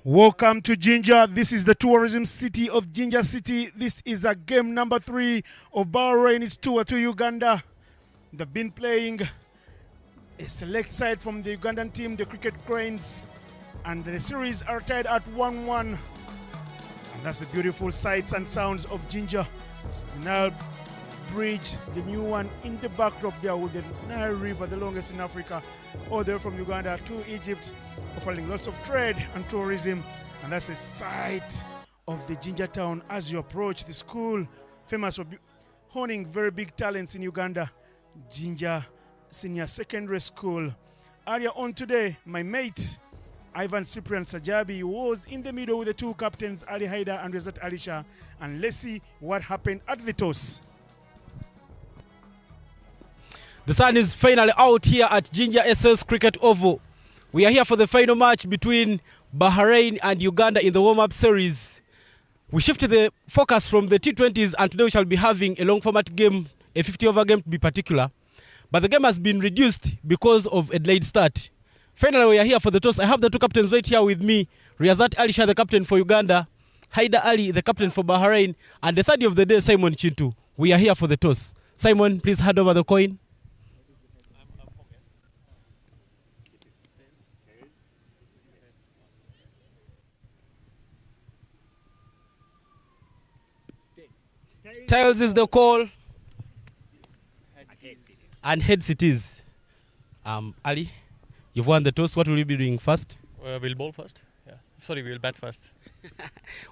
Welcome to Ginger. This is the tourism city of Ginger City. This is a game number 3 of Bahrain's tour to Uganda. They've been playing a select side from the Ugandan team, the Cricket Cranes, and the series are tied at 1-1. And that's the beautiful sights and sounds of Ginger. The Nile Bridge, the new one in the backdrop there with the Nile River, the longest in Africa, all the way from Uganda to Egypt, offering lots of trade and tourism. And that's the site of the Ginger town as you approach the school, famous for honing very big talents in Uganda, Ginger Senior Secondary School. Earlier on today, my mate Ivan Cyprian Sajabi was in the middle with the two captains Ali Haida and Rezat Alisha. And let's see what happened at the toss. The sun is finally out here at Ginger SS Cricket Oval. We are here for the final match between Bahrain and Uganda in the warm-up series. We shifted the focus from the T20s, and today we shall be having a long-format game, a 50-over game to be particular. But the game has been reduced because of a delayed start. Finally, we are here for the toss. I have the two captains right here with me. Rezat Alisha, the captain for Uganda. Haida Ali, the captain for Bahrain. And the third of the day, Simon Chintu. We are here for the toss. Simon, please hand over the coin. Tails is the call. And heads it is. Ali, you've won the toss. What will you be doing first? We'll bowl first. Yeah. Sorry, we'll bat first.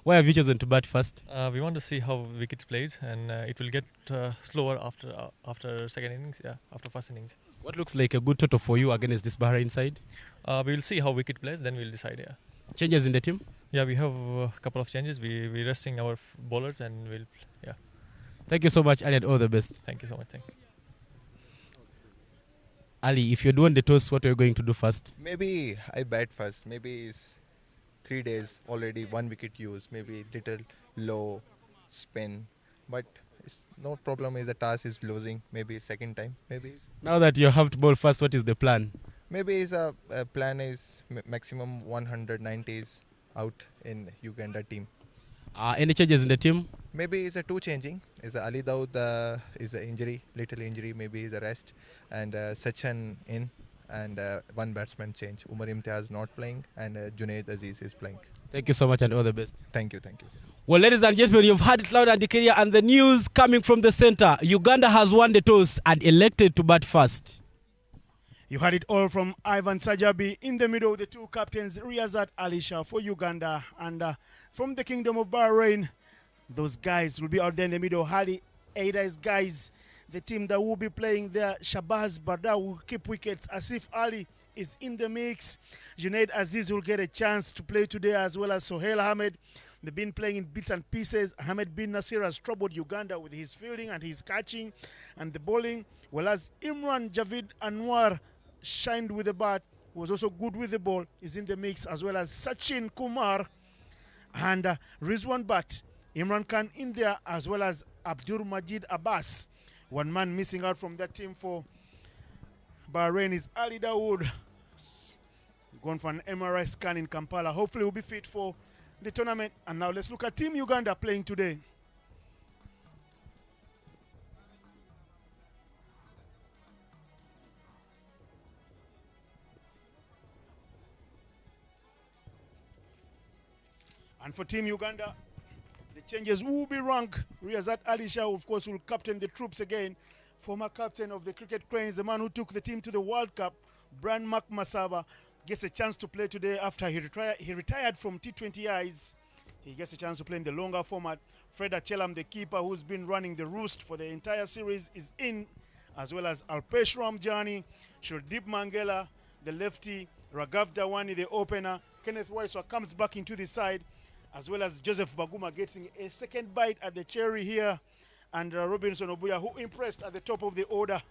Why have you chosen to bat first? We want to see how wicket plays, and it will get slower after second innings. Yeah, after first innings. What looks like a good total for you against this Bahrain side? We will see how wicket plays, then we'll decide. Yeah. Changes in the team? Yeah, we have a couple of changes. We're resting our bowlers, and we'll. Yeah. Thank you so much, Ali, and all the best. Thank you so much. Thank you. Ali, if you're doing the toss, what are you going to do first? Maybe I bat first. Maybe it's 3 days already, 1 wicket use. Maybe little low spin, but it's no problem. Is the task is losing. Maybe second time. Maybe. Now that you have to bowl first, what is the plan? Maybe is a plan is maximum 190s out in Uganda team. Any changes in the team? Maybe is a 2 changing. Is Ali Daud is an injury, little injury. Maybe is a rest, and Sachin in, and 1 batsman change. Umar Imtiaz not playing, and Junaid Aziz is playing. Thank you so much, and all the best. Thank you, thank you. Well, ladies and gentlemen, you've heard it loud and clear, and the news coming from the center. Uganda has won the toss and elected to bat first. You heard it all from Ivan Sajabi in the middle with the two captains, Rezat Alisha for Uganda, and from the Kingdom of Bahrain, those guys will be out there in the middle. Ali Aida's guys, the team that will be playing there, Shabazz Barda will keep wickets as if Ali is in the mix. Junaid Aziz will get a chance to play today, as well as Sohail Ahmed. They've been playing in bits and pieces. Ahmed bin Nasir has troubled Uganda with his fielding and his catching and the bowling, well as Imran Javid Anwar shined with the bat, was also good with the ball, is in the mix, as well as Sachin Kumar and Rizwan Bat. Imran Khan in there, as well as Abdur Majid Abbas. One man missing out from that team for Bahrain is Ali Dawood. Gone for an MRI scan in Kampala. Hopefully he'll be fit for the tournament. And now let's look at Team Uganda playing today. And for Team Uganda, the changes will be rank. Rezat Alisha, of course, will captain the troops again. Former captain of the Cricket Cranes, the man who took the team to the World Cup, Brian Masaba, gets a chance to play today after he retired from T20Is. He gets a chance to play in the longer format. Fred Achelam, the keeper who's been running the roost for the entire series, is in, as well as Alpesh Ramjani, Shurdeep Mangela, the lefty, Raghav Dawani, the opener, Kenneth Waiswa comes back into the side, as well as Joseph Baguma getting a second bite at the cherry here, and Robinson Obuya, who impressed at the top of the order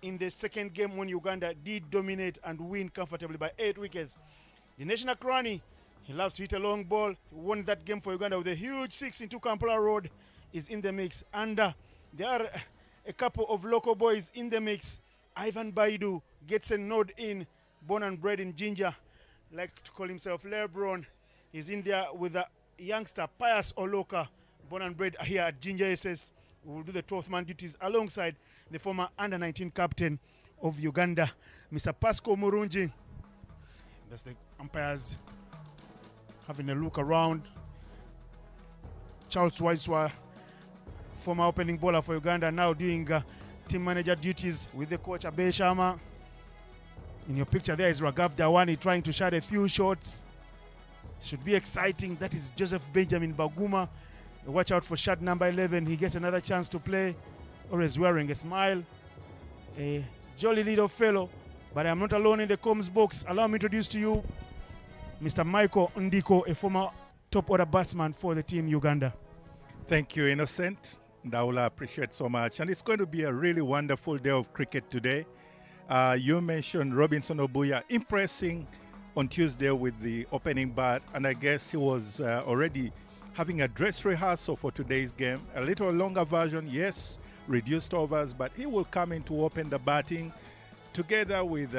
in the second game when Uganda did dominate and win comfortably by 8 wickets. The National Crony, he loves to hit a long ball. He won that game for Uganda with a huge 6 into Kampala Road, is in the mix. And there are a couple of local boys in the mix. Ivan Baidu gets a nod in, born and bred in Ginger. like to call himself LeBron. He's in there with a youngster, Pius Oloka, born and bred here at Ginger SS, who will do the 12th man duties alongside the former under-19 captain of Uganda, Mr. Pascal Murungi. That's the umpires having a look around. Charles Waiswa, former opening bowler for Uganda, now doing team manager duties with the coach Abe Sharma. In your picture there is Raghav Dawani trying to shot a few shots. Should be exciting. That is Joseph Benjamin Baguma. Watch out for shot number 11. He gets another chance to play. Always wearing a smile. A jolly little fellow. But I'm not alone in the comms box. Allow me to introduce to you Mr. Michael Ndiko, a former top order batsman for the team Uganda. Thank you, Innocent. Daula, appreciate so much. And it's going to be a really wonderful day of cricket today. You mentioned Robinson Obuya impressing on Tuesday with the opening bat, and I guess he was already having a dress rehearsal for today's game. A little longer version, yes, reduced overs, but he will come in to open the batting together with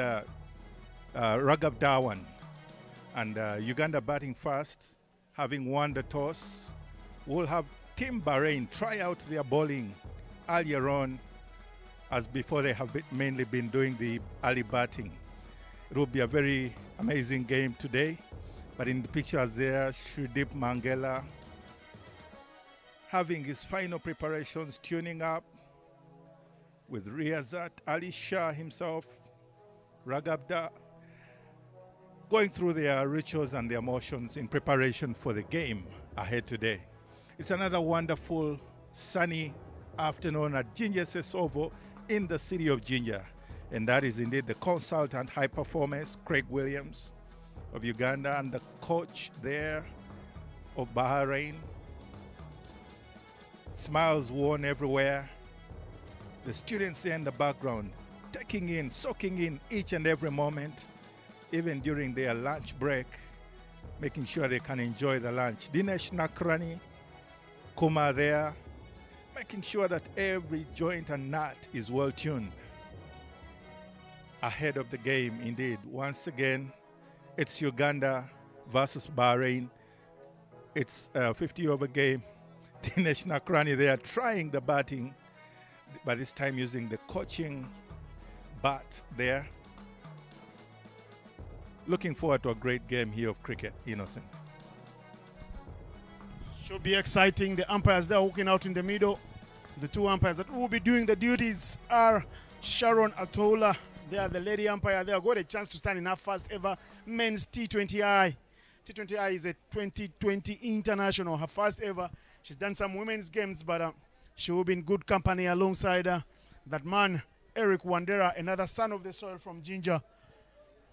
Raghav Dhawan. And Uganda batting first, having won the toss. We'll have Team Bahrain try out their bowling earlier on, as before they have mainly been doing the early batting. It will be a very amazing game today. But in the pictures there, Shudip Mangela having his final preparations, tuning up with Riyazat Ali Shah himself, Ragabda, going through their rituals and their motions in preparation for the game ahead today. It's another wonderful sunny afternoon at Ginger SS Oval in the city of Ginger. And that is indeed the consultant high performance, Craig Williams of Uganda, and the coach there of Bahrain. Smiles worn everywhere. The students there in the background, taking in, soaking in each and every moment, even during their lunch break, making sure they can enjoy the lunch. Dinesh Nakrani, Kuma there, making sure that every joint and nut is well tuned ahead of the game. Indeed, once again, it's Uganda versus Bahrain. It's a 50-over game. Dinesh Nakrani there trying the batting, but this time using the coaching bat there. Looking forward to a great game here of cricket, Innocent. Should be exciting. The umpires there walking out in the middle. The two umpires that will be doing the duties are Sharon Atola. They are the lady umpire. They have got a chance to stand in her first ever men's T20I. T20I is a 2020 international, her first ever. She's done some women's games, but she will be in good company alongside that man, Eric Wandera, another son of the soil from Ginger.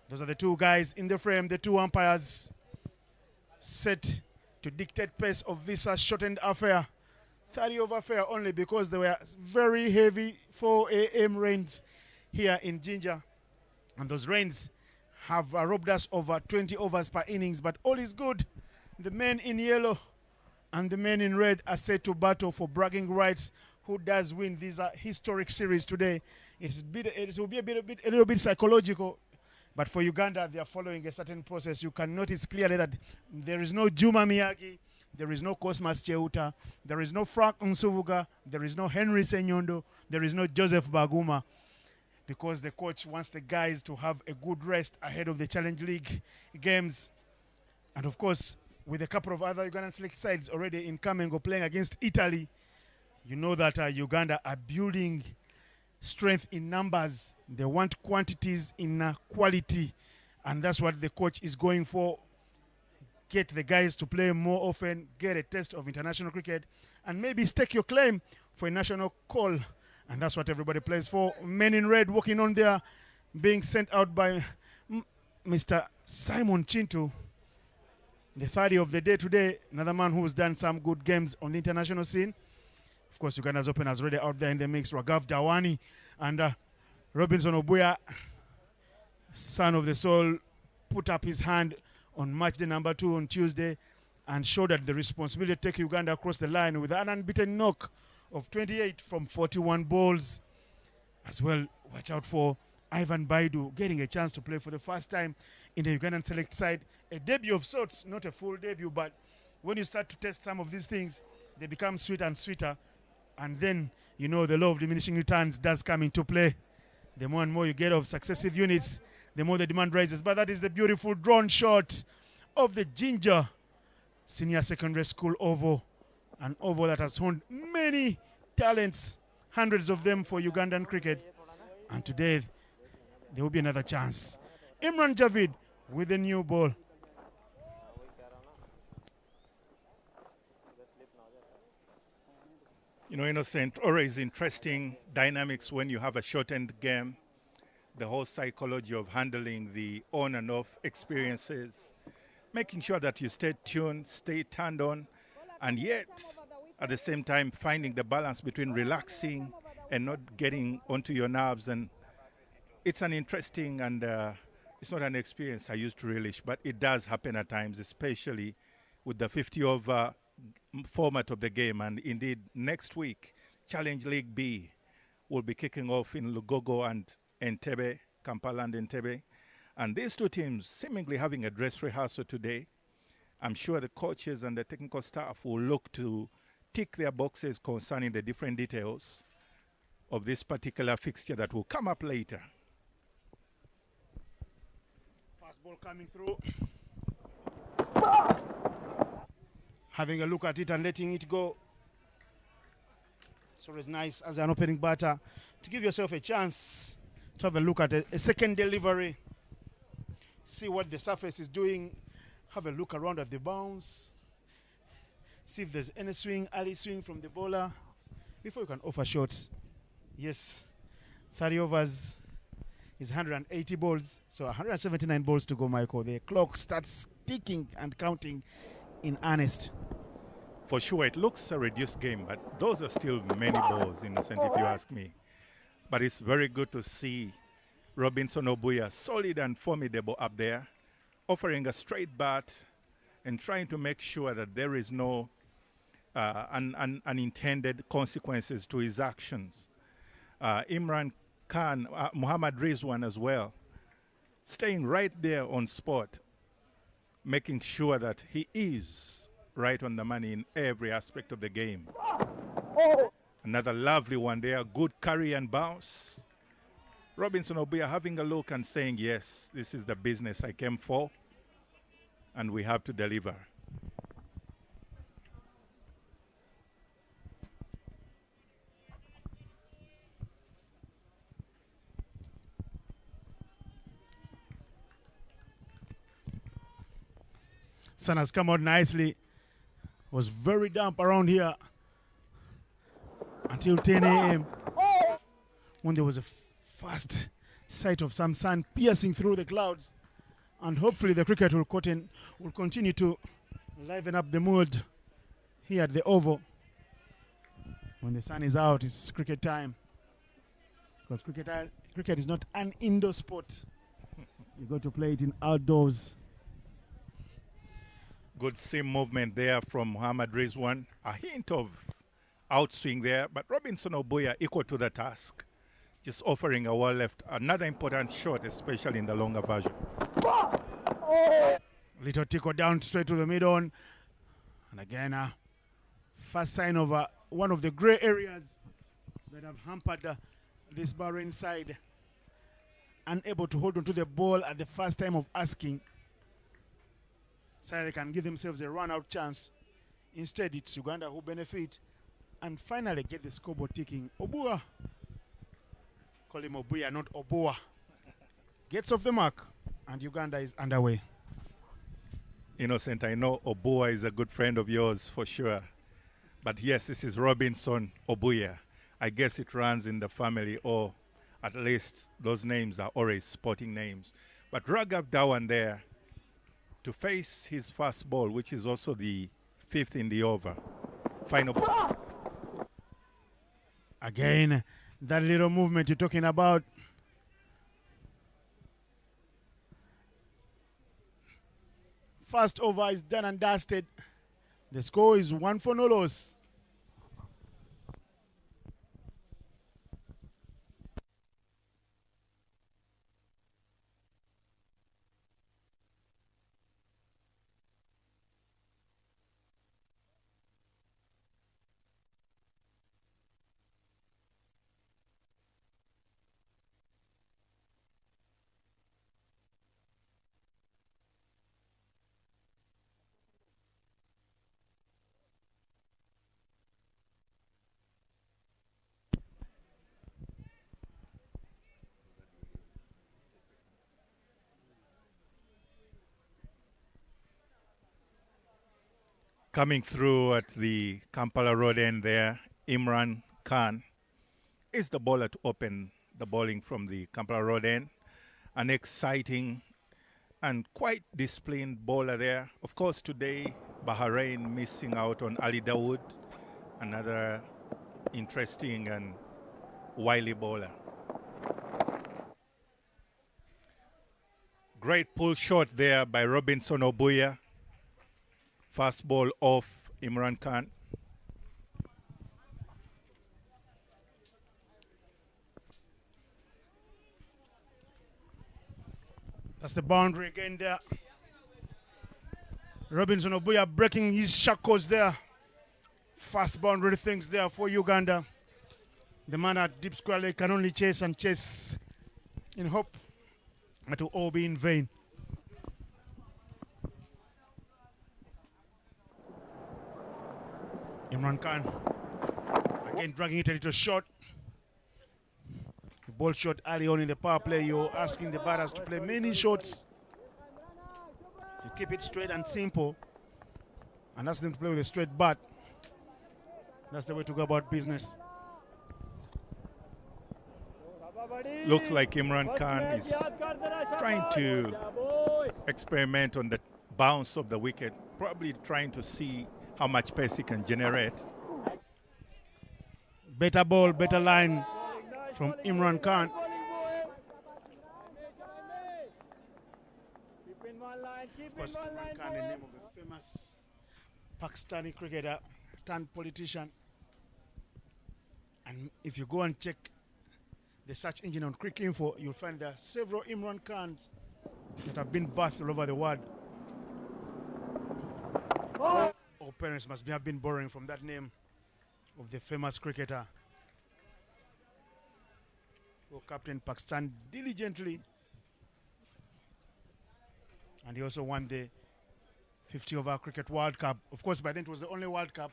Those are the two guys in the frame, the two umpires set to dictate pace of this shortened affair. 30-over affair only because there were very heavy 4 a.m. rains here in Ginger. And those rains have robbed us over 20 overs per innings, but all is good. The men in yellow and the men in red are set to battle for bragging rights. Who does win this historic series today? It will be a little bit psychological. But for Uganda, they are following a certain process. You can notice clearly that there is no Juma Miyagi, there is no Cosmas Cheuta, there is no Frank Nsubuga, there is no Henry Senyondo, there is no Joseph Baguma, because the coach wants the guys to have a good rest ahead of the Challenge League games. And of course, with a couple of other Ugandan select sides already in Kamengo playing against Italy, you know that Uganda are building strength in numbers. They want quantities in quality, and that's what the coach is going for. Get the guys to play more often, get a taste of international cricket, and maybe stake your claim for a national call. And that's what everybody plays for. Men in red walking on there, being sent out by Mr. Simon Chintu, the 30 of the day today, another man who's done some good games on the international scene. Of course, Uganda's openers already out there in the mix. Raghav Dawani and Robinson Obuya, son of the soul, put up his hand on match day number 2 on Tuesday and showed that the responsibility to take Uganda across the line with an unbeaten knock of 28 from 41 balls. As well, watch out for Ivan Baidu getting a chance to play for the first time in the Ugandan select side. A debut of sorts, not a full debut, but when you start to test some of these things, they become sweeter and sweeter. And then, you know, the law of diminishing returns does come into play. The more and more you get of successive units, the more the demand rises. But that is the beautiful drone shot of the Ginger Senior Secondary School Oval. An oval that has honed many talents, hundreds of them for Ugandan cricket. And today, there will be another chance. Imran Javid with the new ball. You know, Innocent, always interesting dynamics when you have a shortened game. The whole psychology of handling the on and off experiences, making sure that you stay tuned, stay turned on, and yet at the same time finding the balance between relaxing and not getting onto your nerves. And it's an interesting and it's not an experience I used to relish, but it does happen at times, especially with the 50 over format of the game. And indeed, next week, Challenge League B will be kicking off in Lugogo and Entebbe, Kampala and Entebbe. And these two teams seemingly having a dress rehearsal today. I'm sure the coaches and the technical staff will look to tick their boxes concerning the different details of this particular fixture that will come up later. Fast ball coming through. Having a look at it and letting it go. It's always nice as an opening batter to give yourself a chance to have a look at a second delivery. See what the surface is doing. Have a look around at the bounce. See if there's any swing, early swing from the bowler before you can offer shots. Yes, 30 overs is 180 balls, so 179 balls to go, Michael. The clock starts ticking and counting in earnest. For sure, it looks a reduced game, but those are still many balls, Innocent, if you ask me. But it's very good to see Robinson Obuya solid and formidable up there, offering a straight bat and trying to make sure that there is no unintended consequences to his actions. Imran Khan, Muhammad Rizwan as well, staying right there on spot, making sure that he is right on the money in every aspect of the game. Another lovely one there, good carry and bounce. Robinson Obuya having a look and saying, yes, this is the business I came for, and we have to deliver. Sun has come out nicely. Was very damp around here until 10 a.m. when there was a fast sight of some sun piercing through the clouds. And hopefully the cricket will continue to liven up the mood here at the Oval. When the sun is out, it's cricket time. Because cricket is not an indoor sport. You got to play it in outdoors. Good seam movement there from Muhammad Rizwan. A hint of outswing there, but Robinson Obuya equal to the task. Just offering a well left. Another important shot, especially in the longer version. Little tickle down straight to the middle. And again, first sign of one of the grey areas that have hampered this Bahrain side. Unable to hold on to the ball at the first time of asking. So they can give themselves a run-out chance. Instead, it's Uganda who benefit and finally get the scoreboard ticking. Obua, call him Obuya, not Oboa, gets off the mark, and Uganda is underway. Innocent, I know Obua is a good friend of yours for sure. But yes, this is Robinson Obuya. I guess it runs in the family, or at least those names are always sporting names. But Raghav Dhawan there, to face his first ball, which is also the 5th in the over. Final ball. Again, that little movement you're talking about. First over is done and dusted. The score is 1 for no loss. Coming through at the Kampala Road end there, Imran Khan is the bowler to open the bowling from the Kampala Road end. An exciting and quite disciplined bowler there. Of course, today, Bahrain missing out on Ali Dawood, another interesting and wily bowler. Great pull shot there by Robinson Obuya. Fast ball off Imran Khan. That's the boundary again there. Robinson Obuya breaking his shackles there. Fast boundary things there for Uganda. The man at deep square leg can only chase and chase in hope that it will all be in vain. Imran Khan again dragging it a little short. The ball shot early on in the power play. You're asking the batters to play many shots. If you keep it straight and simple and ask them to play with a straight bat, that's the way to go about business. Looks like Imran Khan is trying to experiment on the bounce of the wicket, probably trying to see how much pace he can generate. Better ball, better line from Imran Khan. Of course, Imran Khan, the name of a famous Pakistani cricketer turned politician. And if you go and check the search engine on Cricinfo, you'll find there are several Imran Khans that have been birthed all over the world. All parents must have been borrowing from that name of the famous cricketer who captained Pakistan diligently. And he also won the 50-over Cricket World Cup. Of course, by then it was the only World Cup.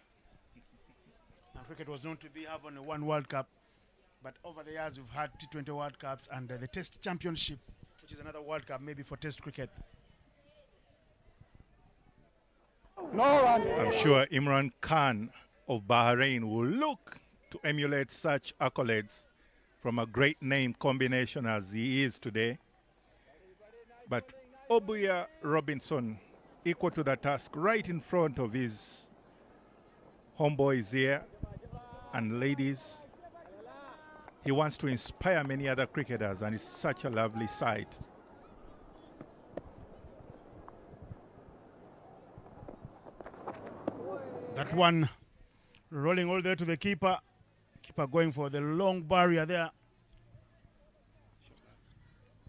And cricket was known to have only one World Cup. But over the years, we've had T20 World Cups and the Test Championship, which is another World Cup, maybe for Test cricket. I'm sure Imran Khan of Bahrain will look to emulate such accolades from a great name combination as he is today. But Obuya Robinson equal to the task, right in front of his homeboys here and ladies. He wants to inspire many other cricketers, and it's such a lovely sight. That one rolling all the way to the keeper. Keeper going for the long barrier there.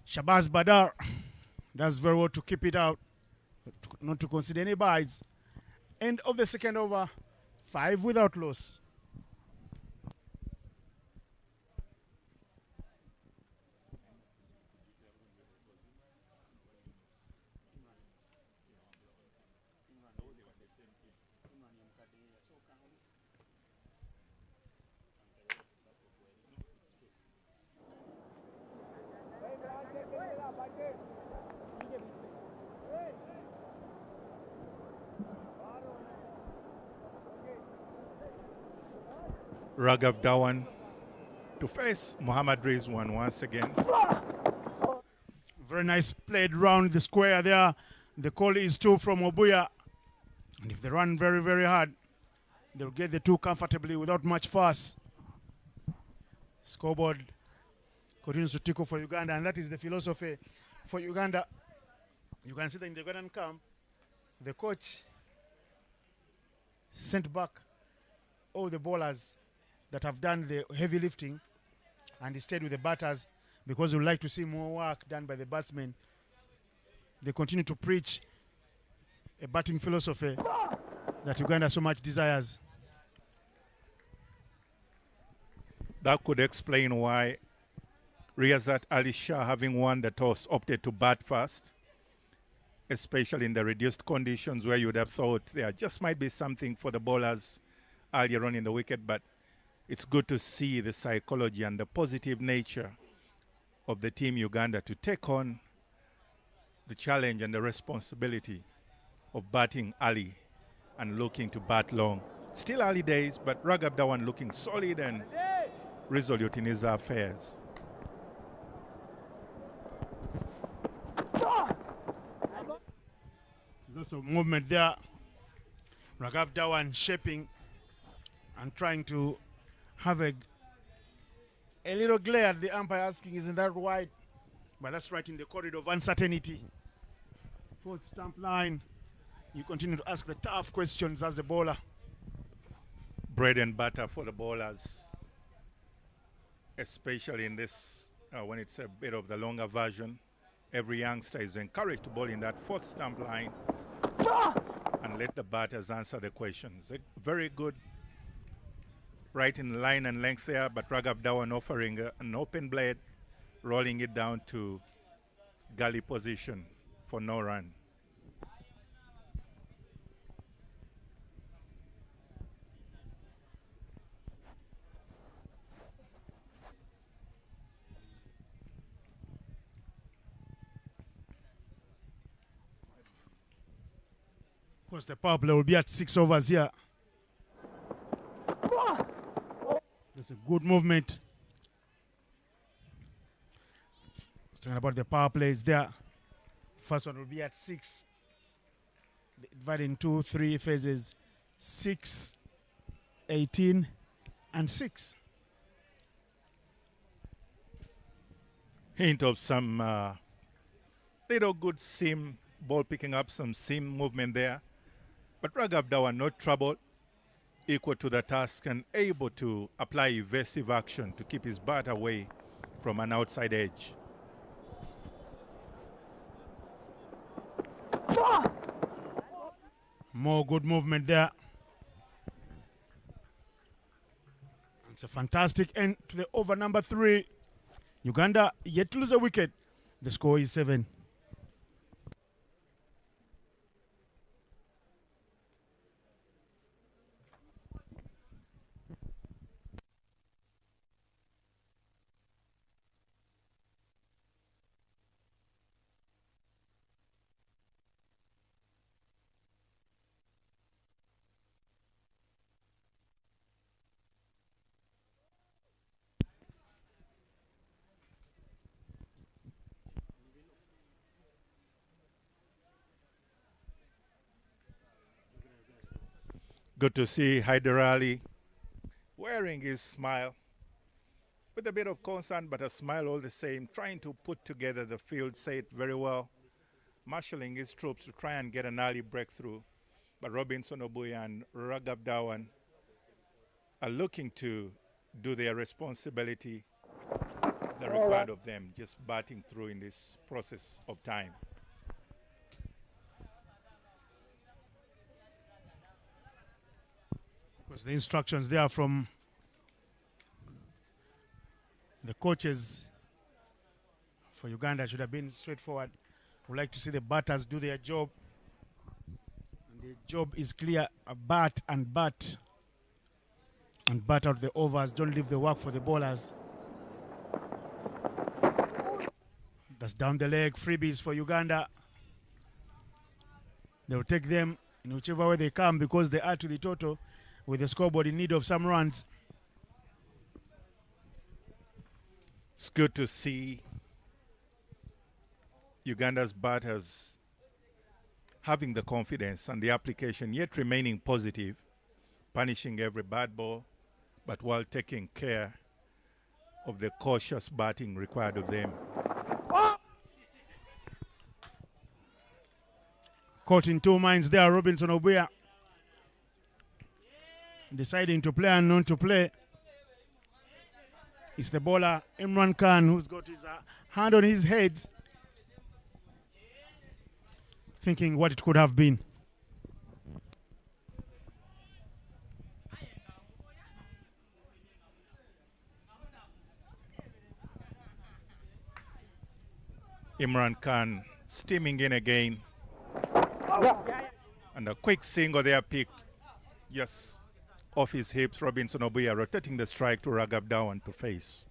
Shabazz Badar does very well to keep it out, not to concede any buys. End of the second over, 5 without loss. Raghav Dhawan to face Muhammad Rizwan once again. Very nice played round the square there. The call is 2 from Obuya. And if they run very, very hard, they'll get the 2 comfortably without much fuss. Scoreboard continues to tickle for Uganda, and that is the philosophy for Uganda. You can see that in the Ugandan camp, the coach sent back all the bowlers that have done the heavy lifting, and he stayed with the batters because he would like to see more work done by the batsmen. They continue to preach a batting philosophy that Uganda so much desires. That could explain why Riyazat Ali Shah, having won the toss, opted to bat first, especially in the reduced conditions where you would have thought there just might be something for the bowlers earlier on in the wicket, but it's good to see the psychology and the positive nature of the team Uganda to take on the challenge and the responsibility of batting early and looking to bat long. Still early days, but Raghav Dhawan looking solid and resolute in his affairs. Lots of movement there. Raghav Dhawan shaping and trying to have a little glare at the umpire, asking, isn't that wide? But that's right in the corridor of uncertainty. Fourth stump line. You continue to ask the tough questions as a bowler. Bread and butter for the bowlers, especially in this, when it's a bit of the longer version. Every youngster is encouraged to bowl in that fourth stump line and let the batters answer the questions. Very good right in line and length there, but Raghav Dhawan offering an open blade, rolling it down to gully position for no run. Of course, the power play will be at 6 overs here. That's a good movement. Talking about the power plays there. First one will be at 6. Divided in 2, 3 phases. 6, 18, and 6. Hint of some little good seam, ball picking up some seam movement there. But Raghav Dhawan, no trouble, equal to the task and able to apply evasive action to keep his bat away from an outside edge. More good movement there. It's a fantastic end to the over number 3. Uganda yet to lose a wicket. The score is 7. Good to see Hyder Ali wearing his smile with a bit of concern, but a smile all the same, trying to put together the field set very well, marshalling his troops to try and get an early breakthrough. But Robinson Obuya and Raghav Dhawan are looking to do their responsibility, the required of them, just batting through in this process of time. Because the instructions there from the coaches for Uganda should have been straightforward. We'd like to see the batters do their job. And the job is clear: a bat and bat. And bat out the overs. Don't leave the work for the bowlers. That's down the leg. Freebies for Uganda. They'll take them in whichever way they come because they add to the total with the scoreboard in need of some runs. It's good to see Uganda's batters having the confidence and the application, yet remaining positive, punishing every bad ball, but while taking care of the cautious batting required of them. Caught in two minds there, Robinson Obuya. Deciding to play and not to play. It's the bowler Imran Khan who's got his hand on his head, thinking what it could have been. Imran Khan steaming in again. And a quick single there picked. Yes. Off his hips, Robinson Obuya rotating the strike to Raghav Dhawan to face.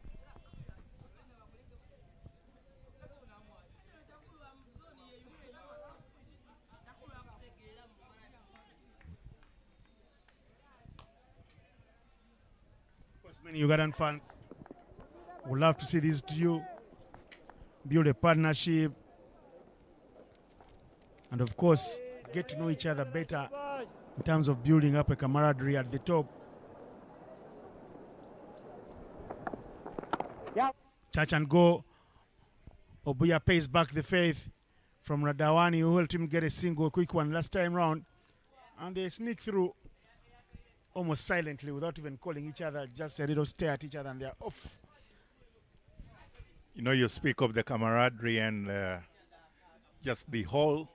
Many Ugandan fans would love to see these two build a partnership and, of course, get to know each other better in terms of building up a camaraderie at the top. Touch and go. Obuya pays back the faith from Radawani, who helped him get a single quick one last time round. And they sneak through almost silently without even calling each other, just a little stare at each other and they're off. You know, you speak of the camaraderie and just the whole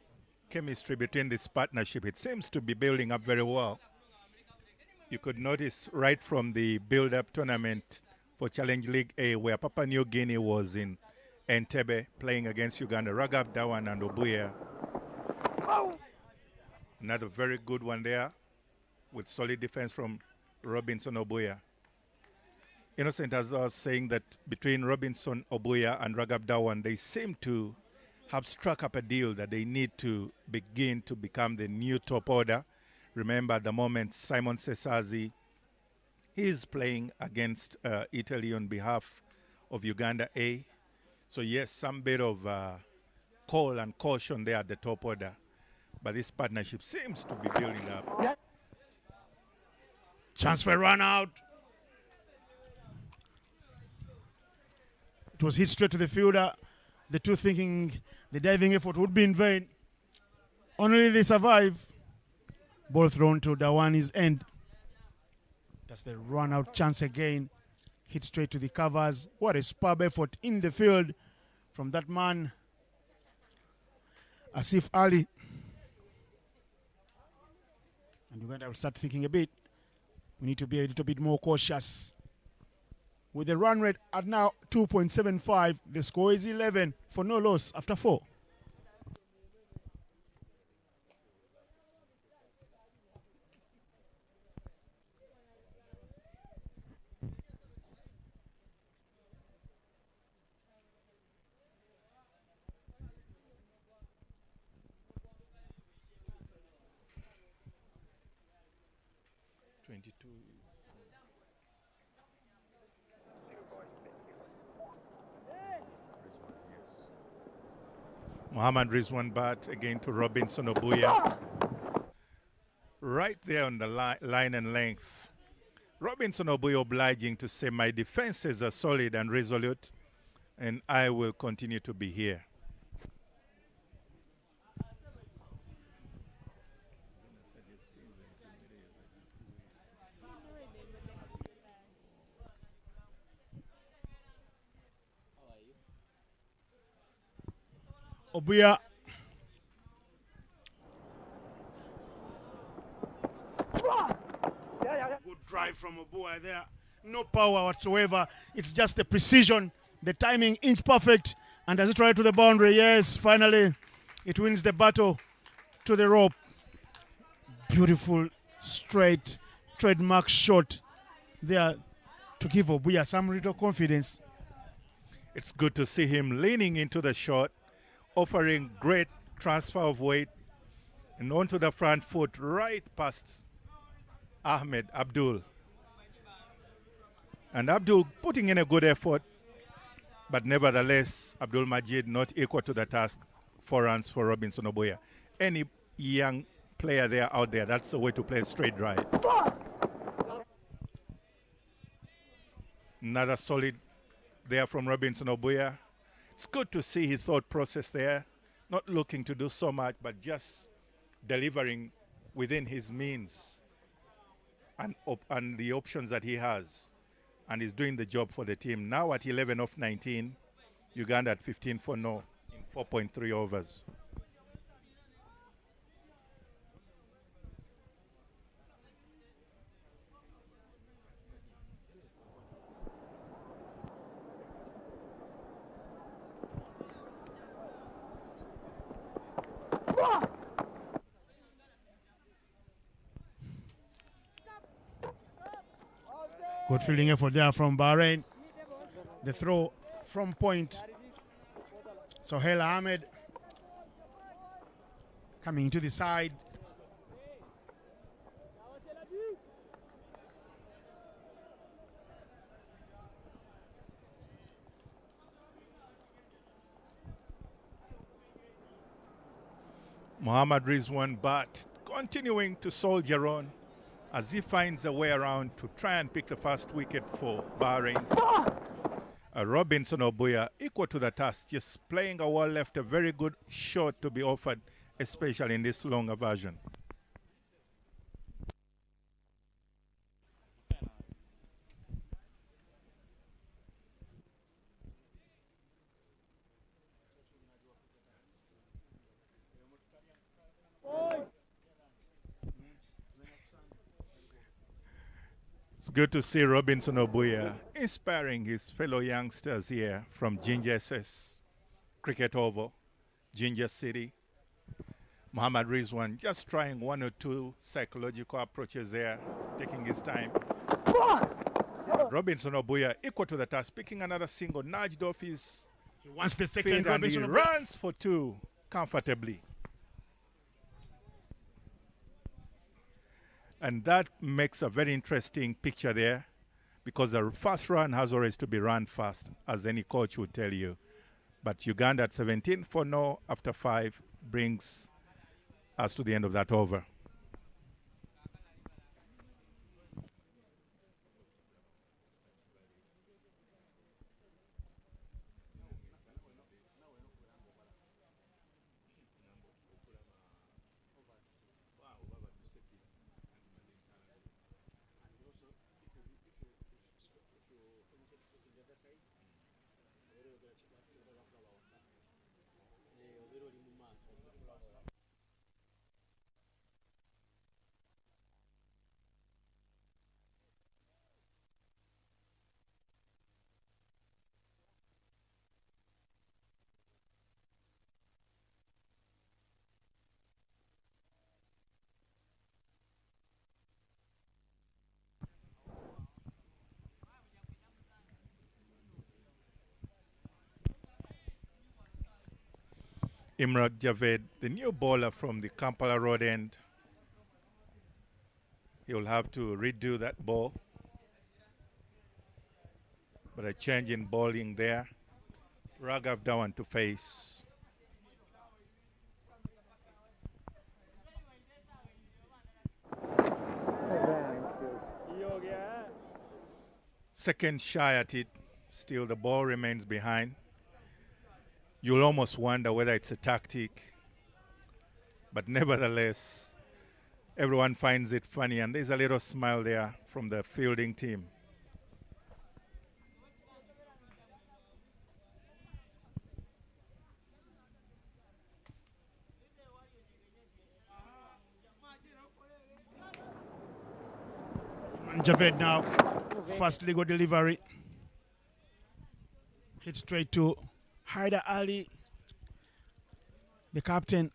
chemistry between this partnership. It seems to be building up very well. You could notice right from the build-up tournament for Challenge League A, where Papua New Guinea was in Entebbe playing against Uganda, Raghav Dawan and Obuya. Another very good one there with solid defense from Robinson Obuya. Innocent, as I was saying, that between Robinson Obuya and Raghav Dawan, they seem to have struck up a deal that they need to begin to become the new top order. Remember, at the moment, Simon Sesazi, he's playing against Italy on behalf of Uganda A. So yes, some bit of call and caution there at the top order. But this partnership seems to be building up. Chance for a run out. It was hit straight to the fielder. The two thinking the diving effort would be in vain. Only they survive. Ball thrown to Dawani's end. That's the run out chance again. Hit straight to the covers. What a superb effort in the field from that man, Asif Ali. And Uganda will start thinking a bit. We need to be a little bit more cautious. With the run rate at now 2.75, the score is 11 for no loss after 4. Mohammad Rizwan Bat again to Robinson Obuya. Right there on the line and length. Robinson Obuya obliging to say, my defenses are solid and resolute, and I will continue to be here. Obuya. Good drive from Obuya there. No power whatsoever. It's just the precision, the timing, inch perfect. And as it right to the boundary, yes, finally it wins the battle to the rope. Beautiful, straight, trademark shot there to give Obuya some little confidence. It's good to see him leaning into the shot, offering great transfer of weight and onto the front foot right past Ahmed Abdul. And Abdul putting in a good effort, but nevertheless, Abdul Majid not equal to the task. 4 runs for Robinson Obuya. Any young player there out there, that's the way to play straight drive. Another solid there from Robinson Obuya. It's good to see his thought process there, not looking to do so much, but just delivering within his means and the options that he has. And he's doing the job for the team. Now at 11 of 19, Uganda at 15 for no in 4.3 overs. Good fielding effort there from Bahrain. The throw from point. Sohail Ahmed coming to the side. Muhammad Rizwan, but continuing to soldier on as he finds a way around to try and pick the first wicket for Bahrain. Robinson Obuya, equal to the task, just playing a wall left, a very good shot to be offered, especially in this longer version. It's good to see Robinson Obuya inspiring his fellow youngsters here from Ginger SS Cricket Oval, Ginger City. Muhammad Rizwan just trying one or two psychological approaches there, taking his time. Robinson Obuya equal to the task, picking another single, nudged off his He wants the feet, second. and Robinson he Obuya. runs for two comfortably. And that makes a very interesting picture there, because the first run has always to be run fast, as any coach would tell you. But Uganda at 17 for no after 5 brings us to the end of that over. Imran Javed, the new bowler from the Kampala Road end. He'll have to redo that ball. But a change in bowling there. Raghav Dhawan to face. Second shy at it. Still the ball remains behind. You'll almost wonder whether it's a tactic. But nevertheless, everyone finds it funny, and there's a little smile there from the fielding team. Javed now, first legal delivery. Hit straight to Haider Ali, the captain.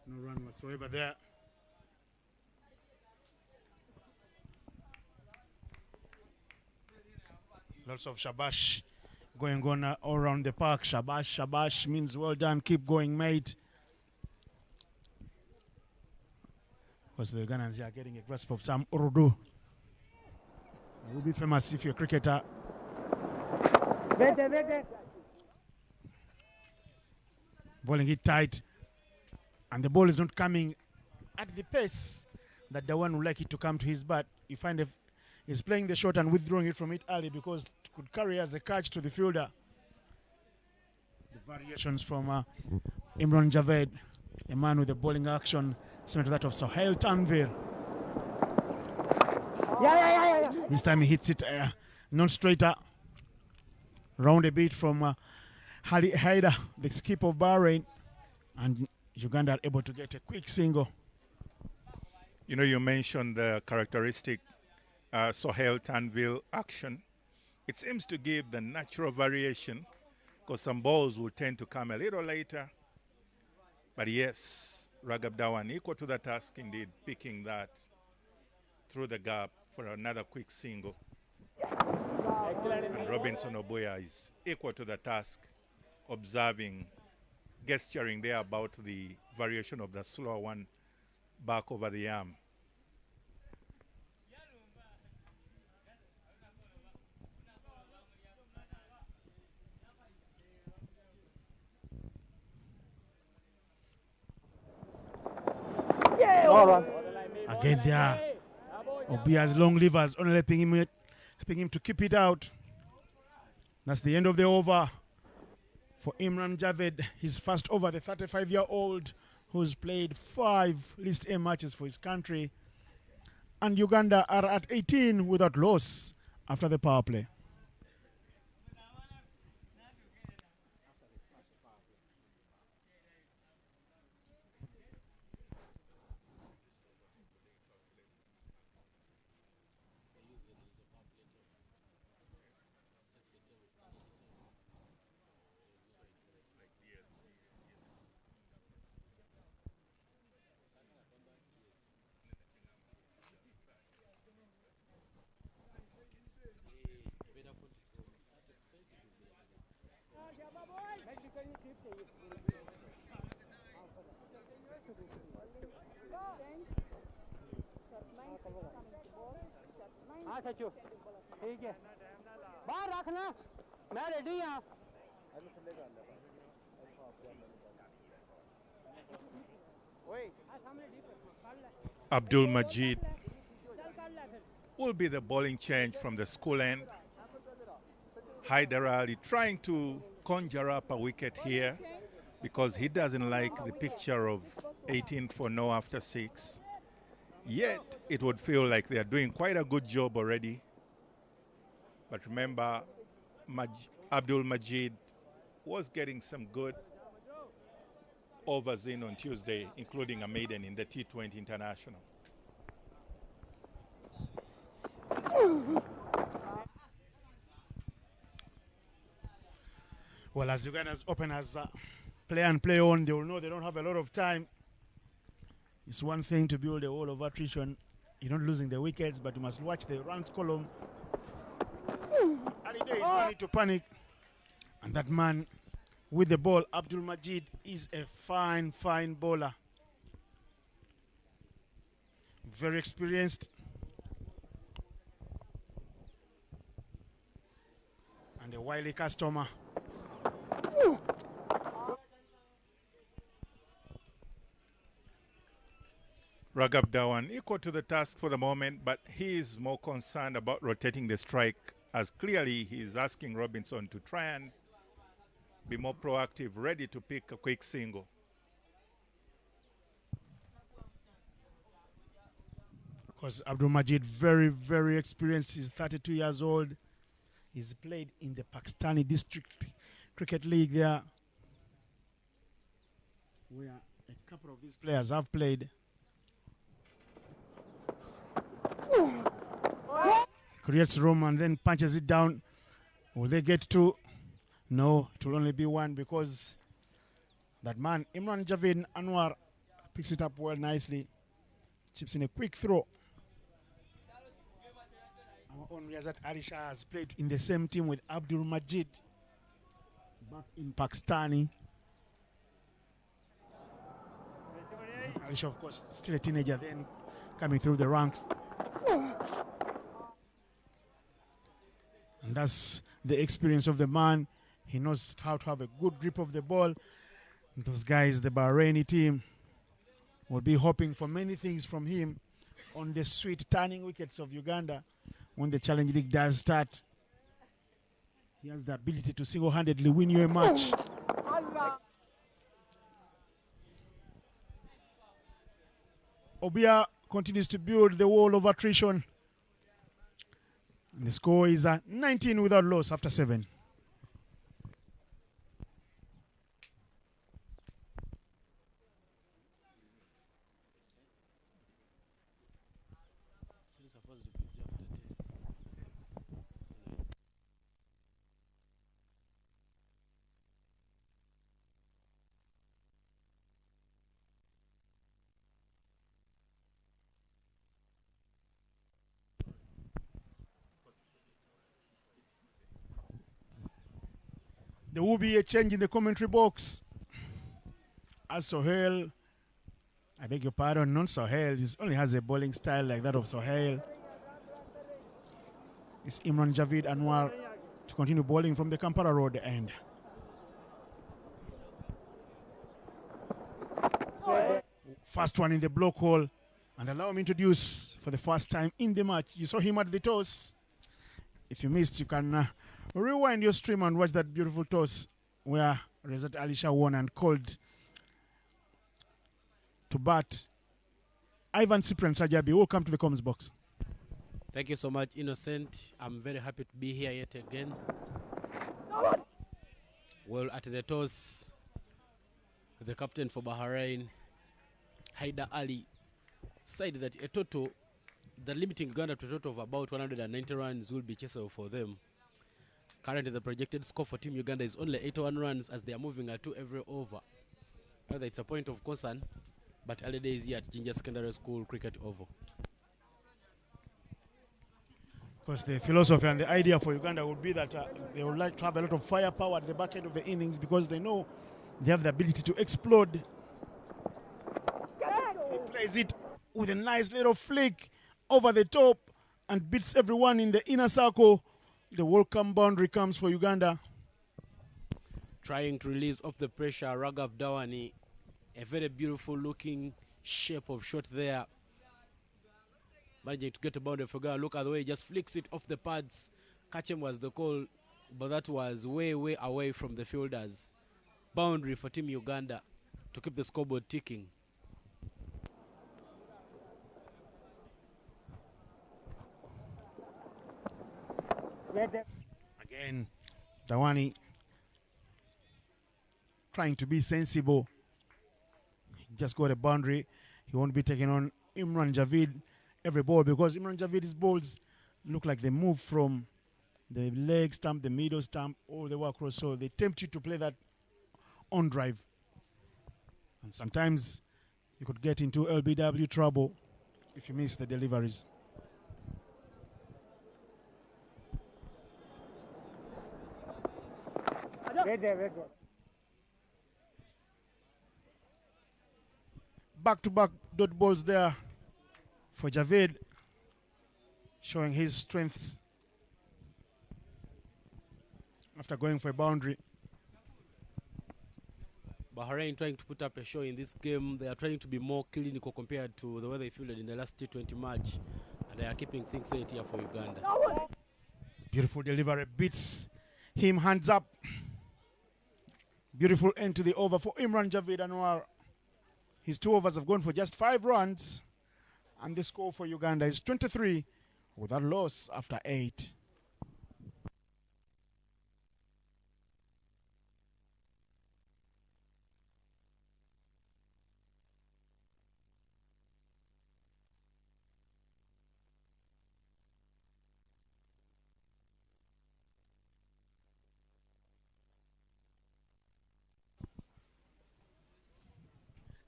No run whatsoever there. Lots of shabash going on all around the park. Shabash, shabash means well done, keep going, mate. Because the Ugandans are getting a grasp of some Urdu. It will be famous if you're a cricketer. Bowling it tight, and the ball is not coming at the pace that the one would like it to come to his bat. You find if he's playing the shot and withdrawing it from it early because it could carry as a catch to the fielder. The variations from Imran Javed, a man with a bowling action similar to that of Sohail Tanvir. This time he hits it non-straighter, round a bit from Haider, the skip of Bahrain, and Uganda are able to get a quick single. You know, you mentioned the characteristic Sohail Tanvir action. It seems to give the natural variation, because some balls will tend to come a little later. But yes, Raghav Dhawan equal to the task indeed, picking that through the gap for another quick single. And Robinson Obuya is equal to the task, observing, gesturing there about the variation of the slower one back over the arm. Again there, Obia's long levers only helping him to keep it out. That's the end of the over for Imran Javed, his first over, the 35-year-old who's played 5 List A matches for his country. And Uganda are at 18 without loss after the power play. Abdul Majid will be the bowling change from the school end. Haider Ali trying to conjure up a wicket here because he doesn't like the picture of 18 for no after 6. Yet it would feel like they are doing quite a good job already. But remember, Abdul Majid was getting some good overs in on Tuesday, including a maiden in the T20 International. Well, as Uganda's openers play and play on, they will know they don't have a lot of time. It's one thing to build a wall of attrition. You're not losing the wickets, but you must watch the runs column. Ali Day is no need to panic. And that man with the ball, Abdul Majid, is a fine, fine bowler. Very experienced. And a wily customer. Raghav Dhawan equal to the task for the moment, but he is more concerned about rotating the strike, as clearly he is asking Robinson to try and be more proactive, ready to pick a quick single. Because Abdul Majid, very, very experienced. He's 32 years old. He's played in the Pakistani District Cricket League there, where a couple of these players have played. Creates room and then punches it down. Will they get two? No, it will only be one because that man, Imran Javed Anwar, picks it up well nicely. Chips in a quick throw. Our own Riyazat Alisha has played in the same team with Abdul Majid back in Pakistani. Alisha, of course, still a teenager then coming through the ranks. And that's the experience of the man. He knows how to have a good grip of the ball. And those guys, the Bahraini team, will be hoping for many things from him on the sweet turning wickets of Uganda when the Challenge League does start. He has the ability to single-handedly win you a match. Obia continues to build the wall of attrition. And the score is 19 without loss after 7. There will be a change in the commentary box. As Sohail, I beg your pardon, not Sohail, he only has a bowling style like that of Sohail. It's Imran Javid Anwar to continue bowling from the Kampala Road end. First one in the block hole. And allow me to introduce for the first time in the match. You saw him at the toss. If you missed, you can rewind your stream and watch that beautiful toss where Rezat Alisha won and called to bat Ivan Cyprian Sajabi. Welcome to the comments box. Thank you so much, Innocent. I'm very happy to be here yet again. Well, at the toss, the captain for Bahrain, Haida Ali, said that the limiting Uganda to a total of about 190 runs will be chaseable for them. Currently, the projected score for Team Uganda is only 81 runs as they are moving at 2 every over. Whether it's a point of concern, but early days here at Jinja Secondary School Cricket Oval. Of course, the philosophy and the idea for Uganda would be that they would like to have a lot of firepower at the back end of the innings because they know they have the ability to explode. He plays it with a nice little flick over the top and beats everyone in the inner circle. The welcome boundary comes for Uganda. Trying to release off the pressure, Raghav Dawani, a very beautiful looking shape of shot there. Managing to get a boundary for Uganda. Look at the way he just flicks it off the pads. Catch him was the call, but that was way, way away from the fielders. Boundary for Team Uganda to keep the scoreboard ticking. Again, Dawani trying to be sensible. He just got a boundary. He won't be taking on Imran Javid every ball because Imran Javid's balls look like they move from the leg stump, the middle stump, all the way across. So they tempt you to play that on drive. And sometimes you could get into LBW trouble if you miss the deliveries. Back-to-back dot balls there for Javed, showing his strengths after going for a boundary. Bahrain trying to put up a show in this game. They are trying to be more clinical compared to the way they fielded in the last T20 match. And they are keeping things straight here for Uganda. Beautiful delivery, beats him hands up. Beautiful end to the over for Imran Javid Anwar. His 2 overs have gone for just 5 runs. And the score for Uganda is 23 with a loss after 8.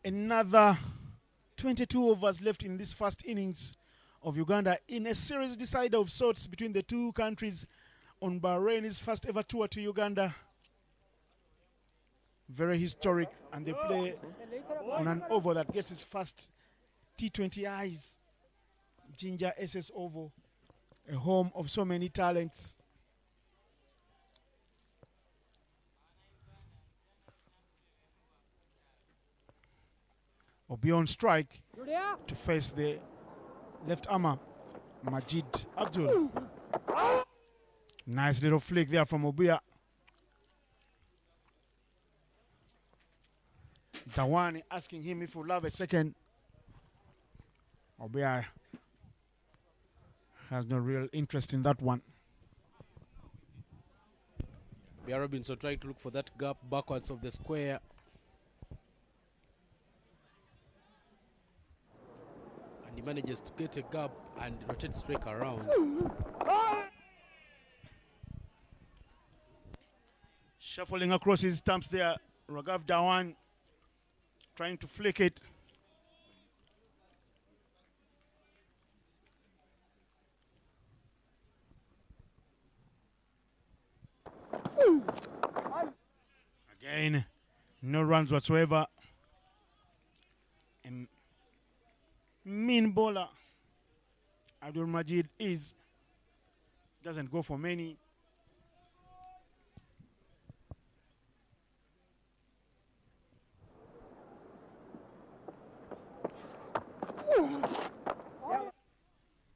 Another 22 overs left in this first innings of Uganda in a series decider of sorts between the two countries on Bahrain's first ever tour to Uganda. Very historic, and they play on an oval that gets its first T20 eyes. Jinja SS Oval, a home of so many talents. Or beyond strike to face the left armour, Majid Abdul. Nice little flick there from Obuya. Dawani asking him if he'll have a second. Obuya has no real interest in that one. Bia Robinson trying to look for that gap backwards of the square. And he manages to get a gap and rotate strike around. Shuffling across his stumps there, Raghav Dhawan trying to flick it. Again, no runs whatsoever. And mean bowler Abdul Majid doesn't go for many.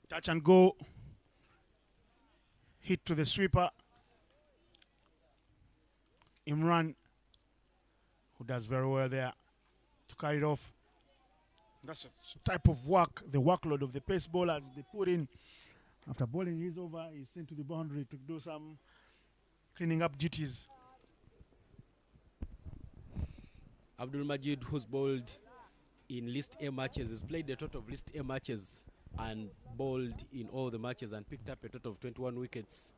Touch and go. Hit to the sweeper. Imran, who does very well there to carry it off. That's a type of work, the workload of the pace bowlers they put in. After bowling his over, he's sent to the boundary to do some cleaning up duties. Abdul Majid, who's bowled in List A matches, has played a total of List A matches and bowled in all the matches and picked up a total of 21 wickets.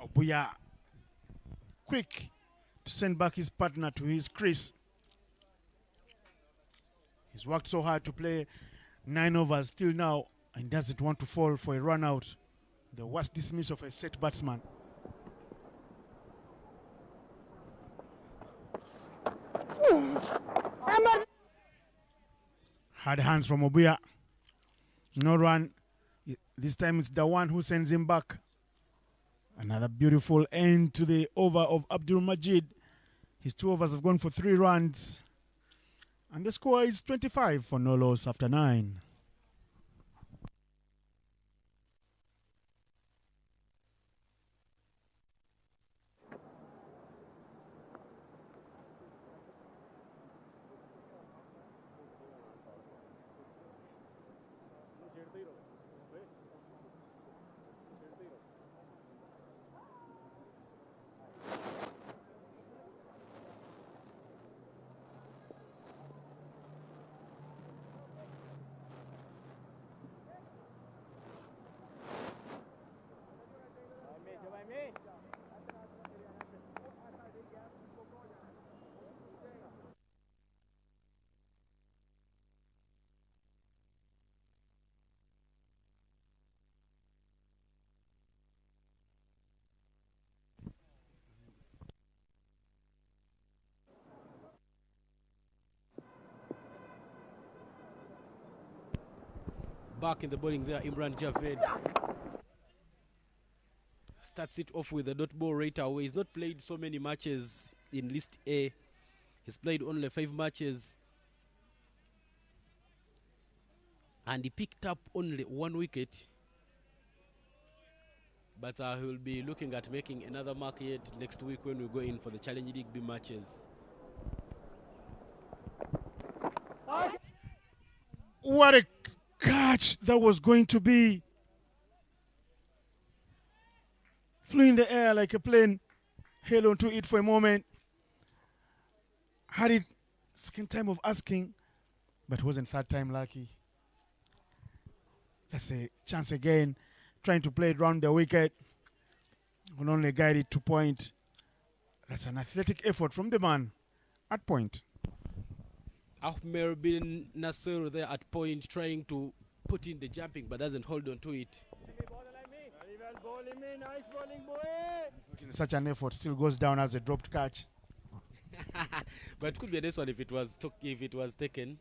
Obuya, quick to send back his partner to his crease. He's worked so hard to play 9 overs till now and doesn't want to fall for a run out. The worst dismiss of a set batsman. Hard hands from Obuya. No run. This time it's the one who sends him back. Another beautiful end to the over of Abdul Majid. His 2 overs have gone for 3 runs. And the score is 25 for no loss after 9. Back in the bowling there, Imran Javed starts it off with a dot ball right away. He's not played so many matches in List A. He's played only 5 matches. And he picked up only 1 wicket. But he will be looking at making another mark yet next week when we go in for the Challenge League B matches. What a catch that was going to be. Flew in the air like a plane, held onto it for a moment. Had it second time of asking, but wasn't third time lucky. That's the chance again, trying to play it round the wicket. Will only guide it to point. That's an athletic effort from the man at point. Ahmed bin Nasser there at point, trying to put in the jumping but doesn't hold on to it. Such an effort still goes down as a dropped catch. But it could be this one if it was taken.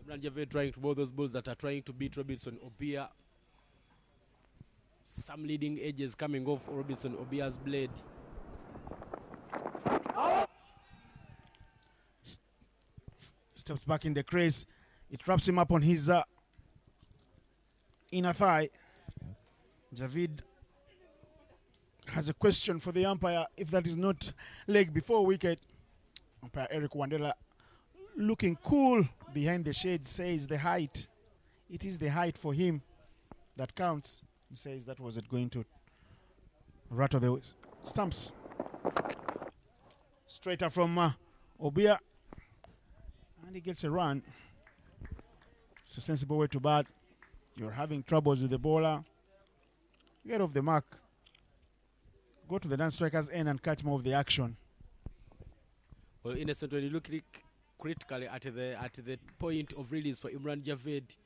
Imran Javed trying to bowl those balls that are trying to beat Robinson Obia. Some leading edges coming off Robinson Obia's blade. Steps back in the crease. It wraps him up on his inner thigh. Javid has a question for the umpire. If that is not leg before wicket, umpire Eric Wandela, looking cool behind the shade, says the height. It is the height for him that counts. He says that wasn't going to rattle the stumps. Straighter from Obia. And he gets a run. It's a sensible way to bat. You're having troubles with the bowler. Get off the mark. Go to the non-striker's end and catch more of the action. Well, Innocent, when you look critically at the point of release for Imran Javed.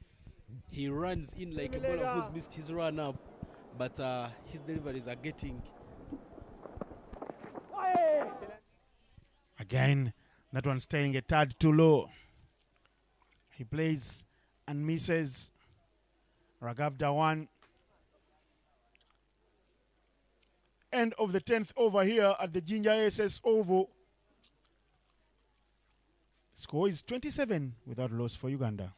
He runs in like a bowler who's missed his run up, but his deliveries are getting. Again, that one staying a tad too low. He plays and misses. Raghav Dhawan. End of the 10th over here at the Ginger SS Oval. Score is 27 without loss for Uganda.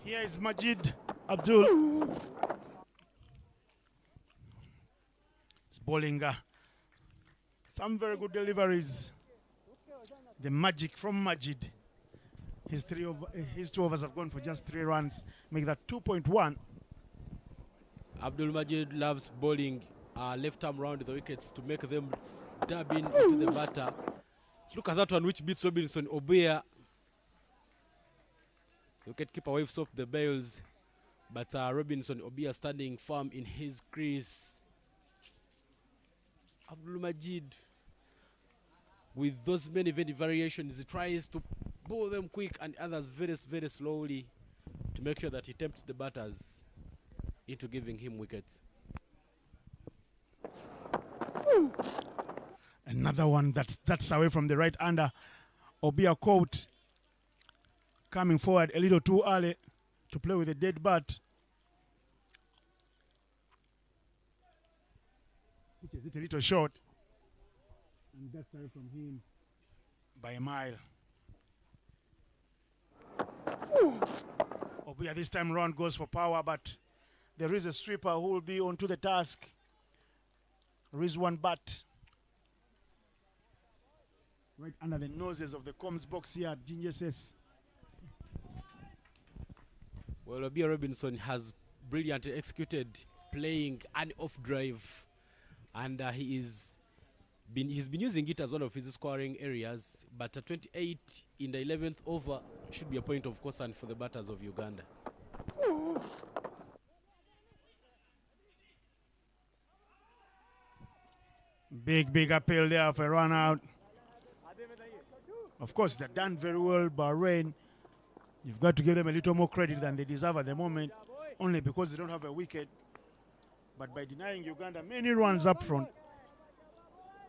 Here is Majid Abdul. It's bowling some very good deliveries. The magic from Majid. His 2 overs have gone for just 3 runs, make that 2.1. Abdul Majid loves bowling left arm round the wickets to make them dab in into the batter. Look at that one, which beats Robinson Obuya. Wicketkeeper waves off the bails, but Robinson Obuya standing firm in his crease. Abdul Majid, with those many variations, he tries to bowl them quick and others very slowly to make sure that he tempts the batters into giving him wickets. Another one that's away from the right hander. Obuya caught coming forward a little too early to play with a dead bat. Which is a little short. And that's away from him by a mile. Obuya this time round goes for power, but there is a sweeper who will be onto the task. Rizwan Bat. Right under the noses of the comms box here at Ginger SS. Well, Obuya Robinson has brilliantly executed playing an off drive, and he's been using it as one of his scoring areas. But at 28 in the 11th over should be a point of concern for the batters of Uganda. Big appeal there for a run out. Of course, they've done very well, Bahrain. You've got to give them a little more credit than they deserve at the moment, only because they don't have a wicket. But by denying Uganda many runs up front,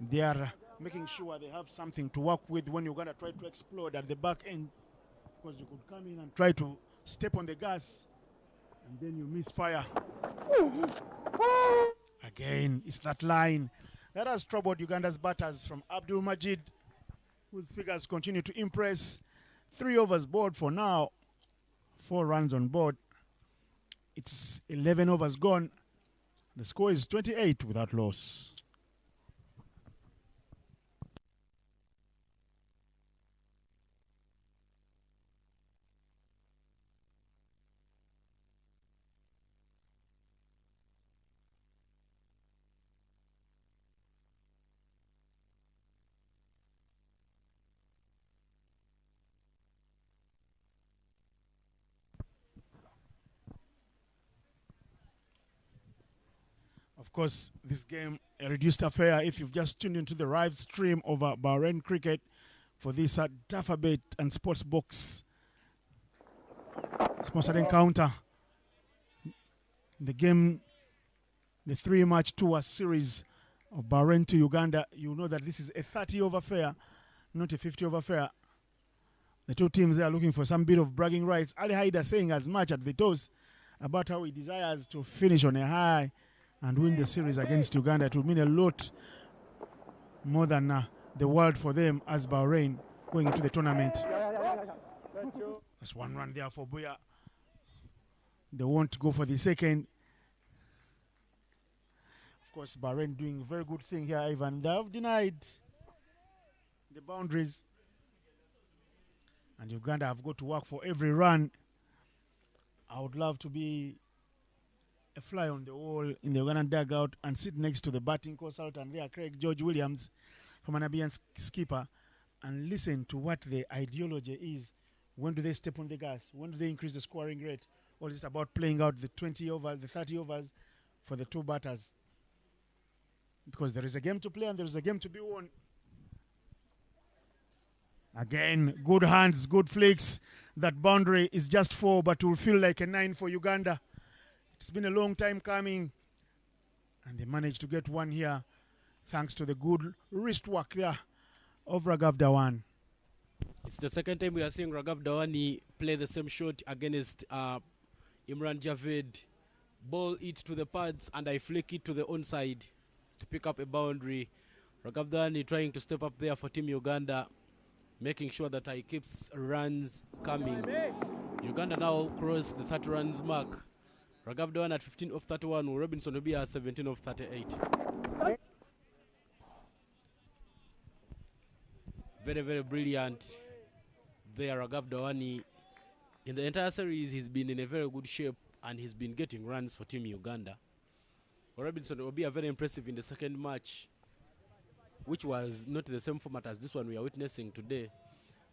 they are making sure they have something to work with when Uganda try to explode at the back end, because you could come in and try to step on the gas and then you misfire. Again, it's that line that has troubled Uganda's batters, from Abdul Majid, whose figures continue to impress. 3 overs bowled for now, 4 runs on board. It's 11 overs gone. The score is 28 without loss. Of course, this game a reduced affair if you've just tuned into the live stream of Bahrain cricket for this Dafabet and Sports Box sponsored encounter. The game, the 3-match tour series of Bahrain to Uganda. You know that this is a 30-over affair, not a 50-over affair. The two teams are looking for some bit of bragging rights. Ali Haida saying as much at the toss about how he desires to finish on a high and win the series against Uganda. It will mean a lot more than the world for them as Bahrain going into the tournament. That's 1 run there for Buya. They won't go for the second. course, Bahrain doing a very good thing here, Ivan. They have denied the boundaries. And Uganda have got to work for every run. I would love to be a fly on the wall in the Ugandan dugout and sit next to the batting consultant there, Craig George Williams, from an Abian skipper, and listen to what the ideology is. When do they step on the gas? When do they increase the scoring rate? Or is it about playing out the 20 overs, the 30 overs for the two batters? Because there is a game to play and there is a game to be won. Again, good hands, good flicks. That boundary is just 4, but will feel like a 9 for Uganda. It's been a long time coming. And they managed to get one here thanks to the good wrist work there of Raghav Dhawan. It's the second time we are seeing Raghav Dhawani play the same shot against Imran Javed. Ball it to the pads and I flick it to the onside to pick up a boundary. Raghav Dhawani trying to step up there for Team Uganda, making sure that he keeps runs coming. Uganda now cross the 30 runs mark. Raghav Dhawan at 15 of 31, Robinson Obia at 17 of 38. Very, very brilliant there, Raghav Dhawani. In the entire series, he's been in a very good shape and he's been getting runs for Team Uganda. Robinson Obia very impressive in the second match, which was not the same format as this one we are witnessing today.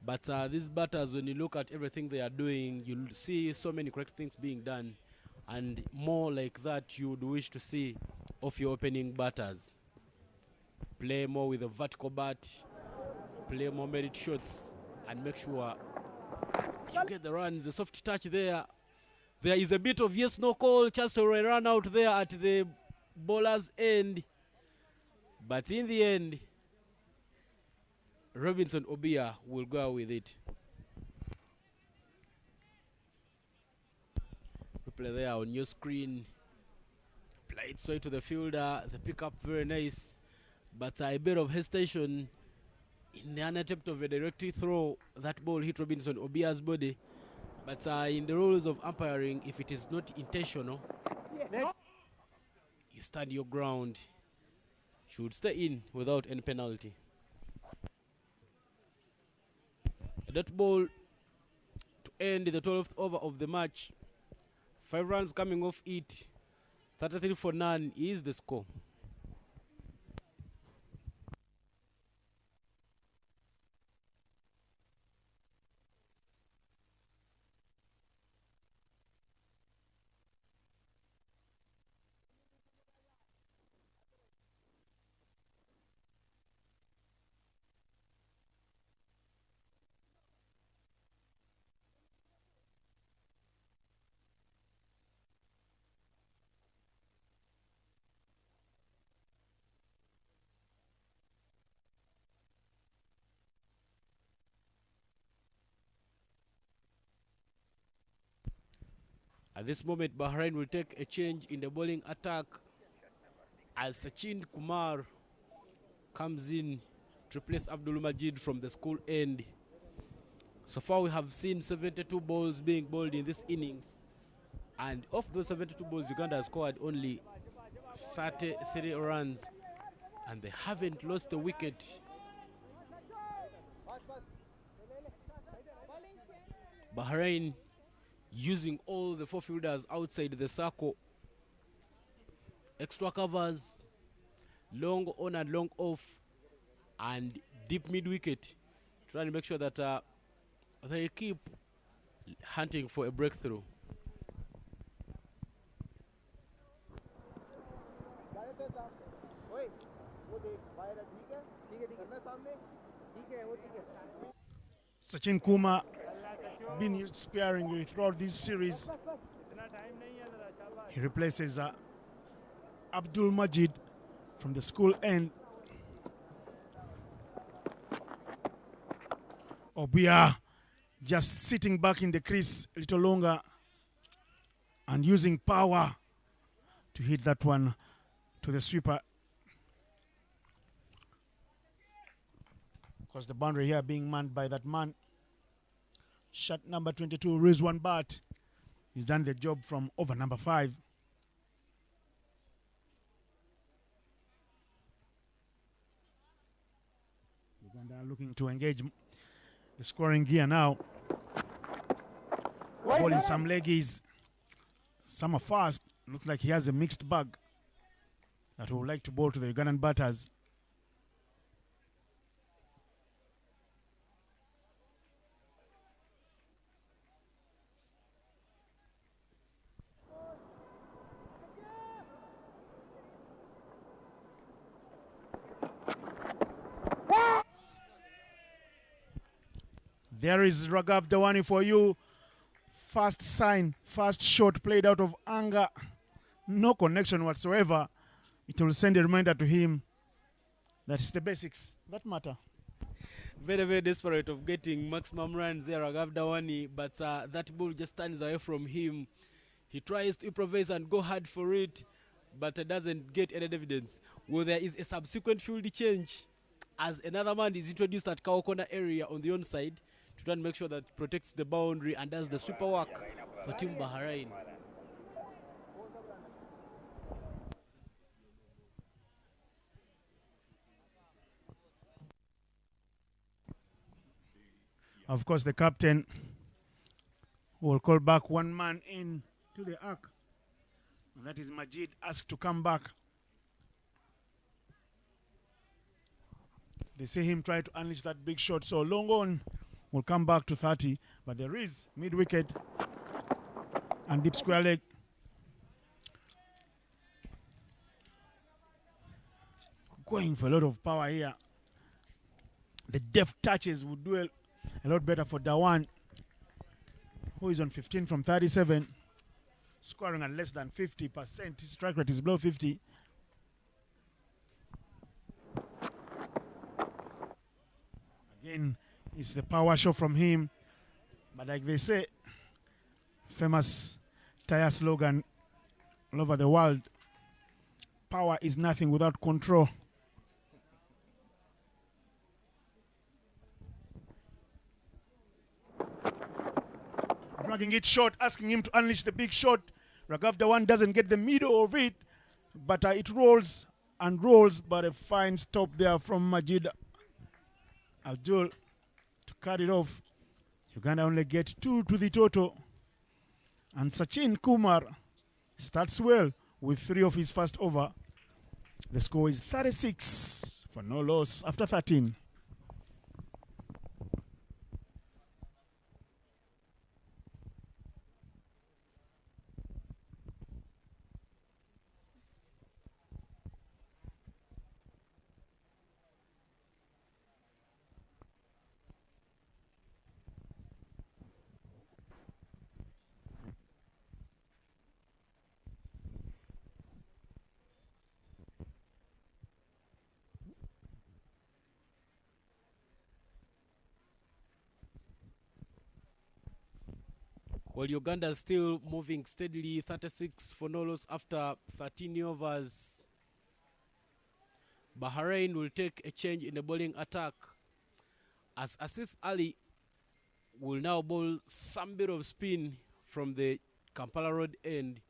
But these batters, when you look at everything they are doing, you'll see so many correct things being done, and more like that you would wish to see of your opening batters. Play more with a vertical bat, play more merit shots, and make sure you get the runs. The soft touch there. There is a bit of yes, no call, chance to run out there at the bowler's end. But in the end, Robinson Obia will go with it. Replay there on your screen. Play it straight to the fielder. The pickup very nice. But a bit of hesitation in an attempt of a direct throw. That ball hit Robinson Obia's body. But in the rules of umpiring, if it is not intentional, you stand your ground. Should stay in without any penalty. That ball to end the 12th over of the match. 5 runs coming off it. 33 for none is the score. At this moment, Bahrain will take a change in the bowling attack as Sachin Kumar comes in to replace Abdul Majid from the school end. So far, we have seen 72 balls being bowled in this innings. And of those 72 balls, Uganda has scored only 33 runs. And they haven't lost a wicket. Bahrain using all the 4 fielders outside the circle. Extra covers, long on and long off, and deep mid wicket, trying to make sure that they keep hunting for a breakthrough. Sachin Kumar been used sparingly throughout this series. He replaces Abdul Majid from the school end. Obia just sitting back in the crease a little longer and using power to hit that one to the sweeper. Of course, the boundary here being manned by that man. Shot number 22, Rizwan Bat. He's done the job from over number 5. looking to engage the scoring gear now. Ball in some leggies. Some are fast. Looks like he has a mixed bag that he would like to bowl to the Ugandan batters. There is Raghav Dawani for you. Fast sign, fast shot played out of anger. No connection whatsoever. It will send a reminder to him that it's the basics that matter. Very, very desperate of getting maximum runs there, Raghav Dawani, but that ball just turns away from him. He tries to improvise and go hard for it, but doesn't get any evidence. Well, there is a subsequent field change as another man is introduced at Cow Corner area on the onside to try and make sure that protects the boundary and does the sweeper work for Team Bahrain. Of course, the captain will call back one man in to the arc. And that is Majid, asked to come back. They see him try to unleash that big shot. So long on will come back to 30. But there is mid-wicket and deep square leg. Going for a lot of power here. The deft touches would do a lot better for Dawan, who is on 15 from 37, scoring at less than 50%. His strike rate is below 50. Again, it's the power show from him. But like they say, famous tire slogan all over the world, power is nothing without control. Dragging it short, asking him to unleash the big shot. Raghav Dhawan doesn't get the middle of it, but it rolls and rolls, but a fine stop there from Majid Abdul to cut it off. Uganda only get 2 to the total. And Sachin Kumar starts well with 3 of his first over. The score is 36 for no loss after 13. Well, Uganda is still moving steadily, 36 for no loss after 13 overs. Bahrain will take a change in the bowling attack as Asif Ali will now bowl some bit of spin from the Kampala Road end.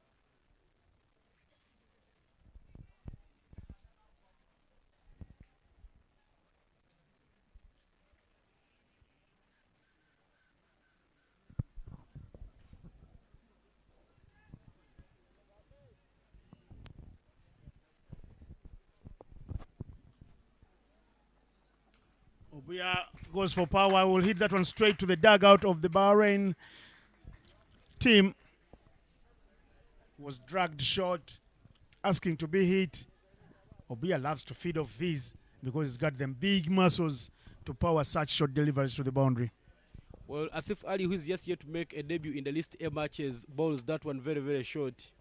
Obuya goes for power, will hit that one straight to the dugout of the Bahrain team. Was dragged short, asking to be hit. Obuya loves to feed off these because he's got them big muscles to power such short deliveries to the boundary. Well, Asif Ali, who is just yet to make a debut in the List A matches, bowls that one very, very short.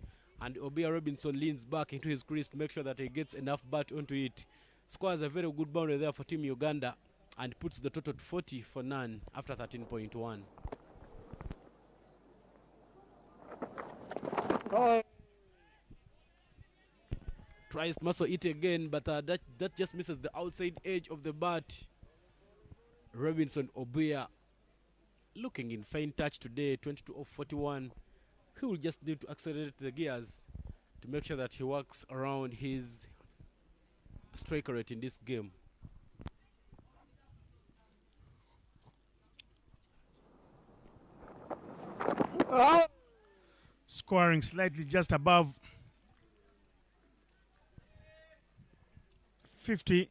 And Obuya Robinson leans back into his crease to make sure that he gets enough bat onto it. Scores a very good boundary there for Team Uganda and puts the total to 40 for none after 13.1. Tries to muscle it again, but that just misses the outside edge of the bat. Robinson Obuya looking in fine touch today, 22 of 41. He will just need to accelerate the gears to make sure that he works around his strike rate in this game. Scoring slightly just above 50.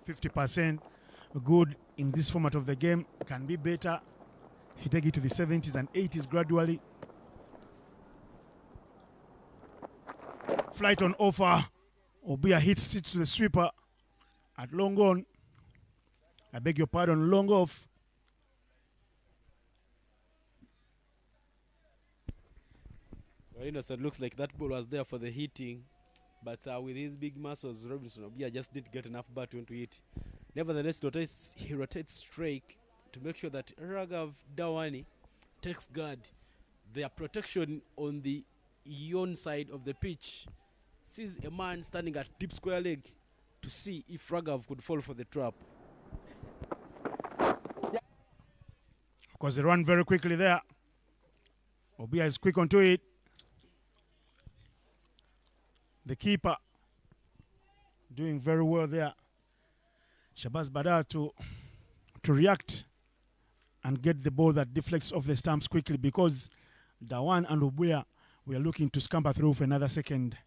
50% good in this format of the game. Can be better if you take it to the 70s and 80s gradually. Flight on offer. Obia hits it to the sweeper at long on. I beg your pardon, long off. Well, Innocent looks like that ball was there for the hitting, but with his big muscles, Robinson Obia just didn't get enough baton to hit. Nevertheless, he rotates straight to make sure that Raghav Dawani takes guard. Their protection on the yon side of the pitch sees a man standing at deep square leg to see if Raghav could fall for the trap. Of course, they run very quickly there. Obia is quick onto it. The keeper doing very well there. Shabazz Badar to react and get the ball that deflects off the stumps quickly, because Dawan and Obuya were looking to scamper through for another second.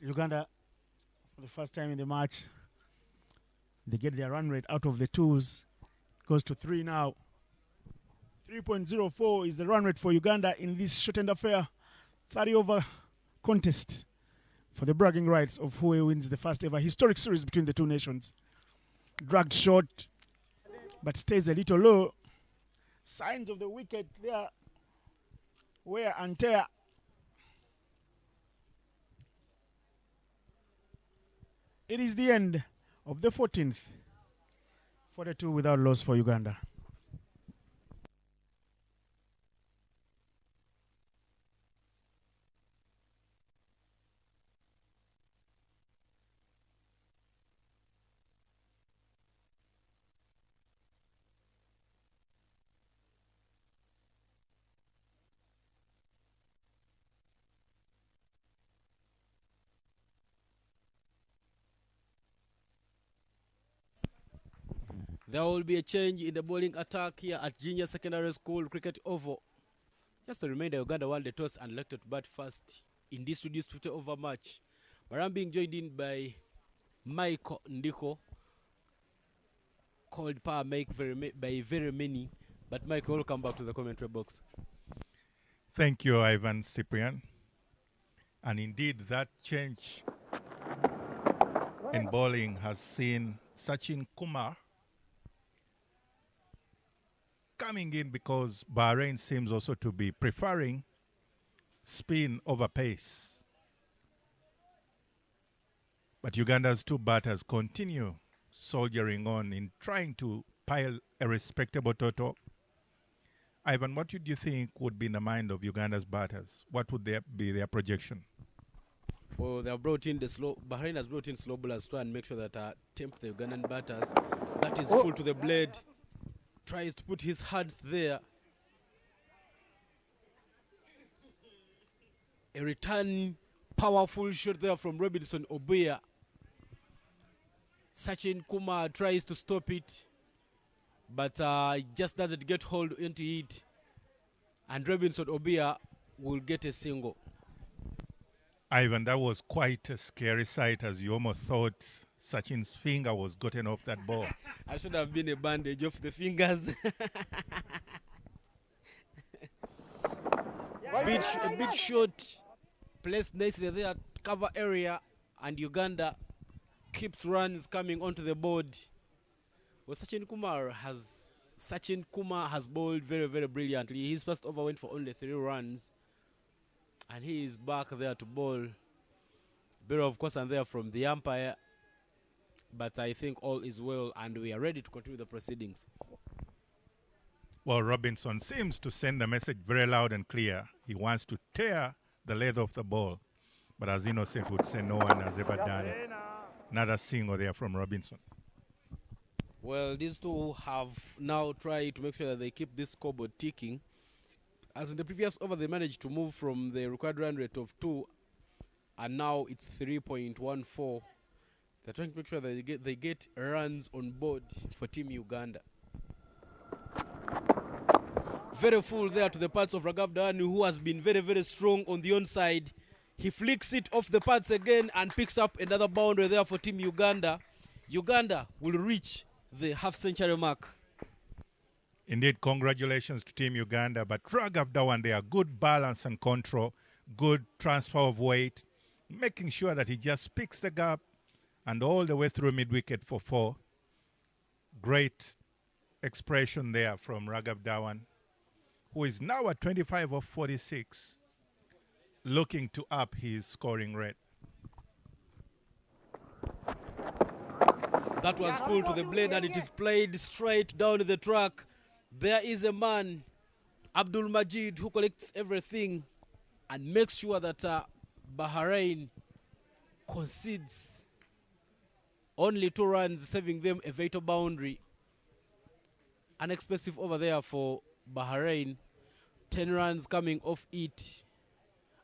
Uganda, for the first time in the match, they get their run rate out of the twos. Goes to 3 now. 3.04 is the run rate for Uganda in this shortened affair 30 over contest for the bragging rights of who wins the first ever historic series between the two nations. Dragged short, but stays a little low. Signs of the wicket there. Wear and tear. It is the end of the 14th. 42 without loss for Uganda. There will be a change in the bowling attack here at Junior Secondary School Cricket Oval. Just a reminder, Uganda won the toss and elected to bat first in this reduced 50 over match. But I'm being joined in by Michael Ndiko, called Power Mike by very many. But Mike, welcome back to the commentary box. Thank you, Ivan Cyprian. And indeed, that change in bowling has seen Sachin Kumar coming in, because Bahrain seems also to be preferring spin over pace. But Uganda's two batters continue soldiering on in trying to pile a respectable total. Ivan, what would you think would be in the mind of Uganda's batters? What would be their projection? Well, they have brought in Bahrain has brought in slow bowlers to try and make sure that tempt the Ugandan batters. That is full to the blade. Tries to put his hands there. A return powerful shot there from Robinson Obuya. Sachin Kumar tries to stop it, but just doesn't get hold into it. And Robinson Obuya will get a single. Ivan, that was quite a scary sight, as you almost thought Sachin's finger was gotten off that ball. I should have been a bandage off the fingers. A bit short, placed nicely there, cover area, and Uganda keeps runs coming onto the board. Well, Sachin Kumar has bowled very, very brilliantly. His first over went for only 3 runs, and he is back there to bowl. Better, of course, and there from the umpire. But I think all is well, and we are ready to continue the proceedings. Well, Robinson seems to send the message very loud and clear. He wants to tear the leather of the ball. But as Innocent would say, no one has ever done it. Another single there from Robinson. Well, these two have now tried to make sure that they keep this scoreboard ticking. As in the previous over, they managed to move from the required run rate of 2, and now it's 3.14. They're trying to make sure that they get runs on board for Team Uganda. Very full there to the pads of Ragav Dawani, who has been very, very strong on the onside. He flicks it off the pads again and picks up another boundary there for Team Uganda. Uganda will reach the half-century mark. Indeed, congratulations to Team Uganda. But Ragav Dawani, they are good balance and control, good transfer of weight, making sure that he just picks the gap and all the way through mid-wicket for 4. Great expression there from Ragav Dawani, who is now at 25 of 46, looking to up his scoring rate. That was full to the blade, and it is played straight down the track. There is a man, Abdul Majid, who collects everything and makes sure that Bahrain concedes only 2 runs, saving them a vital boundary. An expensive over there for Bahrain. 10 runs coming off it,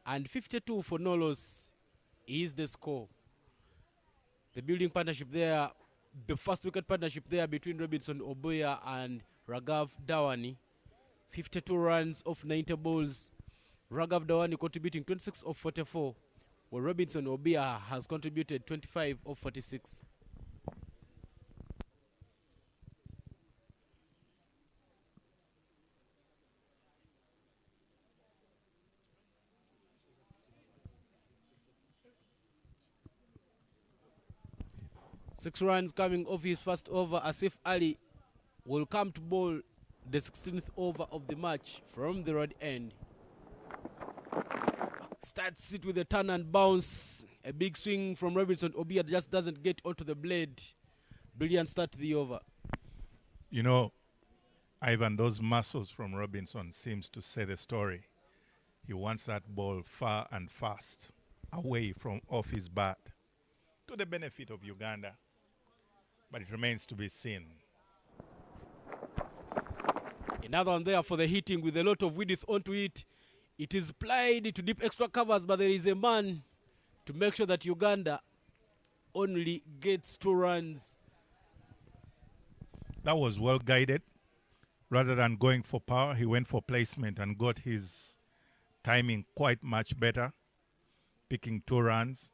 and 52 for no loss is the score. The building partnership there, the first wicket partnership there between Robinson Obuya and Ragav Dawani. 52 runs off 90 balls. Ragav Dawani contributing 26 of 44, while Robinson Obuya has contributed 25 of 46. Six runs coming off his first over. Asif Ali will come to bowl the 16th over of the match from the right end. Starts it with a turn and bounce. A big swing from Robinson Obuya just doesn't get onto the blade. Brilliant start to the over. You know, Ivan, those muscles from Robinson seems to say the story. He wants that ball far and fast, away from off his bat, to the benefit of Uganda. But it remains to be seen. Another one there for the hitting with a lot of width onto it. It is played to deep extra covers, but there is a man to make sure that Uganda only gets 2 runs. That was well guided. Rather than going for power, he went for placement and got his timing quite much better, picking 2 runs.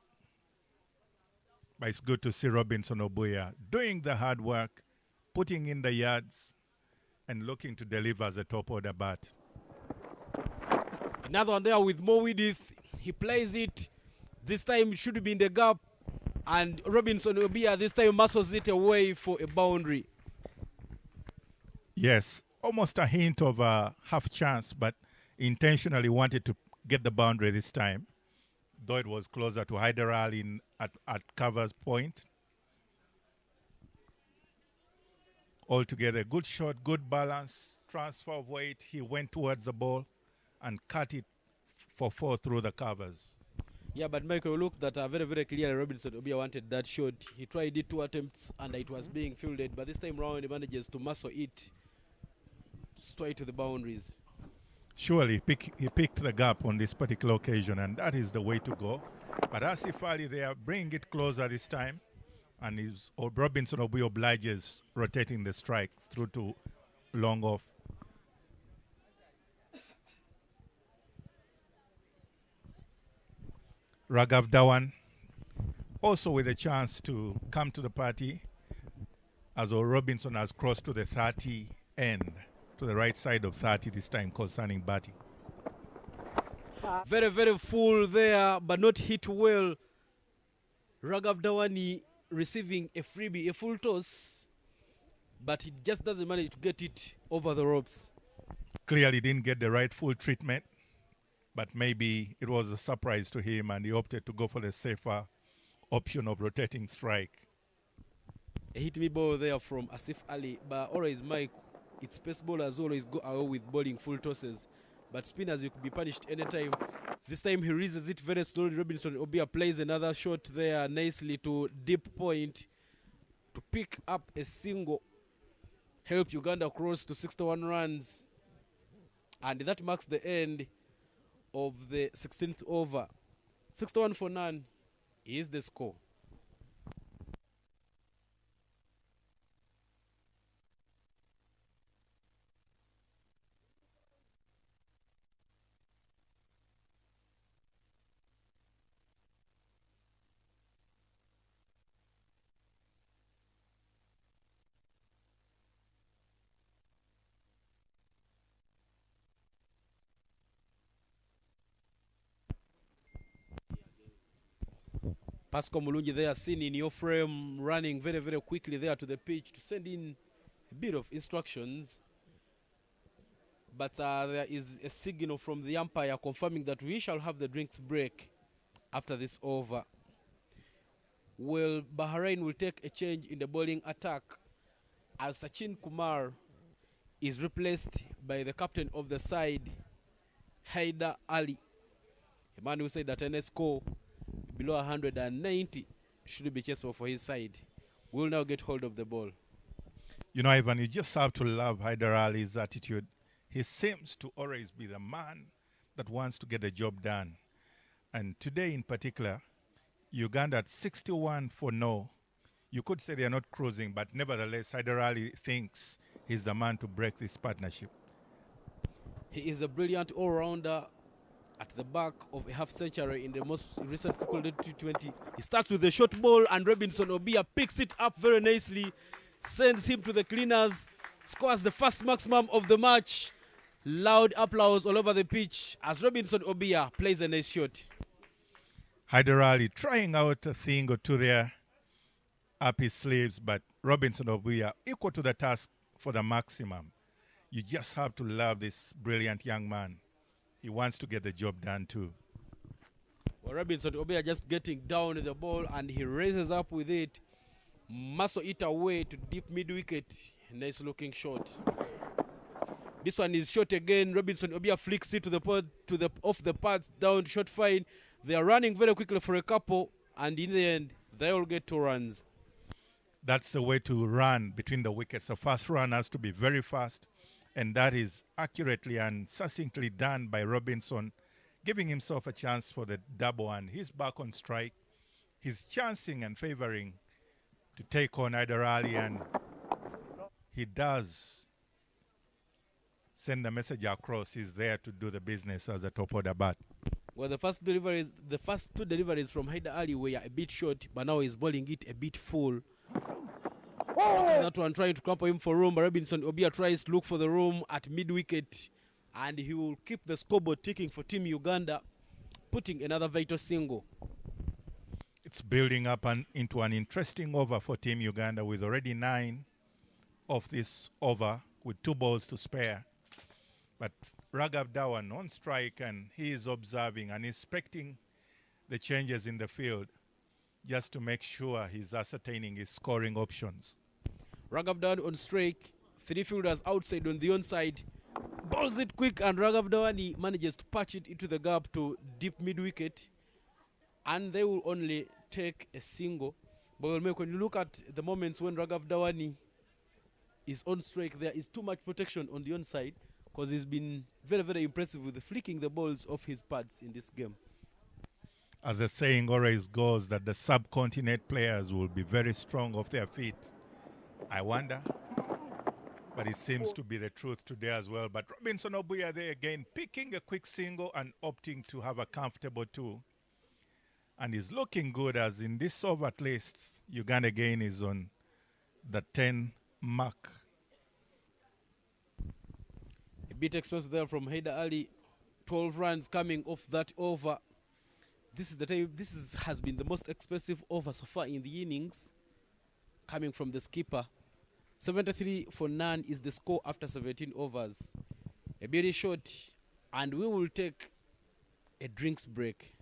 But it's good to see Robinson Obuya doing the hard work, putting in the yards, and looking to deliver as a top order bat. Another one there with more width. He plays it. This time it should be in the gap. And Robinson Obuya this time muscles it away for a boundary. Yes, almost a hint of a half chance, but intentionally wanted to get the boundary this time, though it was closer to Hyder Ali at cover's point. Altogether, good shot, good balance, transfer of weight. He went towards the ball and cut it for 4 through the covers. Yeah, but Michael, look that very, very clearly Robinson Obuya wanted that shot. He tried it 2 attempts and it was being fielded, but this time round he manages to muscle it straight to the boundaries. Surely he picked the gap on this particular occasion, and that is the way to go. But Asif Ali, they are bringing it closer this time, and Robinson Obuya obliges rotating the strike through to long off. Ragav Dawani also with a chance to come to the party, as Robinson has crossed to the 30 end, to the right side of 30 this time concerning batting. Very, very full there, but not hit well. Ragav Dawani receiving a freebie, a full toss, but he just doesn't manage to get it over the ropes. Clearly didn't get the right full treatment, but maybe it was a surprise to him and he opted to go for the safer option of rotating strike. A hit me ball there from Asif Ali, but always Mike, its pace bowlers always go away with bowling full tosses, but spinners you could be punished anytime. This time he raises it very slowly. Robinson Obuya plays another shot there nicely to deep point to pick up a single, help Uganda cross to 61 runs. And that marks the end of the 16th over. 61 for none is the score. Pascal Mulungi there, seen in your frame, running very, very quickly there to the pitch to send in a bit of instructions. But there is a signal from the umpire confirming that we shall have the drinks break after this over. Well, Bahrain will take a change in the bowling attack as Sachin Kumar is replaced by the captain of the side, Haider Ali, a man who said that any score below 190 should be chasable for his side. We'll now get hold of the ball. You know, Ivan, you just have to love Haider Ali's attitude. He seems to always be the man that wants to get the job done. And today in particular, Uganda at 61 for no. You could say they are not cruising, but nevertheless, Haider Ali thinks he's the man to break this partnership. He is a brilliant all-rounder at the back of a half century in the most recent concluded T20. He starts with the short ball and Robinson Obia picks it up very nicely, sends him to the cleaners, scores the first maximum of the match. Loud applause all over the pitch as Robinson Obia plays a nice shot. Haider Ali trying out a thing or two there up his sleeves, but Robinson Obia equal to the task for the maximum. You just have to love this brilliant young man. He wants to get the job done too. Well, Robinson Obia just getting down the ball and he raises up with it. Muscle it away to deep mid-wicket. Nice looking shot. This one is short again. Robinson Obia flicks it to the off the pads down short fine. They are running very quickly for a couple, and in the end, they all get 2 runs. That's the way to run between the wickets. The first run has to be very fast, and that is accurately and succinctly done by Robinson, giving himself a chance for the double, and he's back on strike. He's chancing and favoring to take on Haider Ali, and he does send the message across. He's there to do the business as a top of the bat. Well, the first 2 deliveries from Haider Ali were a bit short, but now he's bowling it a bit full. That one trying to crumple him for room, but Robinson Obia tries to look for the room at mid-wicket, and he will keep the scoreboard ticking for Team Uganda, putting another vital single. It's building up into an interesting over for Team Uganda with already 9 of this over with 2 balls to spare. But Raghav Dhawan on strike, and he is observing and inspecting the changes in the field just to make sure he's ascertaining his scoring options. Raghav Dhawan on strike, 3 fielders outside on the onside, balls it quick, and Raghav Dhawan manages to patch it into the gap to deep mid-wicket, and they will only take a single. But when you look at the moments when Raghav Dhawan is on strike, there is too much protection on the onside, because he's been very, very impressive with flicking the balls off his pads in this game. As the saying always goes, that the subcontinent players will be very strong off their feet. I wonder, but it seems to be the truth today as well. But Robinson Obia there again, picking a quick single and opting to have a comfortable 2. And he's looking good, as in this over at least, Uganda again is on the 10 mark. A bit expensive there from Haider Ali. 12 runs coming off that over. This is the time. Has been the most expensive over so far in the innings, coming from the skipper. 73 for none is the score after 17 overs. A very short, and we will take a drinks break.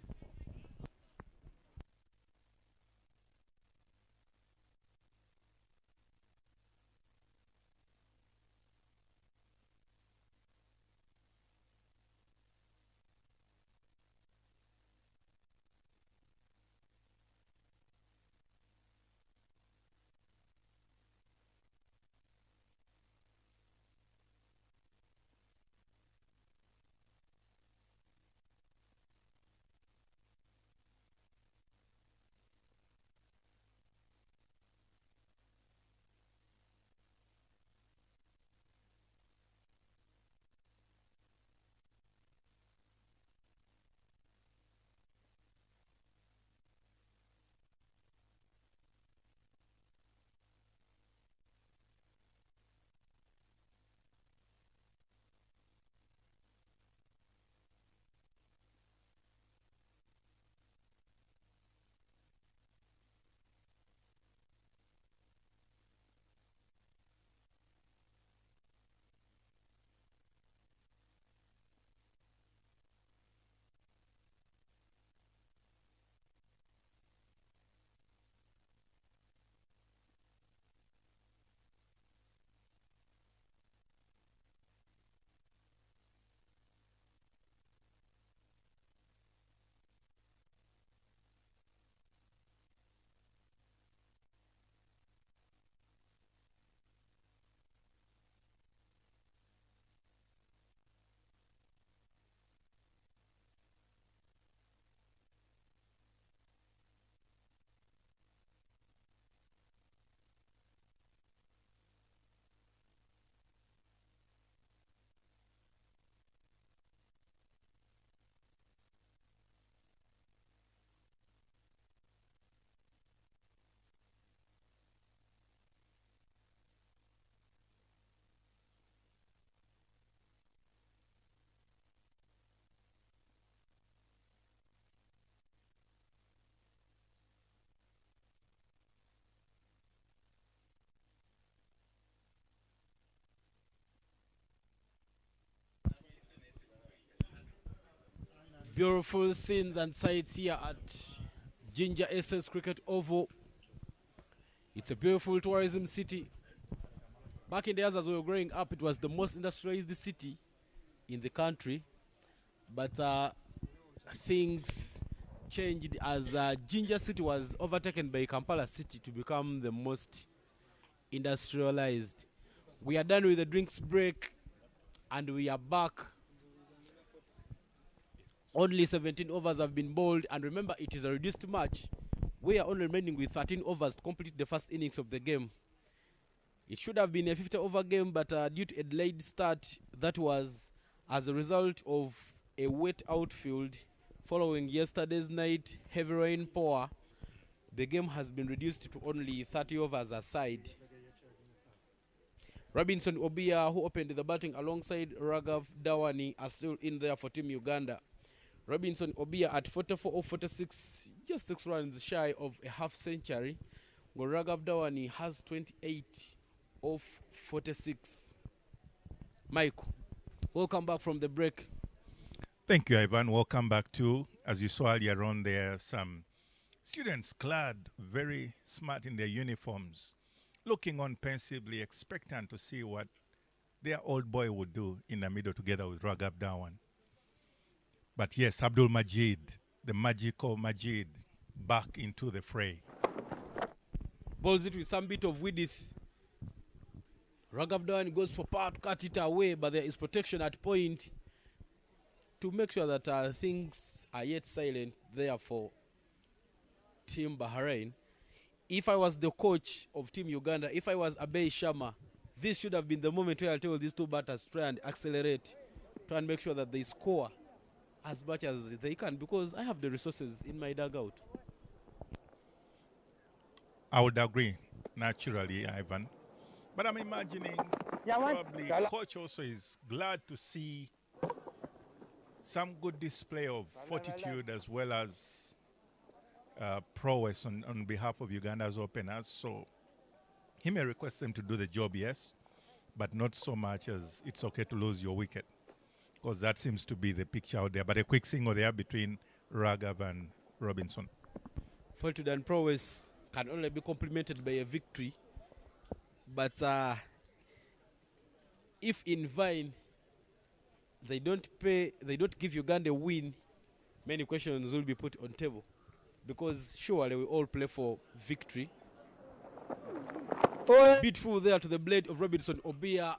Beautiful scenes and sights here at Ginger SS Cricket Oval. It's a beautiful tourism city. Back in the years as we were growing up, it was the most industrialized city in the country. But things changed as Ginger City was overtaken by Kampala City to become the most industrialized. We are done with the drinks break and we are back. Only 17 overs have been bowled, and remember, it is a reduced match. We are only remaining with 13 overs to complete the first innings of the game. It should have been a 50-over game, but due to a delayed start, that was as a result of a wet outfield following yesterday's night heavy rain pour. The game has been reduced to only 30 overs aside. Robinson Obia, who opened the batting alongside Raghav Dawani, are still in there for Team Uganda. Robinson Obia at 44 of 46, just 6 runs shy of a half century, while Raghav Dawani has 28 of 46. Mike, welcome back from the break. Thank you, Ivan. Welcome back too. As you saw earlier on, there are some students clad very smart in their uniforms, looking on pensively, expectant to see what their old boy would do in the middle together with Raghav Dhawan. But yes, Abdul Majid, the magical Majid, back into the fray. Balls it with some bit of width. Raghav Dhawan goes for power to cut it away, but there is protection at point to make sure that things are yet silent there for Team Bahrain. If I was the coach of Team Uganda, if I was Abey Sharma, this should have been the moment where I'll tell these two batters try and accelerate, try and make sure that they score as much as they can, because I have the resources in my dugout. I would agree, naturally, Ivan. But I'm imagining probably coach also is glad to see some good display of fortitude as well as prowess on behalf of Uganda's openers. So he may request them to do the job, yes, but not so much as it's okay to lose your wicket, because that seems to be the picture out there. But a quick single there between Raghav and Robinson. Fortitude and prowess can only be complemented by a victory. But if in Vine they don't give Uganda a win, many questions will be put on table, because surely we all play for victory. Beautiful there to the blade of Robinson Obia,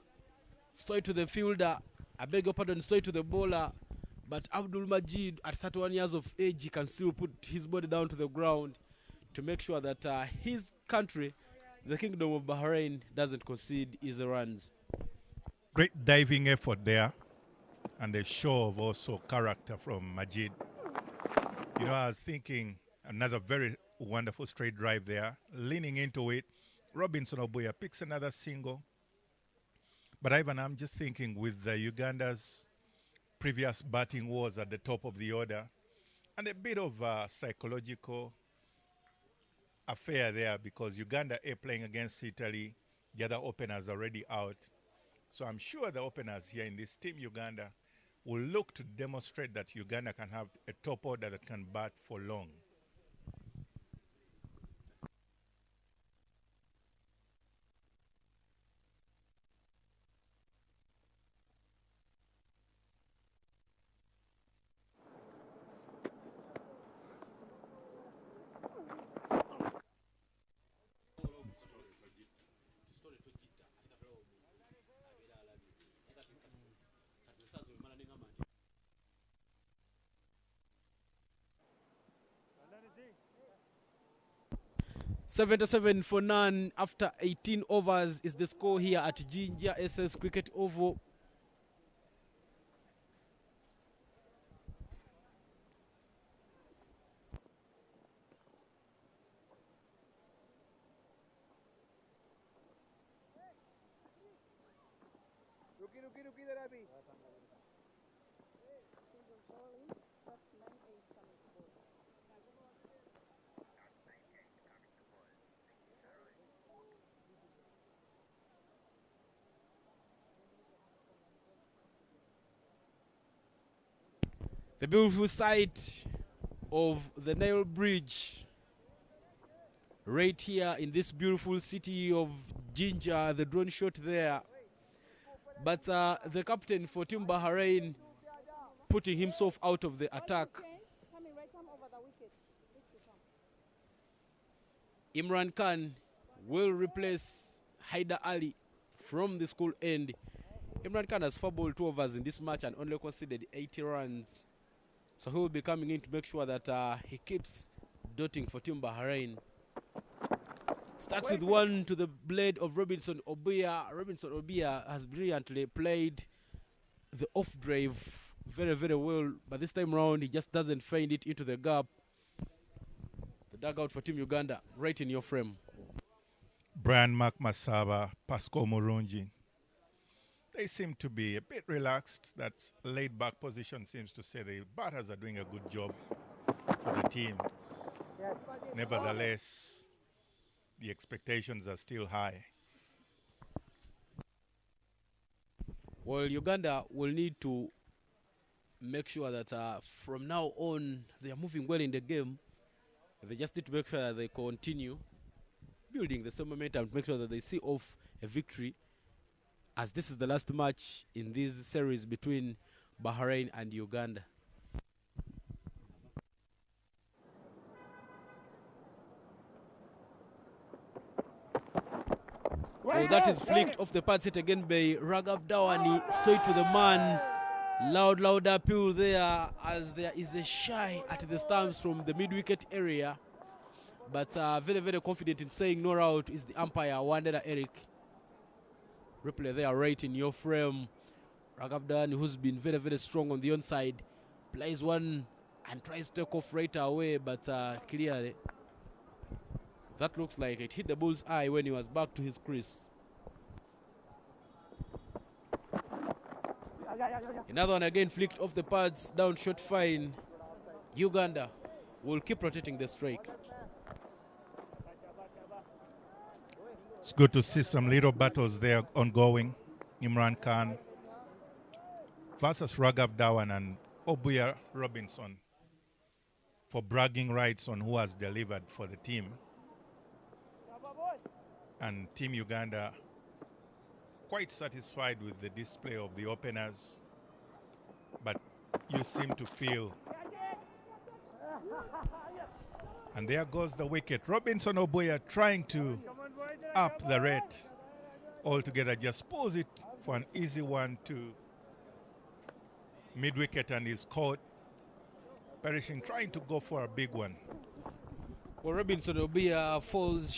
straight to the fielder. I beg your pardon, straight to the bowler. But Abdul Majid, at 31 years of age, he can still put his body down to the ground to make sure that his country, the Kingdom of Bahrain, doesn't concede easy runs. Great diving effort there, and a show of also character from Majid. You know, I was thinking another very wonderful straight drive there, leaning into it. Robinson Obuya picks another single. But Ivan, I'm just thinking with Uganda's previous batting wars at the top of the order, and a bit of psychological affair there, because Uganda are playing against Italy, the other openers already out. So I'm sure the openers here in this Team Uganda will look to demonstrate that Uganda can have a top order that can bat for long. .77 for none after 18 overs is the score here at Ginger SS Cricket Oval. The beautiful sight of the Nile Bridge right here in this beautiful city of Jinja. The drone shot there, but the captain for Team Bahrain putting himself out of the attack. Imran Khan will replace Haider Ali from the school end. Imran Khan has 4 ball 2 overs in this match and only conceded 80 runs. So he will be coming in to make sure that he keeps dotting for Team Bahrain. Starts with 1 to the blade of Robinson Obuya. Robinson Obuya has brilliantly played the off drive very, very well, but this time round he just doesn't find it into the gap. The dugout for Team Uganda right in your frame. Brian Makmasaba, Pascal Murungi. They seem to be a bit relaxed. That laid back position seems to say the batters are doing a good job for the team. Nevertheless, the expectations are still high. Well, Uganda will need to make sure that from now on they are moving well in the game. They just need to make sure that they continue building the same momentum to make sure that they see off a victory, as this is the last match in this series between Bahrain and Uganda. Oh, that is flicked off the pads hit again by Raghav Dawani, straight to the man. Loud appeal there, as there is a shy at the stumps from the mid-wicket area. But very, very confident in saying no out is the umpire, Wandera Eric. Replay there right in your frame. Raghav Dawani, who's been very, very strong on the onside, plays one and tries to take off right away, but clearly that looks like it hit the bull's eye when he was back to his crease. Another one again flicked off the pads, down short fine. Uganda will keep rotating the strike. It's good to see some little battles there ongoing. Imran Khan versus Raghav Dhawan and Obuya Robinson for bragging rights on who has delivered for the team. And Team Uganda quite satisfied with the display of the openers, but you seem to feel. And there goes the wicket. Robinson Obuya trying to up the rate altogether, just pulls it for an easy one to mid-wicket and is caught. Perishing trying to go for a big one. Well, Robinson Obuya falls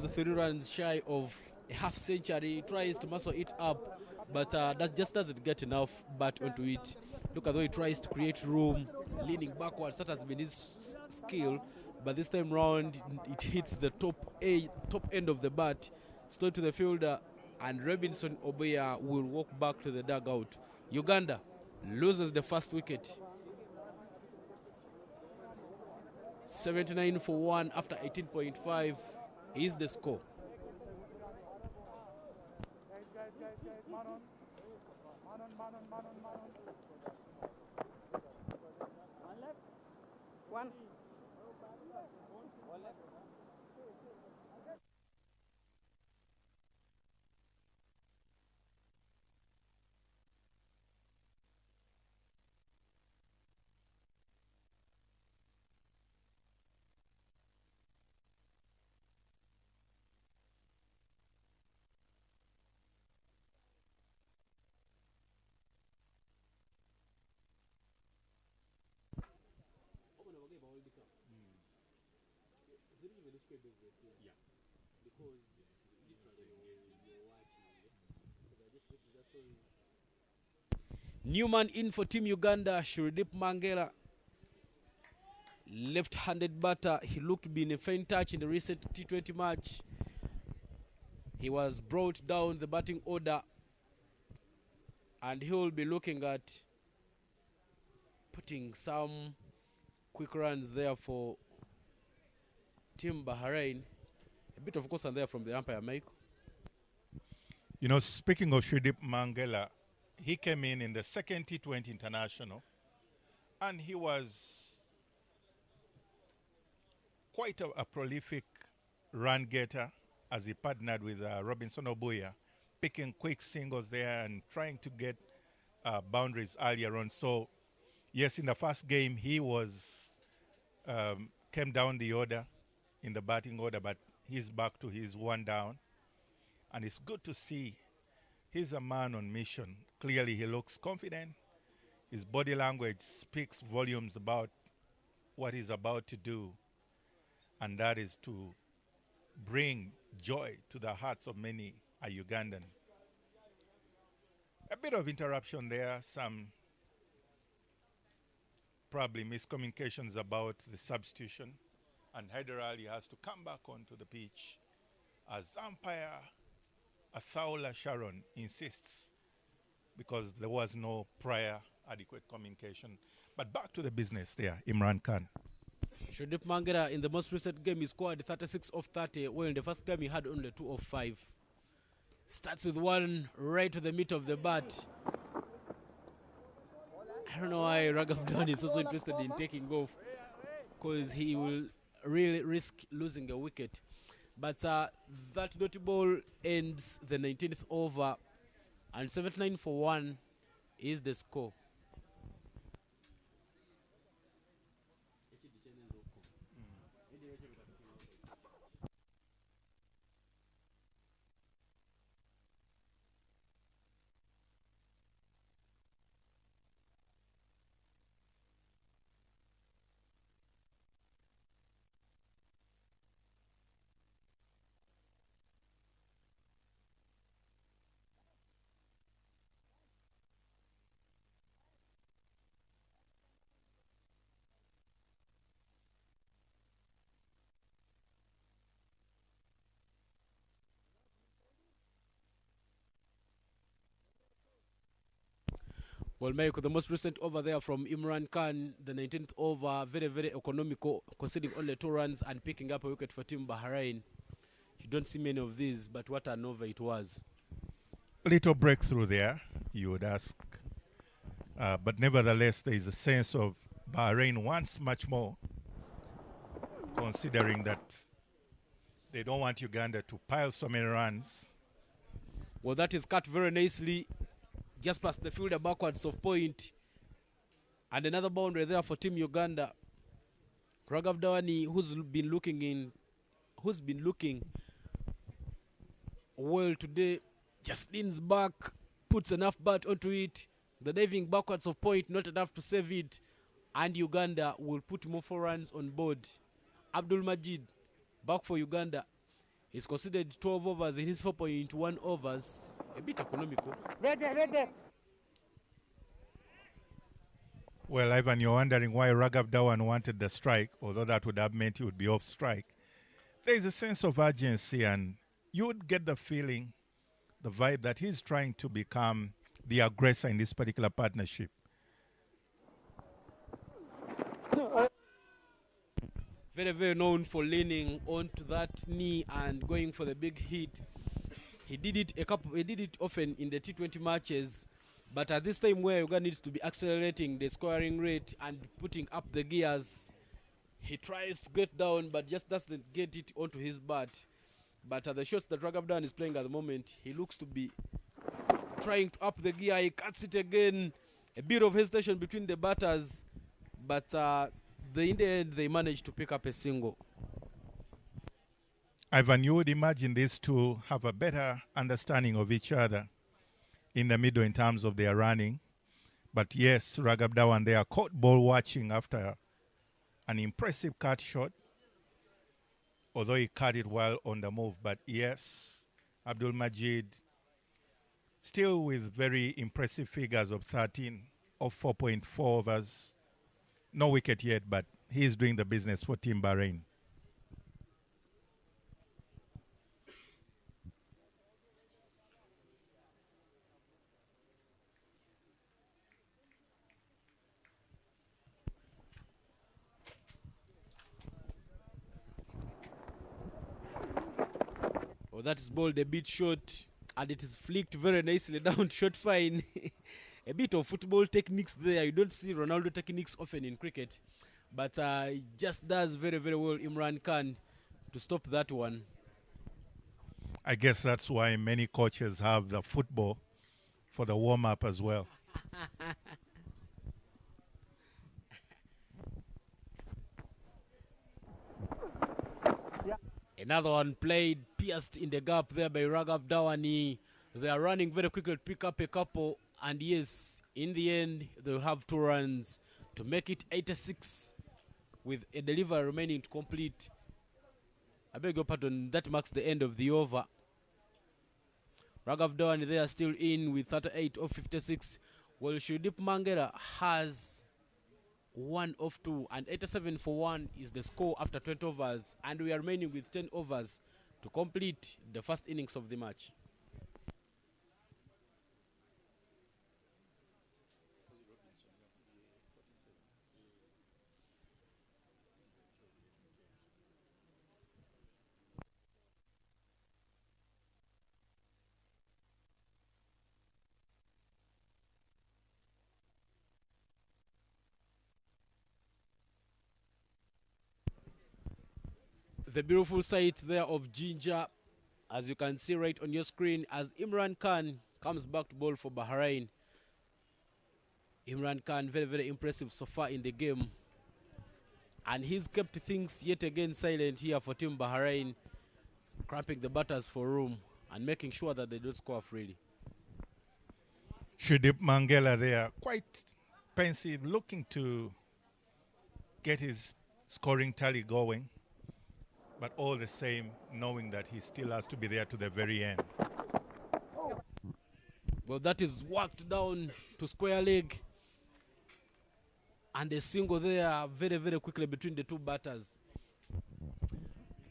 3 runs shy of a half century. He tries to muscle it up, but that just doesn't get enough bat onto it. Look at how he tries to create room, leaning backwards. That has been his skill, but this time round it hits the top end of the bat, straight to the fielder, and Robinson Obuya will walk back to the dugout. Uganda loses the first wicket. 79 for 1 after 18.5 is the score. One. Newman in for Team Uganda. Shurdeep Mangela, left-handed batter. He looked to be in a fine touch in the recent T20 match. He was brought down the batting order, and he will be looking at putting some quick runs there for Team Bahrain. A bit of concern there from the umpire, Mike. You know, speaking of Shurdeep Mangela, he came in the second T20 international And he was quite a prolific run getter as he partnered with Robinson Obuya, picking quick singles there and trying to get boundaries earlier on. So, yes, in the first game, he was came down the order in the batting order, but he's back to his one down. And it's good to see he's a man on mission. Clearly, he looks confident. His body language speaks volumes about what he's about to do, and that is to bring joy to the hearts of many a Ugandan. A bit of interruption there, some probably miscommunications about the substitution, and Haider Ali has to come back onto the pitch as umpire Athaula Sharon insists because there was no prior adequate communication. But back to the business there, Imran Khan. Shudip Mangera in the most recent game he scored 36 of 30, while in the first game he had only 2 of 5. Starts with one right to the middle of the bat. I don't know why Raghav Dhawan is also interested in taking off, because he will really risk losing a wicket. But that dotty ball ends the 19th over, and 79 for 1 is the score. Well, Mayko, the most recent over there from Imran Khan, the 19th over, very, very economical, conceding only 2 runs and picking up a wicket for Team Bahrain. You don't see many of these, but what an over it was. Little breakthrough there, you would ask. But nevertheless, there is a sense of Bahrain wants much more, considering that they don't want Uganda to pile so many runs. Well, that is cut very nicely, just past the fielder backwards of point. And another boundary there for Team Uganda. Raghav Dhawani, who's been looking well today, just leans back, puts enough bat onto it. The diving backwards of point, not enough to save it. And Uganda will put more 4 runs on board. Abdul Majid, back for Uganda. He's considered 12 overs in his 4.1 overs. A bit economical. Well, Ivan, you're wondering why Raghav Dhawan wanted the strike, although that would have meant he would be off strike. There is a sense of urgency, and you would get the feeling, the vibe that he's trying to become the aggressor in this particular partnership. Very, very known for leaning onto that knee and going for the big hit. He did it often in the T20 matches, but at this time where Uganda needs to be accelerating the scoring rate and putting up the gears, he tries to get down but just doesn't get it onto his bat. But the shots that Raghav Dhawan is playing at the moment, he looks to be trying to up the gear. He cuts it again. A bit of hesitation between the batters, but in the end they managed to pick up a single. Ivan, you would imagine these two have a better understanding of each other in the middle in terms of their running. But yes, Raghav Dhawan, they are caught ball watching after an impressive cut shot, although he cut it while on the move. But yes, Abdul Majid still with very impressive figures of 13 of 4.4 overs. No wicket yet, but he's doing the business for Team Bahrain. Oh, that is bowled a bit short, and it is flicked very nicely down short fine. a bit of football techniques there. You don't see Ronaldo techniques often in cricket, but he just does very, very well, Imran Khan, to stop that one. I guess that's why many coaches have the football for the warm-up as well. Another one played, pierced in the gap there by Raghav Dawani. They are running very quickly to pick up a couple, and yes, in the end, they'll have 2 runs to make it 86 with a deliver remaining to complete. I beg your pardon, that marks the end of the over. Raghav Dawani there still in with 38 of 56. Well, Shudip Mangera has 1 of 2, and 87 for 1 is the score after 20 overs, and we are remaining with 10 overs to complete the first innings of the match. The beautiful sight there of Ginger, as you can see right on your screen, as Imran Khan comes back to bowl for Bahrain. Imran Khan, very, very impressive so far in the game. And he's kept things yet again silent here for Team Bahrain, cramping the batters for room and making sure that they don't score freely. Shudip Mangela there, quite pensive, looking to get his scoring tally going, but all the same, knowing that he still has to be there to the very end. Well, that is worked down to square leg. And a single there very, very quickly between the 2 batters.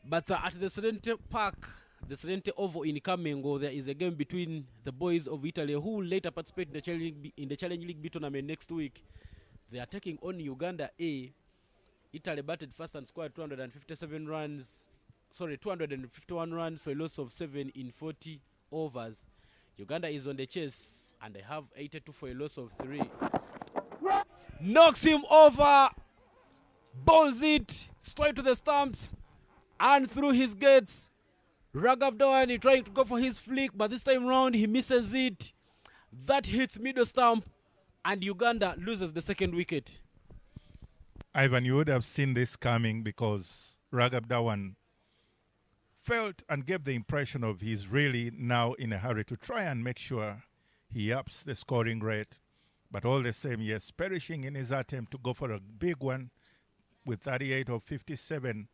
But at the Serente Park, the Serente Oval in Kamengo, there is a game between the boys of Italy who will later participate in the Challenge League B tournament next week. They are taking on Uganda A. Italy batted first and scored 251 runs for a loss of 7 in 40 overs. Uganda is on the chase and they have 82 for a loss of 3. Knocks him over, bowls it straight to the stumps and through his gates. Raghav Dawani trying to go for his flick, but this time round he misses it. That hits middle stump and Uganda loses the second wicket. Ivan, you would have seen this coming because Raghav Dhawan felt and gave the impression of he's really now in a hurry to try and make sure he ups the scoring rate. But all the same, yes, perishing in his attempt to go for a big one with 38 of 57.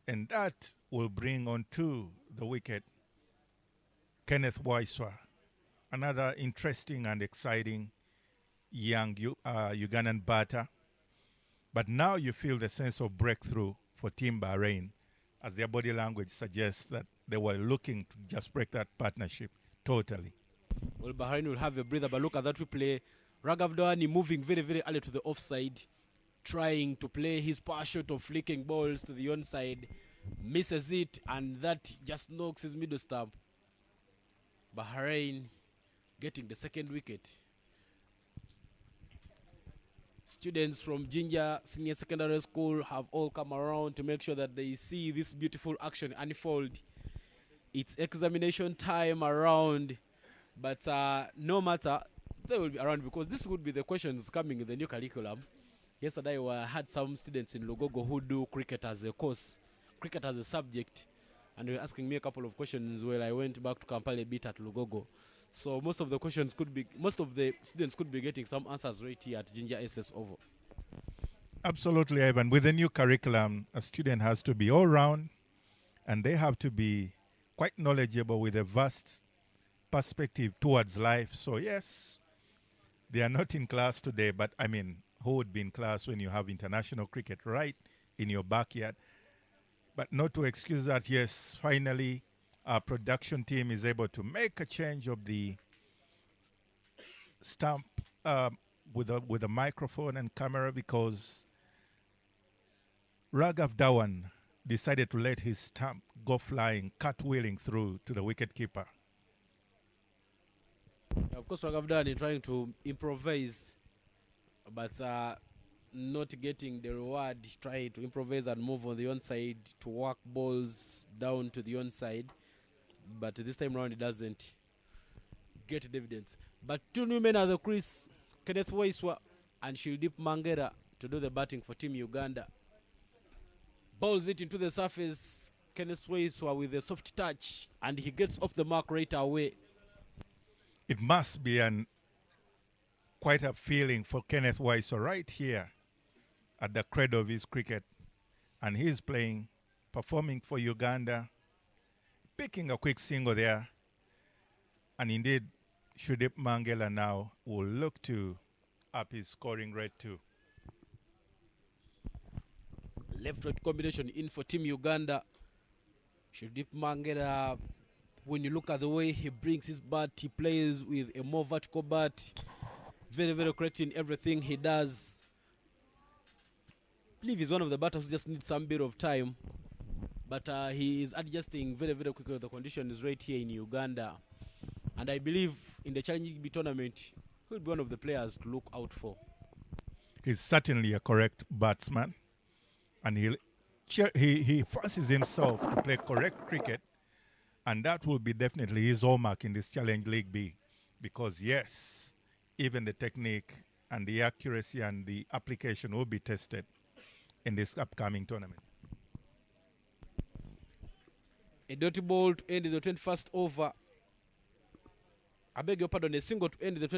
And that will bring on to the wicket Kenneth Waiswa, another interesting and exciting young Ugandan batter. But now you feel the sense of breakthrough for Team Bahrain, as their body language suggests that they were looking to just break that partnership totally. Well, Bahrain will have a breather, but look at that replay. Raghav Dawani moving very, very early to the offside, trying to play his power shot of flicking balls to the onside, misses it, and that just knocks his middle stump. Bahrain getting the second wicket. Students from Jinja Senior Secondary School have all come around to make sure that they see this beautiful action unfold. It's examination time around, but no matter, they will be around because this would be the questions coming in the new curriculum. Yesterday I had some students in Lugogo who do cricket as a course, cricket as a subject, and they were asking me a couple of questions while I went back to Kampala a bit at Lugogo. So most of the students could be getting some answers right here at Ginger SS Oval. Absolutely, Ivan. With the new curriculum, a student has to be all round and they have to be quite knowledgeable with a vast perspective towards life. So yes, they are not in class today, but I mean, who would be in class when you have international cricket right in your backyard? But not to excuse that, yes, finally, our production team is able to make a change of the stump with a microphone and camera because Raghav Dhawan decided to let his stump go flying, cartwheeling through to the wicketkeeper. Of course, Ragavdani trying to improvise, but not getting the reward. Trying to improvise and move on the onside to work balls down to the onside, but this time around it doesn't get dividends. But two new men are the crease, Kenneth Waiswa and Shildip Mangera, to do the batting for Team Uganda. Balls it into the surface. Kenneth Waiswa with a soft touch, and he gets off the mark right away. It must be quite a feeling for Kenneth Waiswa right here at the cradle of his cricket. And he's playing, performing for Uganda, picking a quick single there. And indeed, Shudip Mangela now will look to up his scoring rate too. Left-right combination in for Team Uganda. Shudip Mangela, when you look at the way he brings his bat, he plays with a more vertical bat. Very, very correct in everything he does. I believe he's one of the batters who just needs some bit of time. But he is adjusting very, very quickly. The condition is right here in Uganda. And I believe in the Challenge B tournament, he'll be one of the players to look out for. He's certainly a correct batsman. And he forces himself to play correct cricket. And that will be definitely his hallmark in this Challenge League B. Because yes, even the technique and the accuracy and the application will be tested in this upcoming tournament. A dirty ball to end the 21st over. I beg your pardon, a single to end the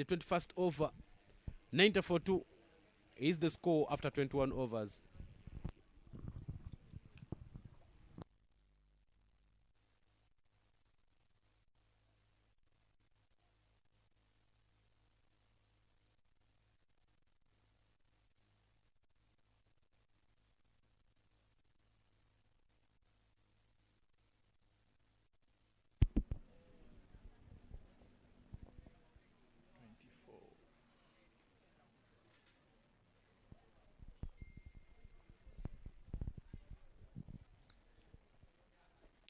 21st over. 90-2 is the score after 21 overs.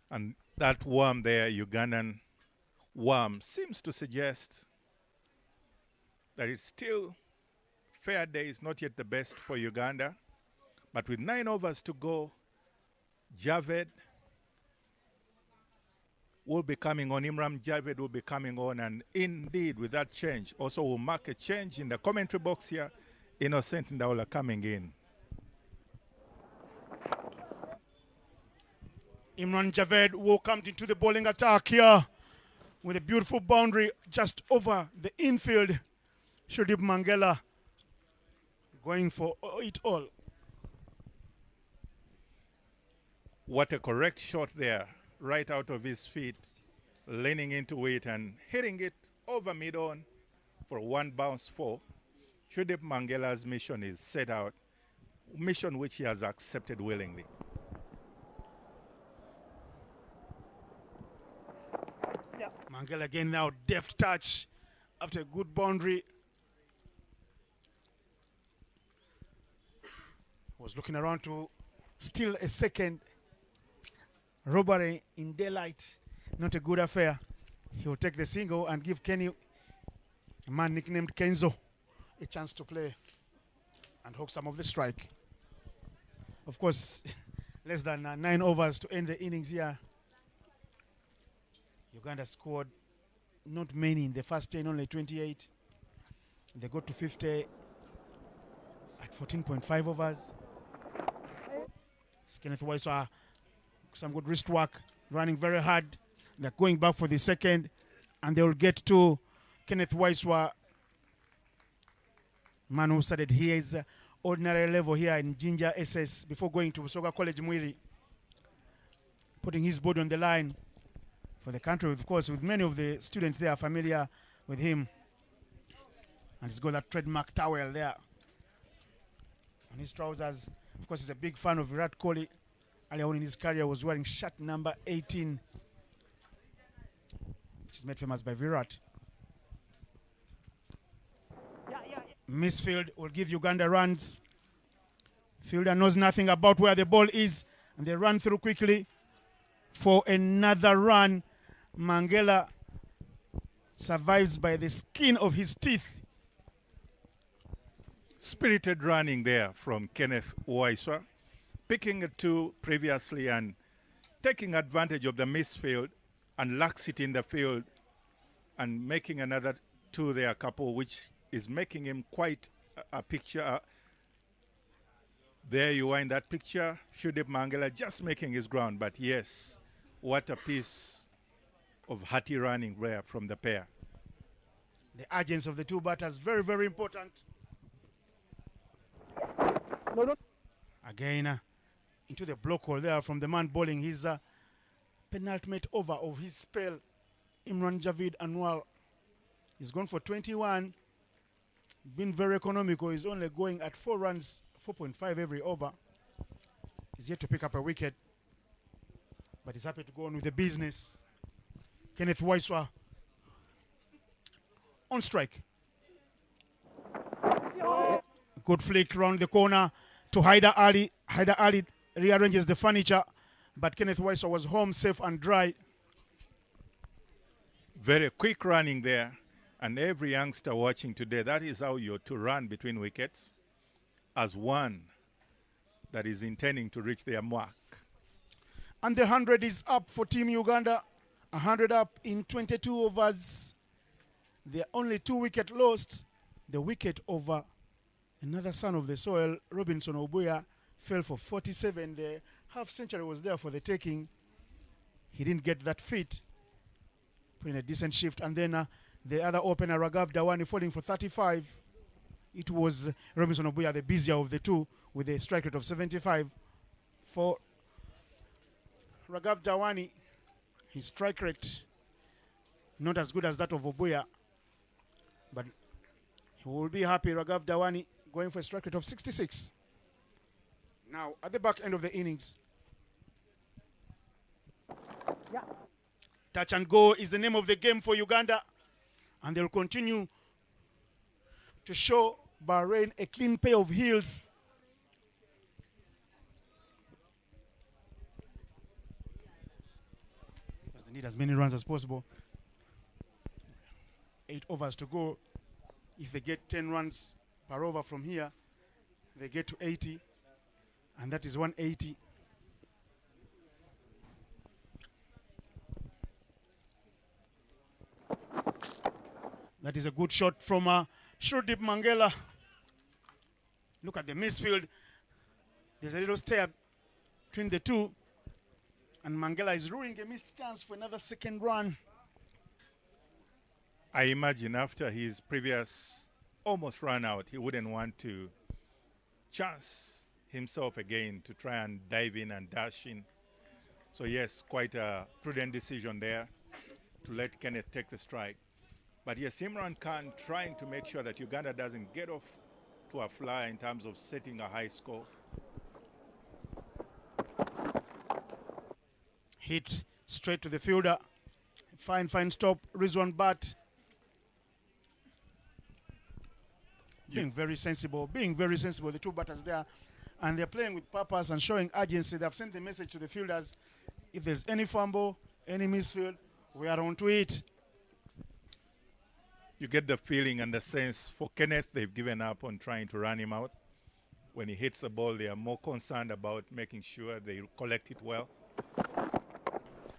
And that worm there, Ugandan worm, seems to suggest that it's still fair days, not yet the best for Uganda. But with 9 overs to go, Javed will be coming on. Imran Javed will be coming on. And indeed, with that change, also will mark a change in the commentary box here. Innocent Ndaula coming in. Imran Javed will come into the bowling attack here with a beautiful boundary just over the infield. Shudip Mangela going for it all. What a correct shot there, right out of his feet, leaning into it and hitting it over mid-on for one bounce four. Shudip Mangela's mission is set out, mission which he has accepted willingly. Mangela again now, deft touch after a good boundary. Was looking around to steal a second. Robbery in daylight, not a good affair. He will take the single and give Kenny, a man nicknamed Kenzo, a chance to play and hook some of the strike. Of course, less than 9 overs to end the innings here. Uganda scored not many in the first 10, only 28. They got to 50 at 14.5 overs. Kenneth Waiswa, some good wrist work, running very hard. They're going back for the second, and they will get to Kenneth Waiswa, man who started his ordinary level here in Jinja SS before going to Busoga College Mwiri, putting his body on the line for the country. Of course, with many of the students there are familiar with him. And he's got that trademark towel there on his trousers. Of course, he's a big fan of Virat Kohli. Earlier on in his career, was wearing shirt number 18, which is made famous by Virat. Misfield will give Uganda runs. Fielder knows nothing about where the ball is, and they run through quickly for another run. Mangela survives by the skin of his teeth. Spirited running there from Kenneth Waiswa, picking a two previously and taking advantage of the misfield and laxity in the field and making another two there, couple, which is making him quite a picture. There you are in that picture, Shudip Mangela just making his ground, but yes, what a piece of hearty running there from the pair. The urgency of the two batters, very, very important. Again, into the block hole there from the man bowling his penultimate over of his spell, Imran Javid Anwar. He's gone for 21, been very economical. He's only going at 4 runs, 4.5 every over. He's yet to pick up a wicket, but he's happy to go on with the business. Kenneth Waiswa on strike. Good flick round the corner to Haider Ali. Haider Ali rearranges the furniture, but Kenneth Waiswa was home safe and dry. Very quick running there, and every youngster watching today, that is how you're to run between wickets as one that is intending to reach their mark. And the 100 is up for Team Uganda. 100 up in 22 overs. There are only 2 wickets lost. The wicket over another son of the soil, Robinson Obuya, fell for 47. The half century was there for the taking. He didn't get that fit. Put in a decent shift. And then the other opener, Raghav Dawani, falling for 35. It was Robinson Obuya, the busier of the two, with a strike rate of 75. For Raghav Dawani, his strike rate not as good as that of Obuya, but he will be happy. Raghav Dawani going for a strike rate of 66. Now, at the back end of the innings, touch and go is the name of the game for Uganda, and they'll continue to show Bahrain a clean pair of heels. Because they need as many runs as possible. 8 overs to go. If they get 10 runs per over from here, they get to 80, and that is 180. That is a good shot from Shurdip Mangela. Look at the misfield. There's a little step between the two, and Mangela is ruining a missed chance for another second run. I imagine after his previous almost run out, he wouldn't want to chance himself again to try and dive in and dash in. So yes, quite a prudent decision there to let Kenneth take the strike. But yes, Imran Khan trying to make sure that Uganda doesn't get off to a fly in terms of setting a high score. Hit straight to the fielder. Fine, fine stop. Rizwan Bat being very sensible, the two batters there. And they're playing with purpose and showing urgency. They've sent the message to the fielders. If there's any fumble, any misfield, we are on to it. You get the feeling and the sense for Kenneth, they've given up on trying to run him out. When he hits the ball, they are more concerned about making sure they collect it well.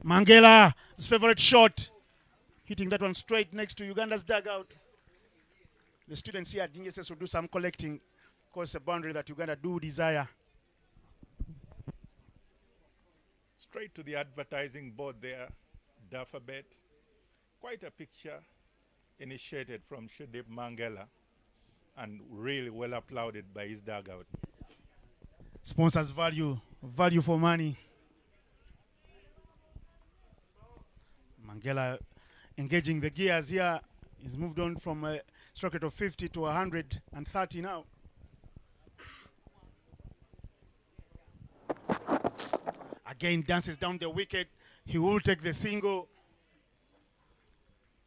Mangela, his favorite shot, hitting that one straight next to Uganda's dugout. The students here at GSS will do some collecting, because the boundary that Uganda do desire. Straight to the advertising board there, Dafabet. Quite a picture initiated from Shudip Mangela and really well applauded by his dugout. Sponsors value for money. Mangela engaging the gears here. He's moved on from a strike rate of 50 to 130 now. Again, dances down the wicket. He will take the single.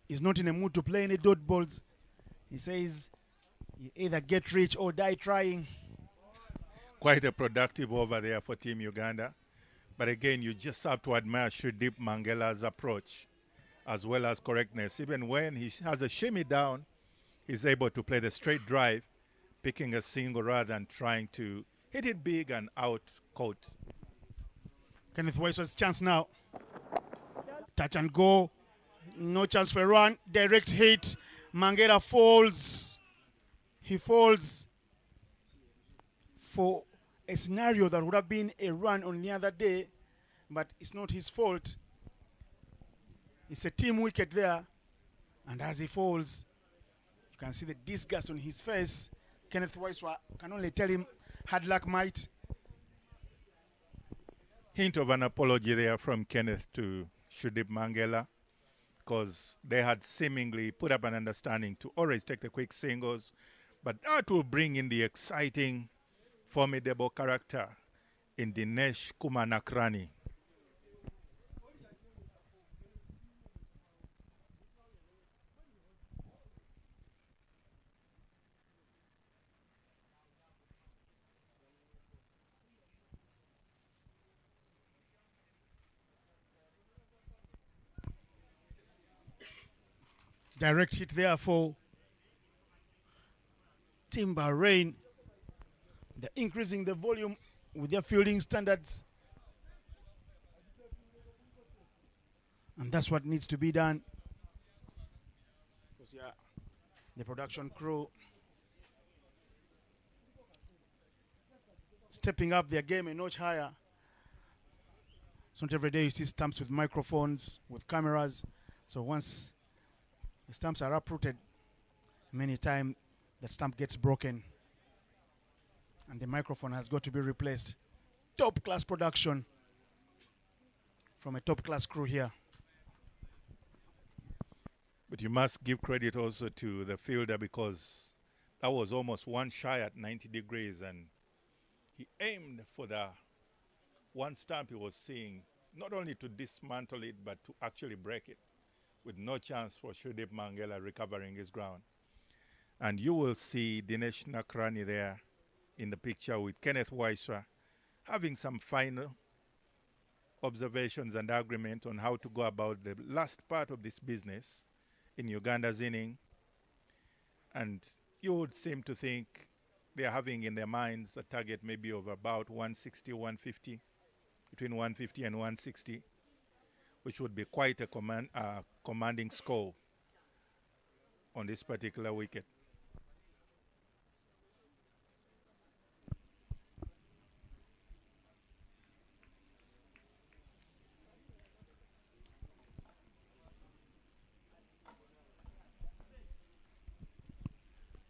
He's not in a mood to play any dot balls. He says, you either get rich or die trying. Quite a productive over there for Team Uganda. But again, you just have to admire Shudip Mangela's approach. as well as correctness. Even when he has a shimmy down, he's able to play the straight drive, picking a single rather than trying to hit it big and out court. Kenneth Waiswa's chance now. Touch and go. No chance for a run. Direct hit. Mangera falls. He falls for a scenario that would have been a run on the other day, but it's not his fault. It's a team wicket there. And as he falls, you can see the disgust on his face. Kenneth Waiswa can only tell him, hard luck, mate. Hint of an apology there from Kenneth to Shudip Mangela, because they had seemingly put up an understanding to always take the quick singles, but that will bring in the exciting, formidable character in Dinesh Kumar Nakrani. Direct hit there for Team Bahrain. They're increasing the volume with their fielding standards. And that's what needs to be done. Because, yeah, the production crew stepping up their game a notch higher. It's not every day you see stumps with microphones, with cameras. So once the stumps are uprooted, many times that stump gets broken and the microphone has got to be replaced. Top class production from a top class crew here. But you must give credit also to the fielder, because that was almost one shy at 90 degrees and he aimed for the one stump he was seeing, not only to dismantle it but to actually break it, with no chance for Shudip Mangela recovering his ground. And you will see Dinesh Nakrani there in the picture with Kenneth Waiswa having some final observations and agreement on how to go about the last part of this business in Uganda's inning. And you would seem to think they are having in their minds a target maybe of about 160, 150, between 150 and 160, which would be quite a commanding score on this particular wicket.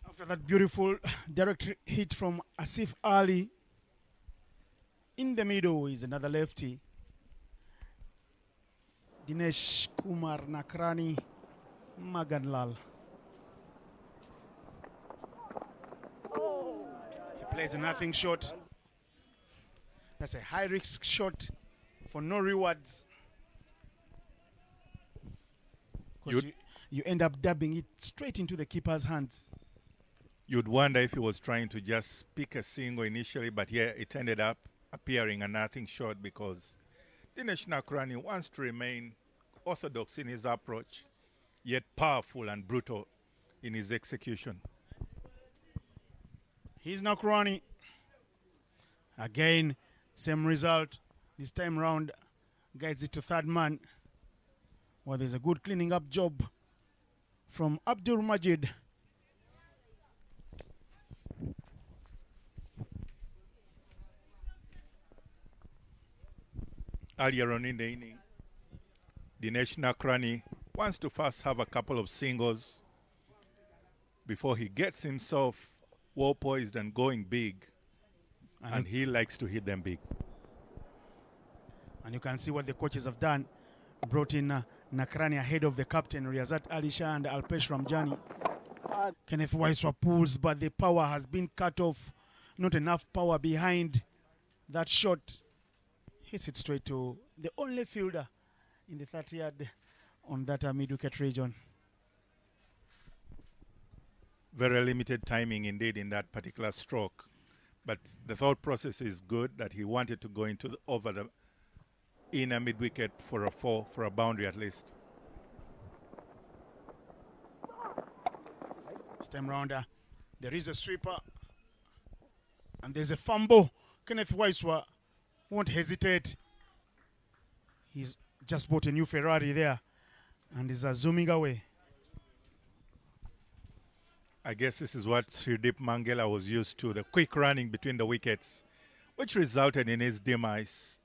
After that beautiful direct hit from Asif Ali, in the middle is another lefty. Dinesh Kumar Nakrani Maganlal. He plays a nothing shot. That's a high risk shot for no rewards. Because you end up dabbing it straight into the keeper's hands. You'd wonder if he was trying to just pick a single initially, but yeah, it ended up appearing a nothing shot because Dinesh Nakrani wants to remain orthodox in his approach, yet powerful and brutal in his execution. He's Nakrani. Again, same result. This time round, guides it to third man. Well, there's a good cleaning up job from Abdul Majid. Earlier on in the inning, Dinesh Nakrani wants to first have a couple of singles before he gets himself well poised and going big, and he likes to hit them big. And you can see what the coaches have done. Brought in Nakrani ahead of the captain, Riyazat Ali Shah and Alpesh Ramjani. Kenneth Waiswa pulls, but the power has been cut off. Not enough power behind that shot. Hits it straight to the only fielder in the 30-yard on that mid-wicket region. Very limited timing indeed in that particular stroke. But the thought process is good, that he wanted to go into over the inner mid-wicket for a four, for a boundary at least. time round, there is a sweeper and there's a fumble. Kenneth Waiswa won't hesitate. He's just bought a new Ferrari there and is zooming away. I guess this is what Sridip Mangela was used to, the quick running between the wickets, which resulted in his demise.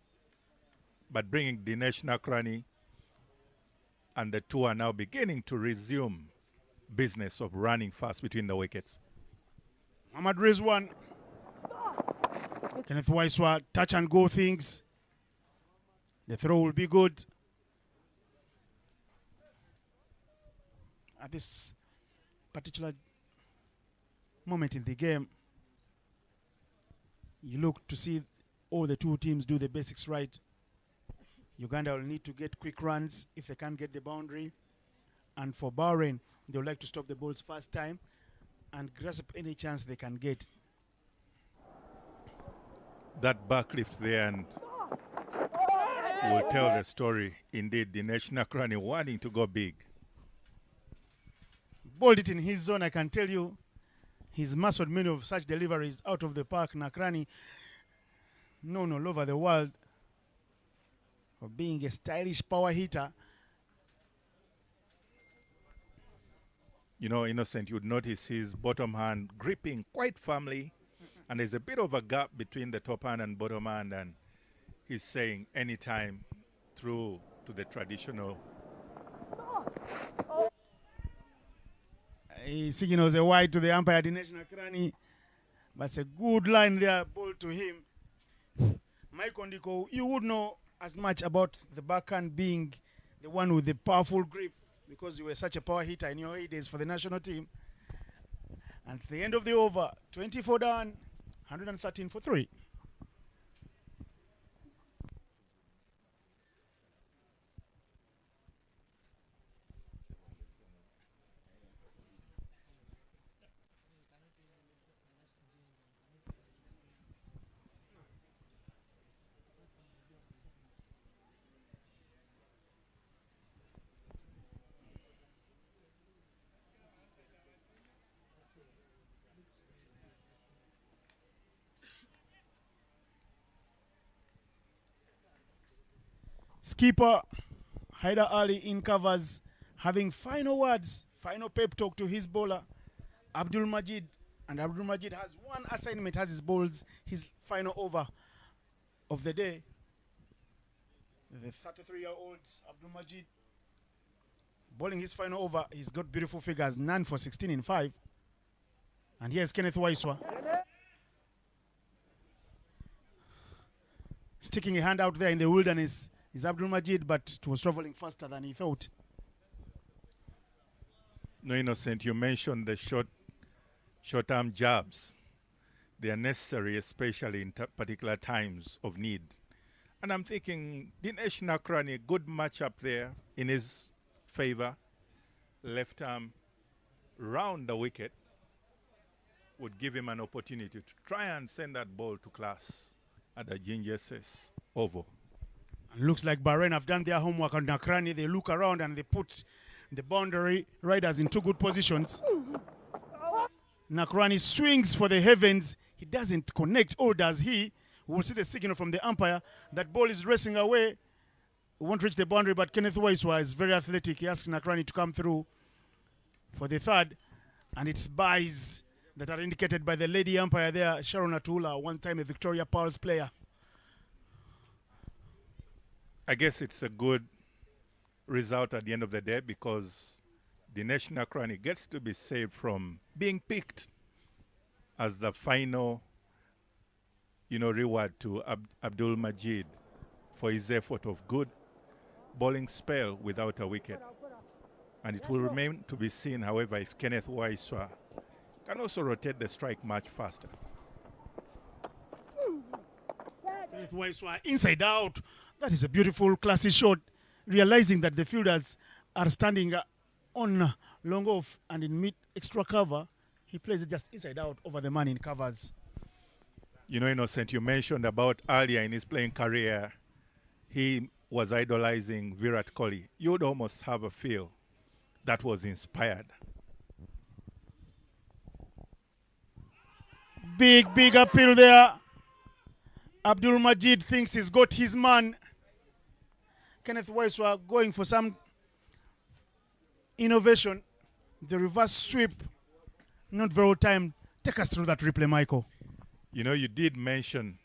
But bringing Dinesh Nakrani, and the two are now beginning to resume business of running fast between the wickets. Ahmad Rizwan. Kenneth Waiswa, touch and go things. The throw will be good. At this particular moment in the game, you look to see all the two teams do the basics right. Uganda will need to get quick runs if they can't get the boundary. And for Bahrain, they would like to stop the balls first time and grasp any chance they can get. That back lift there and will tell the story. Indeed, Dinesh Nakrani wanting to go big. Bowled it in his zone, I can tell you. He's mastered many of such deliveries out of the park. Nakrani, known all over the world for being a stylish power hitter. You know, Innocent, you'd notice his bottom hand gripping quite firmly, and there's a bit of a gap between the top hand and bottom hand, and he's saying anytime through to the traditional. He signals a wide to the umpire, Dinesh Nakrani. But it's a good line there, ball to him. Mike Ondiko, you would know as much about the backhand being the one with the powerful grip because you were such a power hitter in your heydays for the national team. And it's the end of the over. 24 down, 113 for 3. Skipper Haider Ali in covers, having final words, final pep talk to his bowler, Abdul Majid. And Abdul Majid has one assignment, has his bowls, his final over of the day. The 33-year-old Abdul Majid bowling his final over. He's got beautiful figures, none for 16 in 5. And here's Kenneth Waiswa. Sticking a hand out there in the wilderness is Abdul Majid, but it was traveling faster than he thought. No, Innocent, you mentioned the short-term jabs. They are necessary, especially in particular times of need. And I'm thinking Dinesh Nakrani, good matchup there in his favor. Left arm round the wicket would give him an opportunity to try and send that ball to class at the Ginger SS Oval. And looks like Bahrain have done their homework on Nakrani. They look around and they put the boundary riders in two good positions. Nakrani swings for the heavens. He doesn't connect, or does he? We'll see the signal from the umpire. That ball is racing away. It won't reach the boundary, but Kenneth Waiswa is very athletic. He asks Nakrani to come through for the third. And it's buys that are indicated by the lady umpire there, Sharon Atula, one time a Victoria Pulse player. I guess it's a good result at the end of the day because Dinesh Nakrani gets to be saved from being picked as the final, reward to Abdul Majid for his effort of good bowling spell without a wicket. And it will remain to be seen, however, if Kenneth Waiswa can also rotate the strike much faster. Kenneth Waiswa inside out. That is a beautiful, classy shot. Realizing that the fielders are standing on long off and in mid extra cover, he plays it just inside out over the man in covers. You know, Innocent, you mentioned about earlier in his playing career, he was idolizing Virat Kohli. You would almost have a feel that was inspired. Big appeal there. Abdul Majid thinks he's got his man. Kenneth Waiswa going for some innovation. The reverse sweep, not very well timed. Take us through that replay, Michael. You know, you did mention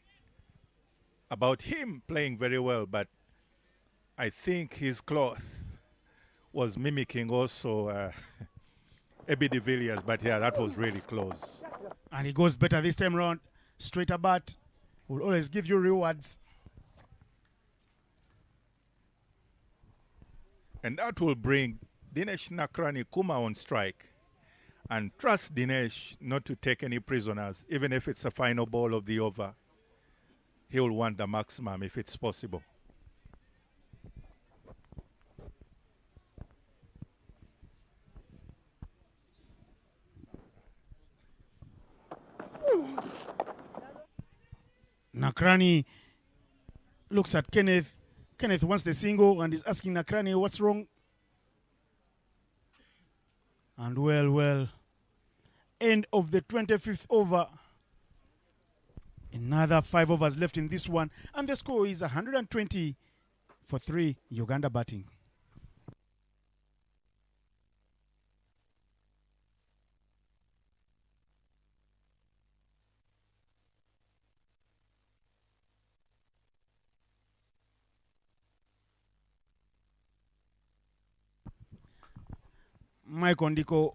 about him playing very well, but I think his cloth was mimicking also Ebi de Villiers, but yeah, that was really close. And he goes better this time round. Straighter bat will always give you rewards. And that will bring Dinesh Nakrani Kuma on strike. And trust Dinesh not to take any prisoners, even if it's a final ball of the over. He'll want the maximum if it's possible. Nakrani looks at Kenneth. Kenneth wants the single and is asking Nakrani what's wrong. And well, end of the 25th over. Another 5 overs left in this one. And the score is 120 for 3 Uganda batting. Mike Ondiko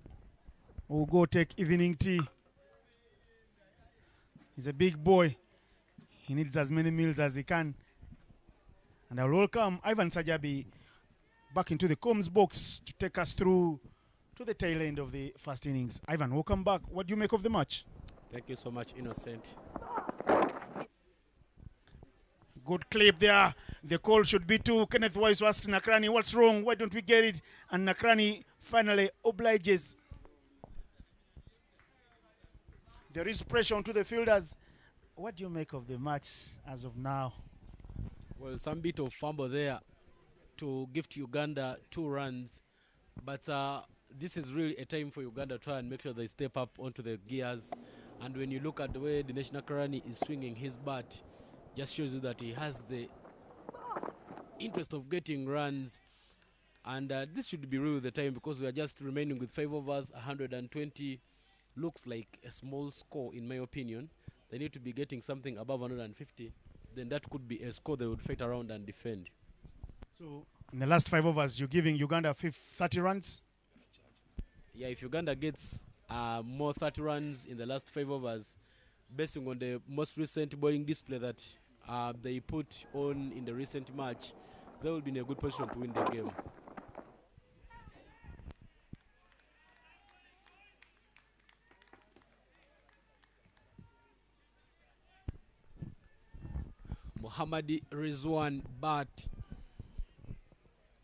will go take evening tea. He's a big boy. He needs as many meals as he can. And I'll welcome Ivan Sajabi back into the Combs box to take us through to the tail end of the first innings. Ivan, welcome back. What do you make of the match? Thank you so much, Innocent. Good clip there. The call should be to Kenneth Wise, who asks Nakrani, what's wrong? Why don't we get it? And Nakrani finally obliges. There is pressure onto the fielders. What do you make of the match as of now? Well, some bit of fumble there to gift Uganda 2 runs. But this is really a time for Uganda to try and make sure they step up onto the gears. And when you look at the way Dinesh Nakarani is swinging his bat, just shows you that he has the interest of getting runs. And this should be really the time, because we are just remaining with 5 overs, 120. Looks like a small score in my opinion. They need to be getting something above 150. Then that could be a score they would fight around and defend. So in the last 5 overs, you're giving Uganda 30 runs? Yeah, if Uganda gets more 30 runs in the last 5 overs, basing on the most recent bowling display that they put on in the recent match, they will be in a good position to win the game. Mohammadi Rizwan Bat.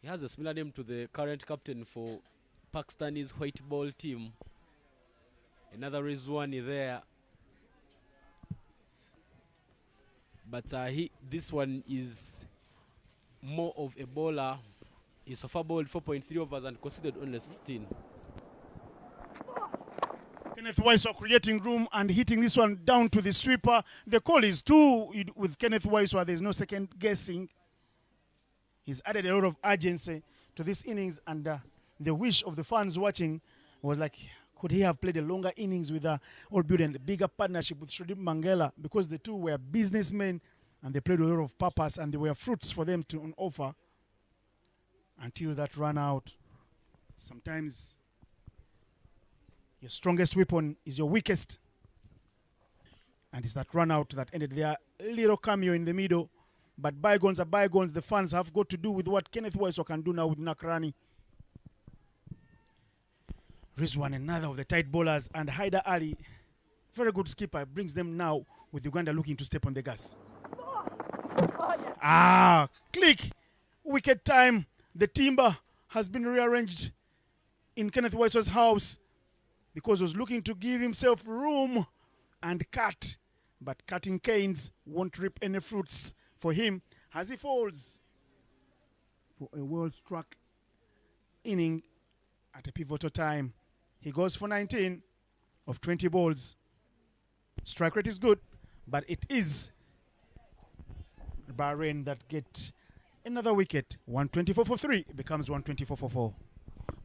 He has a similar name to the current captain for Pakistani's white ball team. Another Rizwani there. But this one is more of a bowler. He so far bowled 4.3 overs and conceded only 16. Kenneth Waiswa creating room and hitting this one down to the sweeper. The call is 2 with Kenneth Waiswa. There's no second guessing. He's added a lot of urgency to this innings, and the wish of the fans watching was like, could he have played a longer innings with all building a bigger partnership with Shradip Mangela, because the two were businessmen and they played with a lot of purpose and there were fruits for them to offer until that ran out. Sometimes your strongest weapon is your weakest. And it's that run out that ended their little cameo in the middle. But bygones are bygones. The fans have got to do with what Kenneth Waiswa can do now with Nakrani. Rizwan, another of the tight bowlers, and Haida Ali, very good skipper, brings them now with Uganda looking to step on the gas. Click. Wicket time. The timber has been rearranged in Kenneth Waiswa's house, because he was looking to give himself room and cut. But cutting canes won't reap any fruits for him as he falls for a well-struck inning at a pivotal time. He goes for 19 of 20 balls. Strike rate is good, but it is Bahrain that get another wicket. 124 for 3 becomes 124 for 4.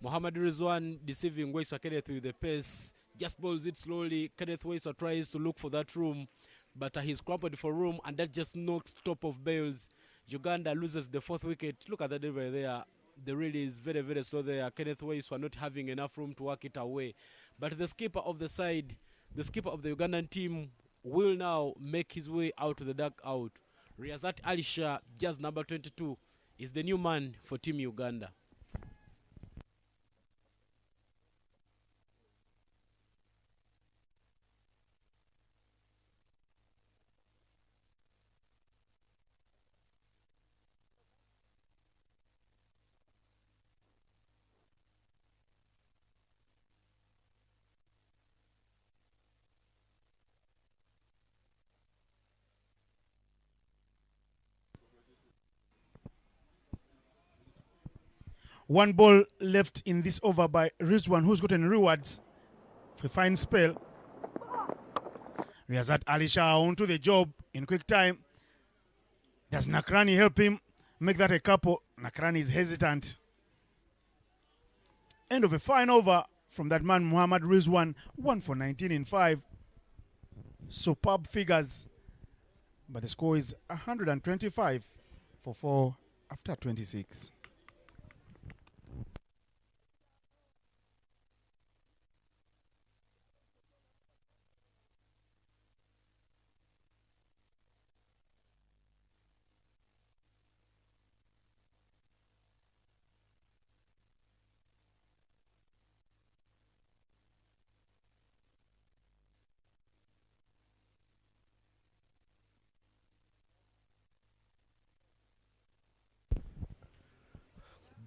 Mohammad Rizwan deceiving Waiswa Kenneth with the pace. Just bowls it slowly. Kenneth Waiswa tries to look for that room, but he's crumpled for room, and that just knocks top of bails. Uganda loses the 4th wicket. Look at the delivery there. The reel is very, very slow there. Kenneth Waiswa not having enough room to work it away. But the skipper of the side, the skipper of the Ugandan team, will now make his way out to the dugout. Riyazat Alisha, just number 22, is the new man for Team Uganda. One ball left in this over by Rizwan, who's gotten rewards for a fine spell. Riyazat Alisha onto the job in quick time. Does Nakrani help him make that a couple? Nakrani is hesitant. End of a fine over from that man Muhammad Rizwan. 1 for 19 in 5. Superb figures. But the score is 125 for 4 after 26.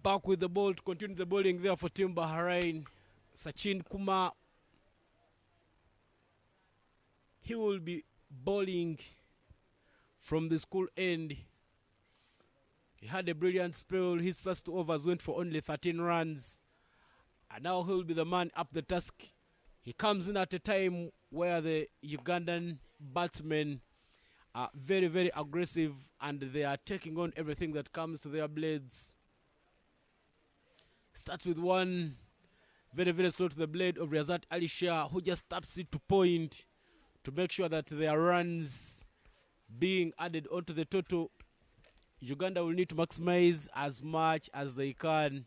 Back with the ball to continue the bowling there for Team Bahrain. Sachin Kumar. He will be bowling from the school end. He had a brilliant spell. His first 2 overs went for only 13 runs. And now he'll be the man up the task. He comes in at a time where the Ugandan batsmen are very, very aggressive, and they are taking on everything that comes to their blades. Starts with one very, very slow to the blade of Riyazat Alisha, who just taps it to point to make sure that there are runs being added onto the total. Uganda will need to maximize as much as they can.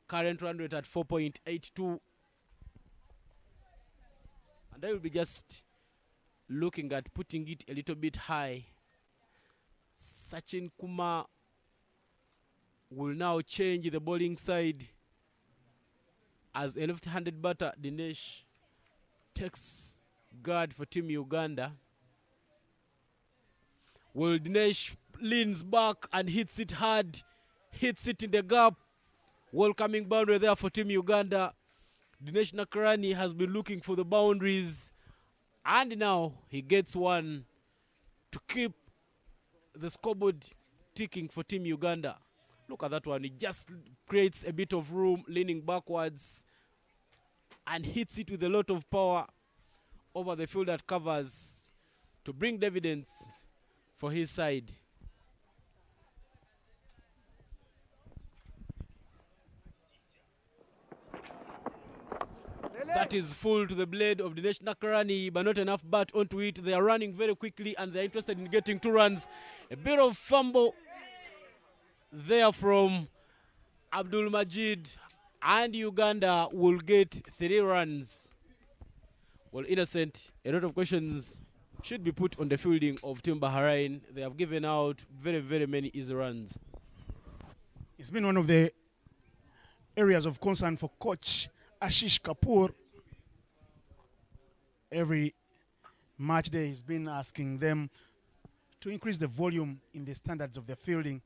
Current run rate at 4.82. And I will be just looking at putting it a little bit high. Sachin Kumar will now change the bowling side as a left-handed batter. Dinesh takes guard for Team Uganda. Well, Dinesh leans back and hits it hard, hits it in the gap. Welcoming boundary there for Team Uganda. Dinesh Nakrani has been looking for the boundaries, and now he gets one to keep the scoreboard ticking for Team Uganda. Look at that one. He just creates a bit of room, leaning backwards, and hits it with a lot of power over the field that covers to bring dividends for his side. That is full to the blade of Dinesh Nakarani, but not enough bat onto it. They are running very quickly, and they're interested in getting 2 runs. A bit of fumble there from Abdul Majid, and Uganda will get 3 runs. Well, Innocent, a lot of questions should be put on the fielding of Team Bahrain. They have given out very, very many easy runs. It's been one of the areas of concern for coach Ashish Kapoor. Every match day he's been asking them to increase the volume in the standards of their fielding.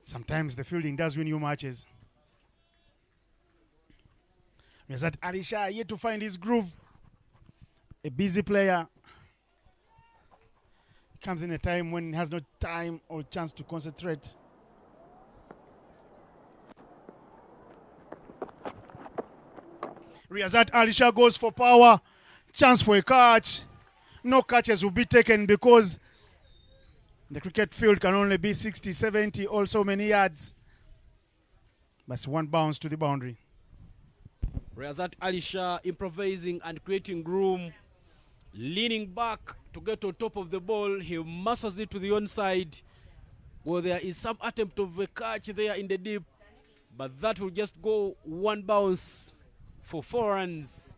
Sometimes the fielding does win you matches. Riyazat Alisha yet to find his groove. A busy player. Comes in a time when he has no time or chance to concentrate. Riyazat Alisha goes for power. Chance for a catch. No catches will be taken because the cricket field can only be 60, 70, or so many yards. But one bounce to the boundary. Riyazat Alisha improvising and creating room, leaning back to get on top of the ball. He muscles it to the onside. Well, there is some attempt of a catch there in the deep, but that will just go one bounce for 4 runs.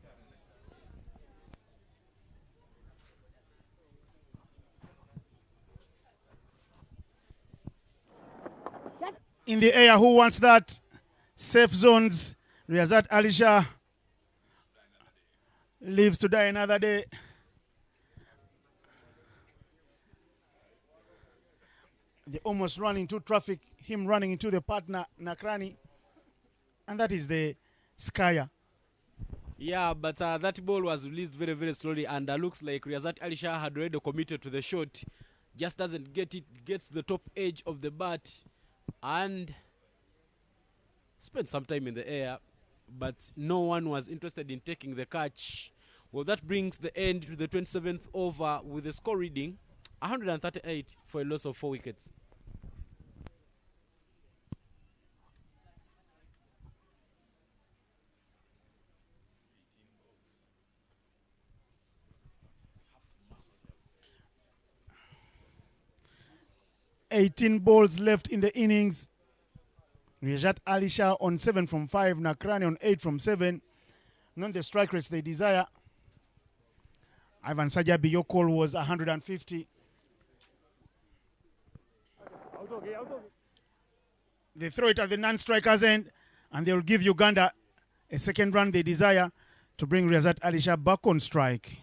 In the air, who wants that? Safe zones. Riyazat Alisha lives to die another day. They almost run into traffic, him running into the partner, Nakrani. And that is the Skyer. Yeah, but that ball was released very, very slowly, and looks like Riyazat Alisha had already committed to the shot. Just doesn't get it, gets to the top edge of the bat, and spent some time in the air, but no one was interested in taking the catch. Well, that brings the end to the 27th over with the score reading 138 for a loss of 4 wickets. $18 balls left in the innings. Riyazat Alisha on 7 from 5, Nakrani on 8 from 7. Not the strike rates they desire. Ivan Sajabi, your call was 150. They throw it at the non-striker's end, and they will give Uganda a second run they desire to bring Riyazat Alisha back on strike.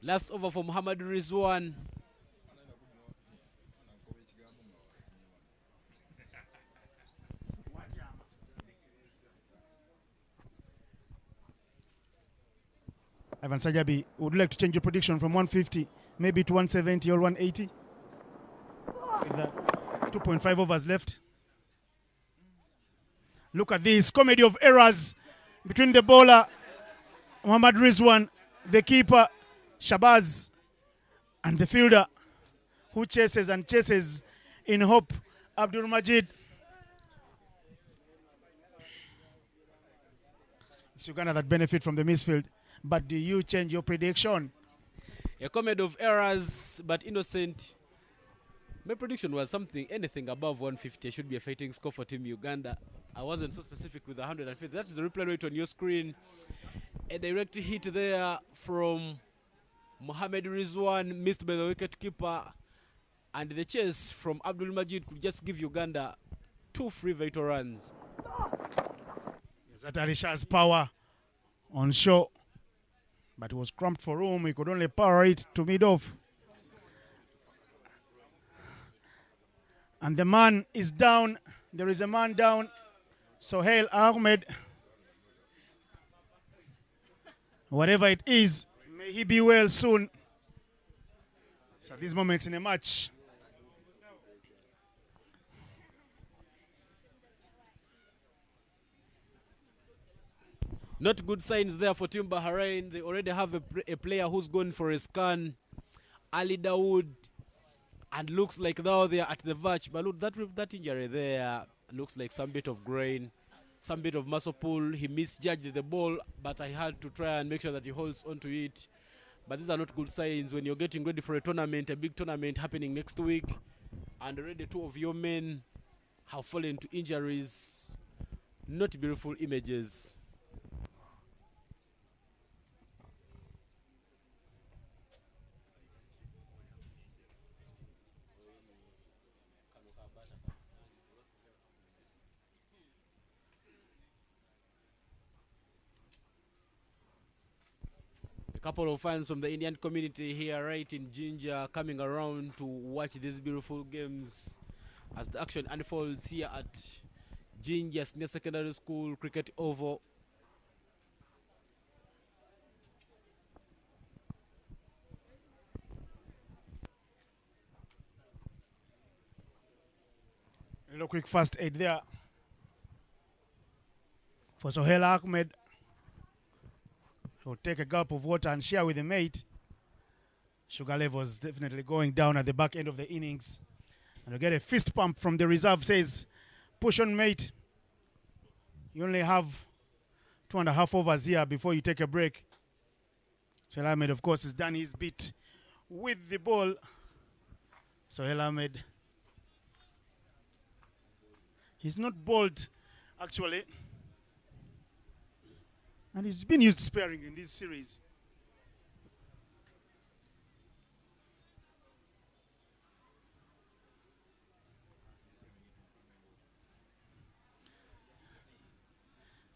Last over for Muhammad Rizwan. Ivan Sajabi would like to change your prediction from 150 maybe to 170 or 180 with that 2.5 overs left. Look at this comedy of errors between the bowler Muhammad Rizwan, the keeper Shabazz, and the fielder who chases and chases in hope, Abdul Majid. It's Uganda that benefit from the misfield. But do you change your prediction? A comedy of errors, but innocent. My prediction was anything above 150 should be a fighting score for Team Uganda. I wasn't so specific with 150. That is the replay rate on your screen. A direct hit there from Mohamed Rizwan, missed by the wicket-keeper. And the chase from Abdul Majid could just give Uganda 2 free vital runs. Riyazat Alisha's power on show, but it was cramped for room. He could only power it to mid-off. And the man is down. There is a man down. Sohail Ahmed. Whatever it is, may he be well soon. So these moments in a match. Not good signs there for Team Bahrain. They already have a player who's going for a scan, Ali Dawood, and looks like now they are at the verge. But look, that injury there looks like some bit of grain, some bit of muscle pull. He misjudged the ball, but I had to try and make sure that he holds onto it. But these are not good signs when you're getting ready for a tournament, a big tournament happening next week, and already 2 of your men have fallen to injuries. Not beautiful images. A couple of fans from the Indian community here right in Jinja coming around to watch these beautiful games as the action unfolds here at Jinja Senior Secondary School Cricket Oval. little quick first aid there for Sohail Ahmed. He'll take a gulp of water and share with a mate. Sugar levels definitely going down at the back end of the innings. And we get a fist pump from the reserve, says, push on, mate. You only have 2.5 overs here before you take a break. Sohail Ahmed, of course, has done his bit with the ball. Sohail Ahmed, he's not bowled, actually. And he's been used sparing in this series.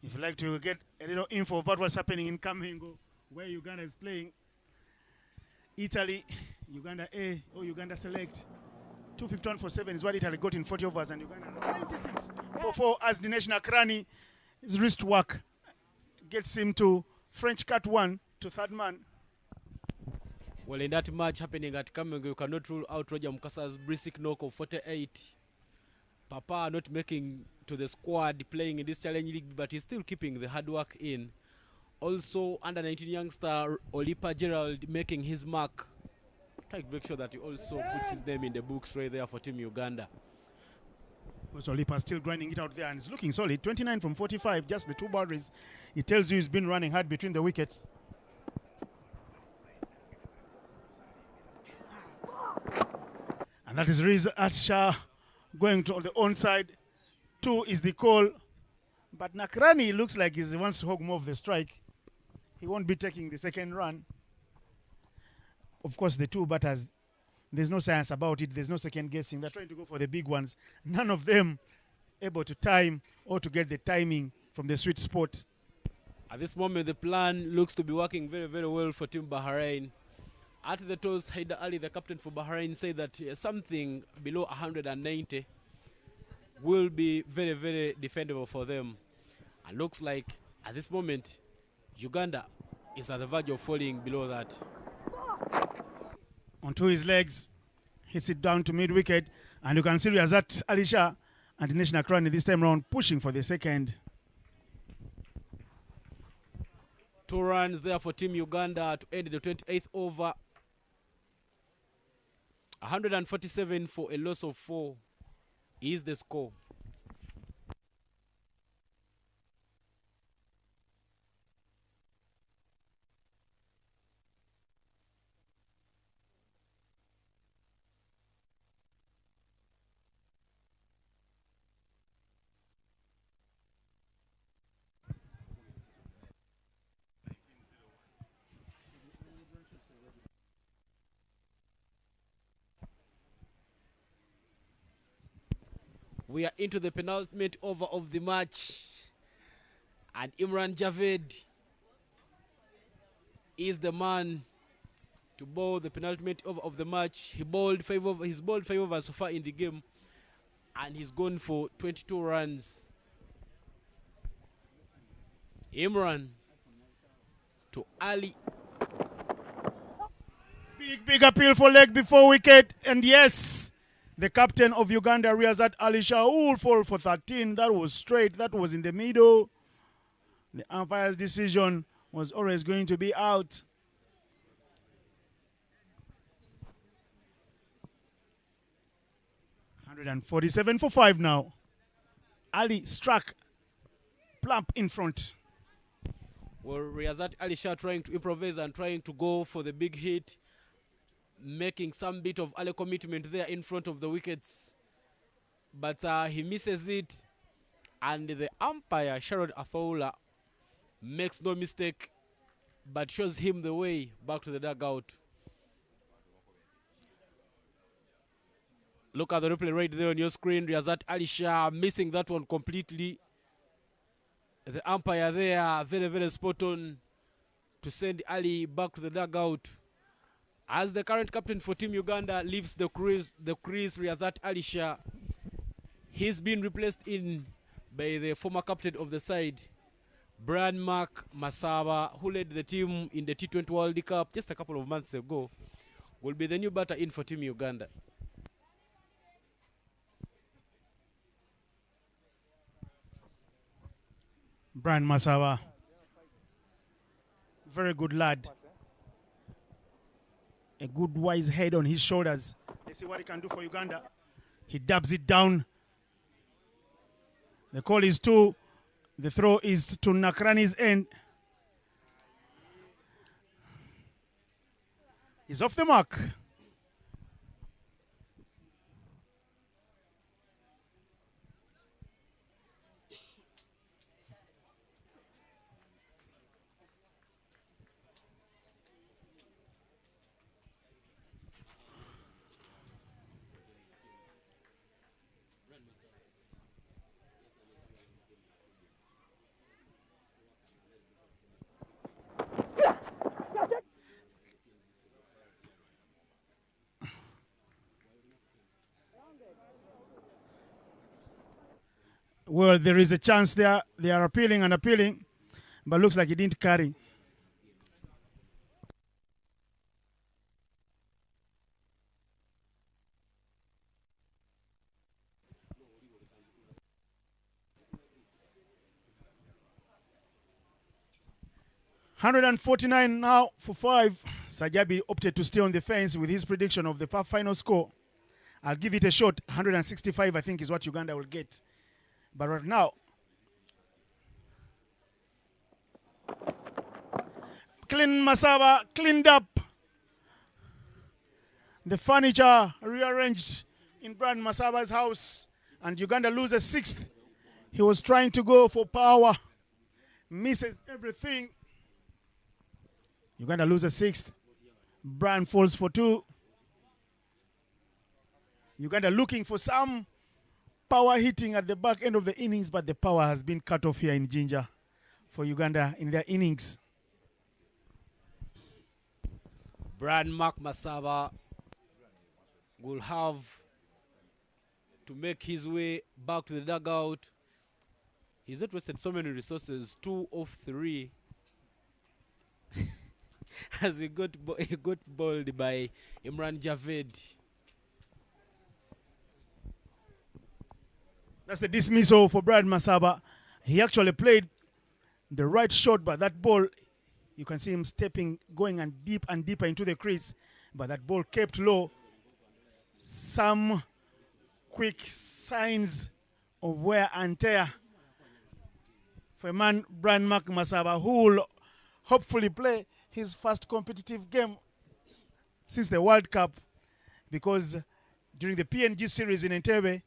If you'd like to get a little info about what's happening in Kamingo, where Uganda is playing, Italy, Uganda A or Uganda Select, 251 for 7 is what Italy got in 40 overs, and Uganda 96 for 4 as the national Krani, his wrist work gets him to French cut 1 to third man. Well, in that match happening at Kamingo, you cannot rule out Roger Mukasa's brisk knock of 48. Papa not making to the squad playing in this challenge league, but he's still keeping the hard work in. Also, under 19 youngster Olipa Gerald making his mark. Try to make sure that he also puts his name in the books right there for Team Uganda. So Olipa still grinding it out there, and it's looking solid. 29 from 45, just the 2 boundaries. It tells you he's been running hard between the wickets. And that is Riz Atsha going to the onside. 2 is the call. But Nakrani looks like he wants to hog more of the strike. He won't be taking the second run. Of course, the 2 batters, there's no science about it. There's no second guessing. They're trying to go for the big ones. None of them able to time or to get the timing from the sweet spot. At this moment, the plan looks to be working very, very well for Team Bahrain. At the toss, Haider Ali, the captain for Bahrain, said that something below 190 will be very, very defendable for them. And looks like at this moment, Uganda is at the verge of falling below that. Onto his legs, hits it down to mid-wicket, and you can see Riazat Alisha and National Krani this time around pushing for the second. 2 runs there for Team Uganda to end the 28th over. 147 for a loss of 4 is the score. We are into the penultimate over of the match, and Imran Javed is the man to bowl the penultimate over of the match. He's bowled 5 overs so far in the game, and he's gone for 22 runs. Imran to Ali. Big appeal for leg before wicket, and yes, the captain of Uganda, Riazat Alisha, will fall for 13. That was straight. That was in the middle. The umpire's decision was always going to be out. $147 for 5 now. Ali struck plump in front. Well, Riazat Alisha trying to improvise and trying to go for the big hit, making some bit of early commitment there in front of the wickets. But he misses it, and the umpire, Sharad Athoula, makes no mistake, but shows him the way back to the dugout. Look at the replay right there on your screen. Riazat Alisha missing that one completely. The umpire there, very, very spot on to send Ali back to the dugout. As the current captain for Team Uganda leaves the crease, Riazat Alisha, he's been replaced in by the former captain of the side, Brian Mark Masaba, who led the team in the T20 World Cup just a couple of months ago, will be the new batter in for Team Uganda. Brian Masawa. Very good lad. A good wise head on his shoulders. Let's see what he can do for Uganda. He dabs it down. The call is 2. The throw is to Nakrani's end. He's off the mark. Well, there is a chance there. They are appealing and appealing, but looks like he didn't carry. $149 now for 5. Sajabi opted to stay on the fence with his prediction of the final score. I'll give it a shot. 165, I think, is what Uganda will get. But right now, Clean Masaba cleaned up. The furniture rearranged in Brian Masaba's house, and Uganda loses 6th. He was trying to go for power, misses everything. Uganda loses 6th. Brian falls for 2. Uganda looking for some power hitting at the back end of the innings, but the power has been cut off here in Jinja for Uganda in their innings. Brian Mark Masaba will have to make his way back to the dugout. He's not wasted so many resources. 2 of 3 as he got bowled by Imran Javed. That's the dismissal for Brian Masaba. He actually played the right shot, but that ball, you can see him stepping, going and deeper into the crease, but that ball kept low. Some quick signs of wear and tear for a man, Brian Mark Masaba, who will hopefully play his first competitive game since the World Cup, because during the PNG series in Entebbe,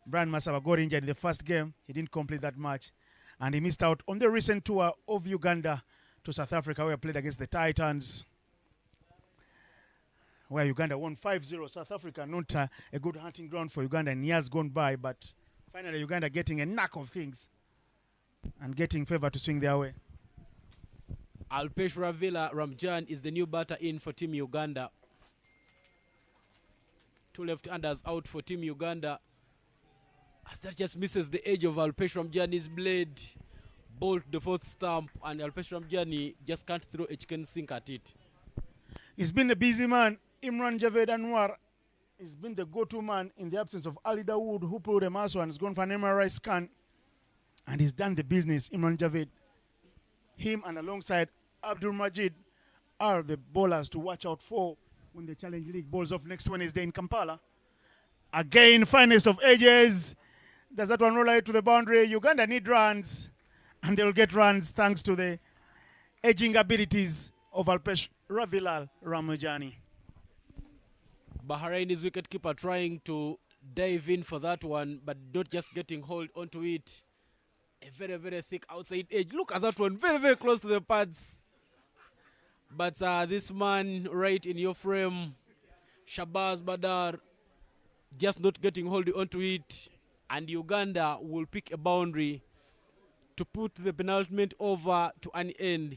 Brian Masaba got injured in the first game. He didn't complete that match, and he missed out on the recent tour of Uganda to South Africa, where he played against the Titans, where Uganda won 5-0. South Africa, not a good hunting ground for Uganda in years gone by, but finally Uganda getting a knack of things and getting favor to swing their way. Alpesh Ravila Ramjan is the new batter in for Team Uganda. 2 left-handers out for Team Uganda. As that just misses the edge of Alpesh Ramjani's blade. Bolt the 4th stump, and Alpesh Ramjani just can't throw a chicken sink at it. He's been a busy man. Imran Javed Anwar has been the go-to man in the absence of Ali Dawood, who pulled a muscle and has gone for an MRI scan. And he's done the business, Imran Javed. Him and alongside Abdul Majid are the bowlers to watch out for when the Challenge League bowls off next Wednesday in Kampala. Again, finest of ages. Does that one roll out to the boundary? Uganda need runs, and they'll get runs thanks to the edging abilities of Alpesh Ravilal Ramajani. Bahrain's wicketkeeper trying to dive in for that one, but not just getting hold onto it. A very, very thick outside edge. Look at that one, very, very close to the pads. But this man right in your frame, Shabazz Badar, just not getting hold onto it. And Uganda will pick a boundary to put the penultimate over to an end.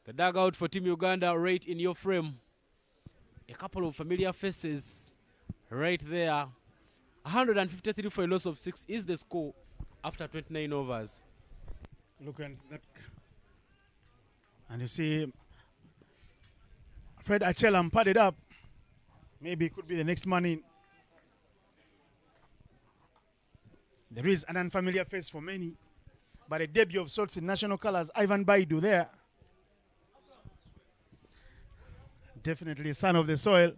The dugout for Team Uganda right in your frame. A couple of familiar faces right there. 153 for a loss of 6 is the score after 29 overs. Look at that. And you see Fred Achelam padded up. Maybe it could be the next man in. There is an unfamiliar face for many. But a debut of sorts in national colors, Ivan Baidu there. Definitely a son of the soil.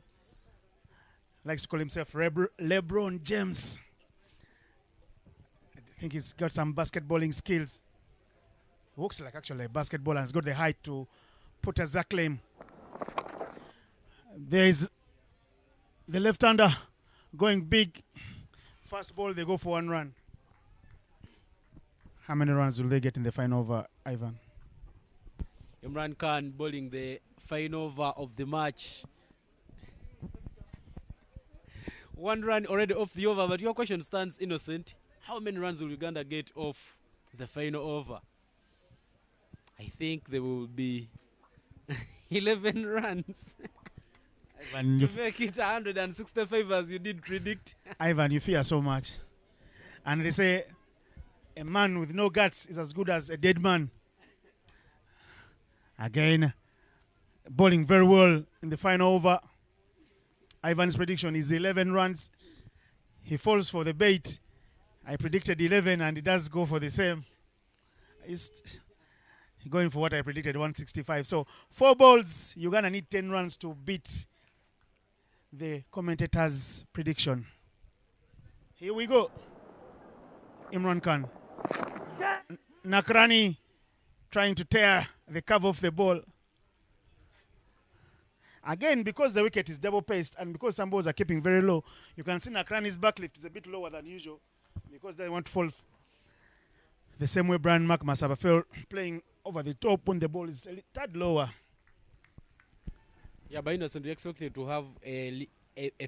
Likes to call himself LeBron James. I think he's got some basketballing skills. Looks like actually a basketballer and has got the height to put as a claim. There is the left-hander going big. First ball, they go for 1 run. How many runs will they get in the final over, Ivan? Imran Khan bowling the final over of the match. 1 run already off the over, but your question stands innocent. How many runs will Uganda get off the final over? I think there will be 11 runs. Ivan, to make it 165 as you did predict. Ivan, you fear so much. And they say a man with no guts is as good as a dead man. Again, bowling very well in the final over. Ivan's prediction is 11 runs. He falls for the bait. I predicted 11 and he does go for the same. He's going for what I predicted, 165. So 4 balls, you're going to need 10 runs to beat the commentator's prediction. Here we go. Imran Khan. Nakrani trying to tear the curve off the ball. Again, because the wicket is double paced and because some balls are keeping very low, you can see Nakrani's backlift is a bit lower than usual because they want to fall the same way Brian McMassaba fell playing over the top when the ball is a tad lower. Yeah, but Innocent, we expected to have a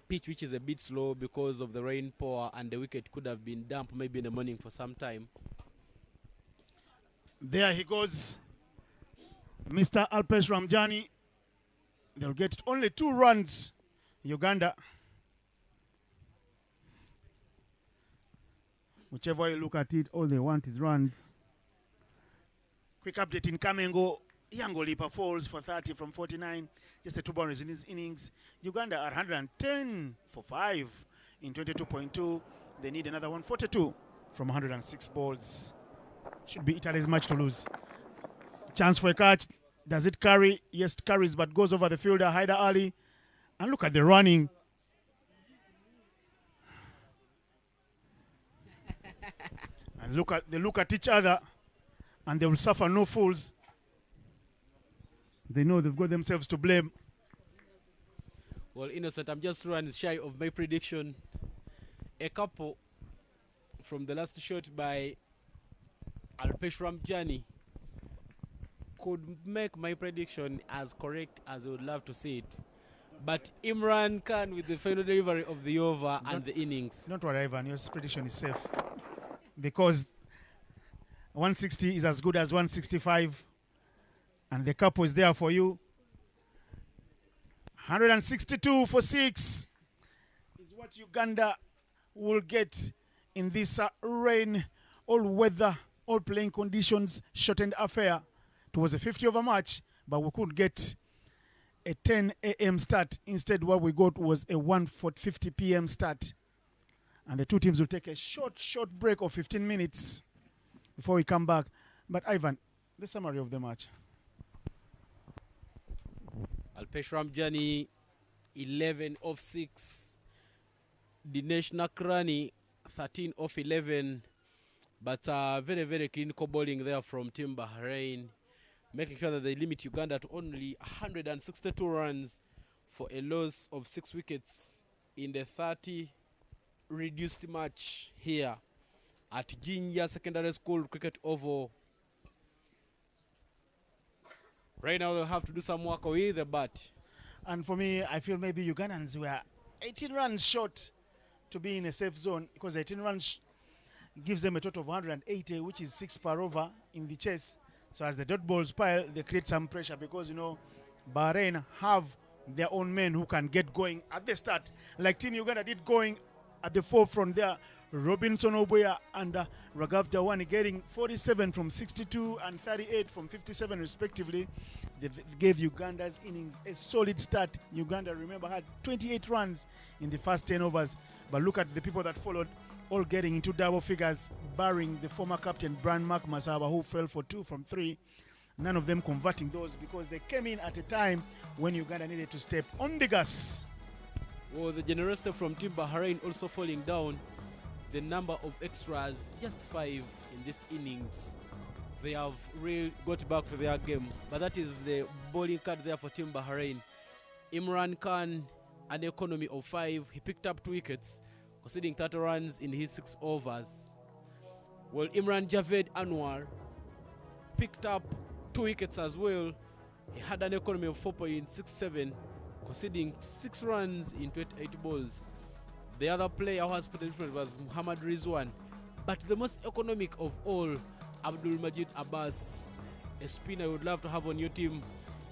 pitch which is a bit slow because of the rain power and the wicket could have been damp maybe in the morning for some time. There he goes, Mr. Alpesh Ramjani. They'll get only 2 runs, Uganda. Whichever way you look at it, all they want is runs. Quick update in Kamengo. Yango Lipa falls for 30 from 49. Just the 2 boundaries in his innings. Uganda are 110 for 5 in 22.2. They need another 142 from 106 balls. Should be Italy's match to lose. Chance for a catch. Does it carry? Yes, it carries, but goes over the fielder, Haider Ali. And look at the running. And they look at each other, and they will suffer no fools. They know they've got themselves to blame. Well, Innocent, I'm just runs shy of my prediction. A couple from the last shot by Alpesh Ramjani could make my prediction as correct as I would love to see it. But Imran Khan with the final delivery of the over and the innings. Don't worry, Ivan, your prediction is safe. Because 160 is as good as 165. And the couple is there for you. 162 for 6 is what Uganda will get in this rain, all-weather, all-playing conditions, shortened affair. It was a 50-over match, but we could get a 10 a.m. start. Instead, what we got was a 1:50 p.m. start. And the 2 teams will take a short break of 15 minutes before we come back. But Ivan, the summary of the match. Alpesh Ramjani, 11 off 6. Dinesh Nakrani, 13 off 11. But very, very clinical bowling there from Team Bahrain, making sure that they limit Uganda to only 162 runs for a loss of 6 wickets in the 30 reduced match here at Jinja Secondary School Cricket Oval. Right now they'll have to do some work with the bat. And for me, I feel maybe Ugandans were 18 runs short to be in a safe zone, because 18 runs gives them a total of 180, which is 6 per over in the chase. So as the dot balls pile, they create some pressure, because, you know, Bahrain have their own men who can get going at the start, like Team Uganda did going at the forefront there. Robinson Oboya and Raghav Dawani getting 47 from 62 and 38 from 57 respectively. They gave Uganda's innings a solid start. Uganda, remember, had 28 runs in the first 10 overs. But look at the people that followed. all getting into double figures, barring the former captain Brian Masaba, who fell for 2 from 3. None of them converting those because they came in at a time when Uganda needed to step on the gas. Well, the generosity from Team Bahrain also falling down. The number of extras, just 5 in this innings. They have really got back to their game. But that is the bowling card there for Team Bahrain. Imran Khan, an economy of 5. He picked up 2 wickets, conceding 30 runs in his 6 overs. Well, Imran Javed Anwar picked up 2 wickets as well. He had an economy of 4.67, conceding 6 runs in 28 balls. The other player who has put a difference was Muhammad Rizwan. But the most economic of all, Abdul Majid Abbas, a spinner you would love to have on your team.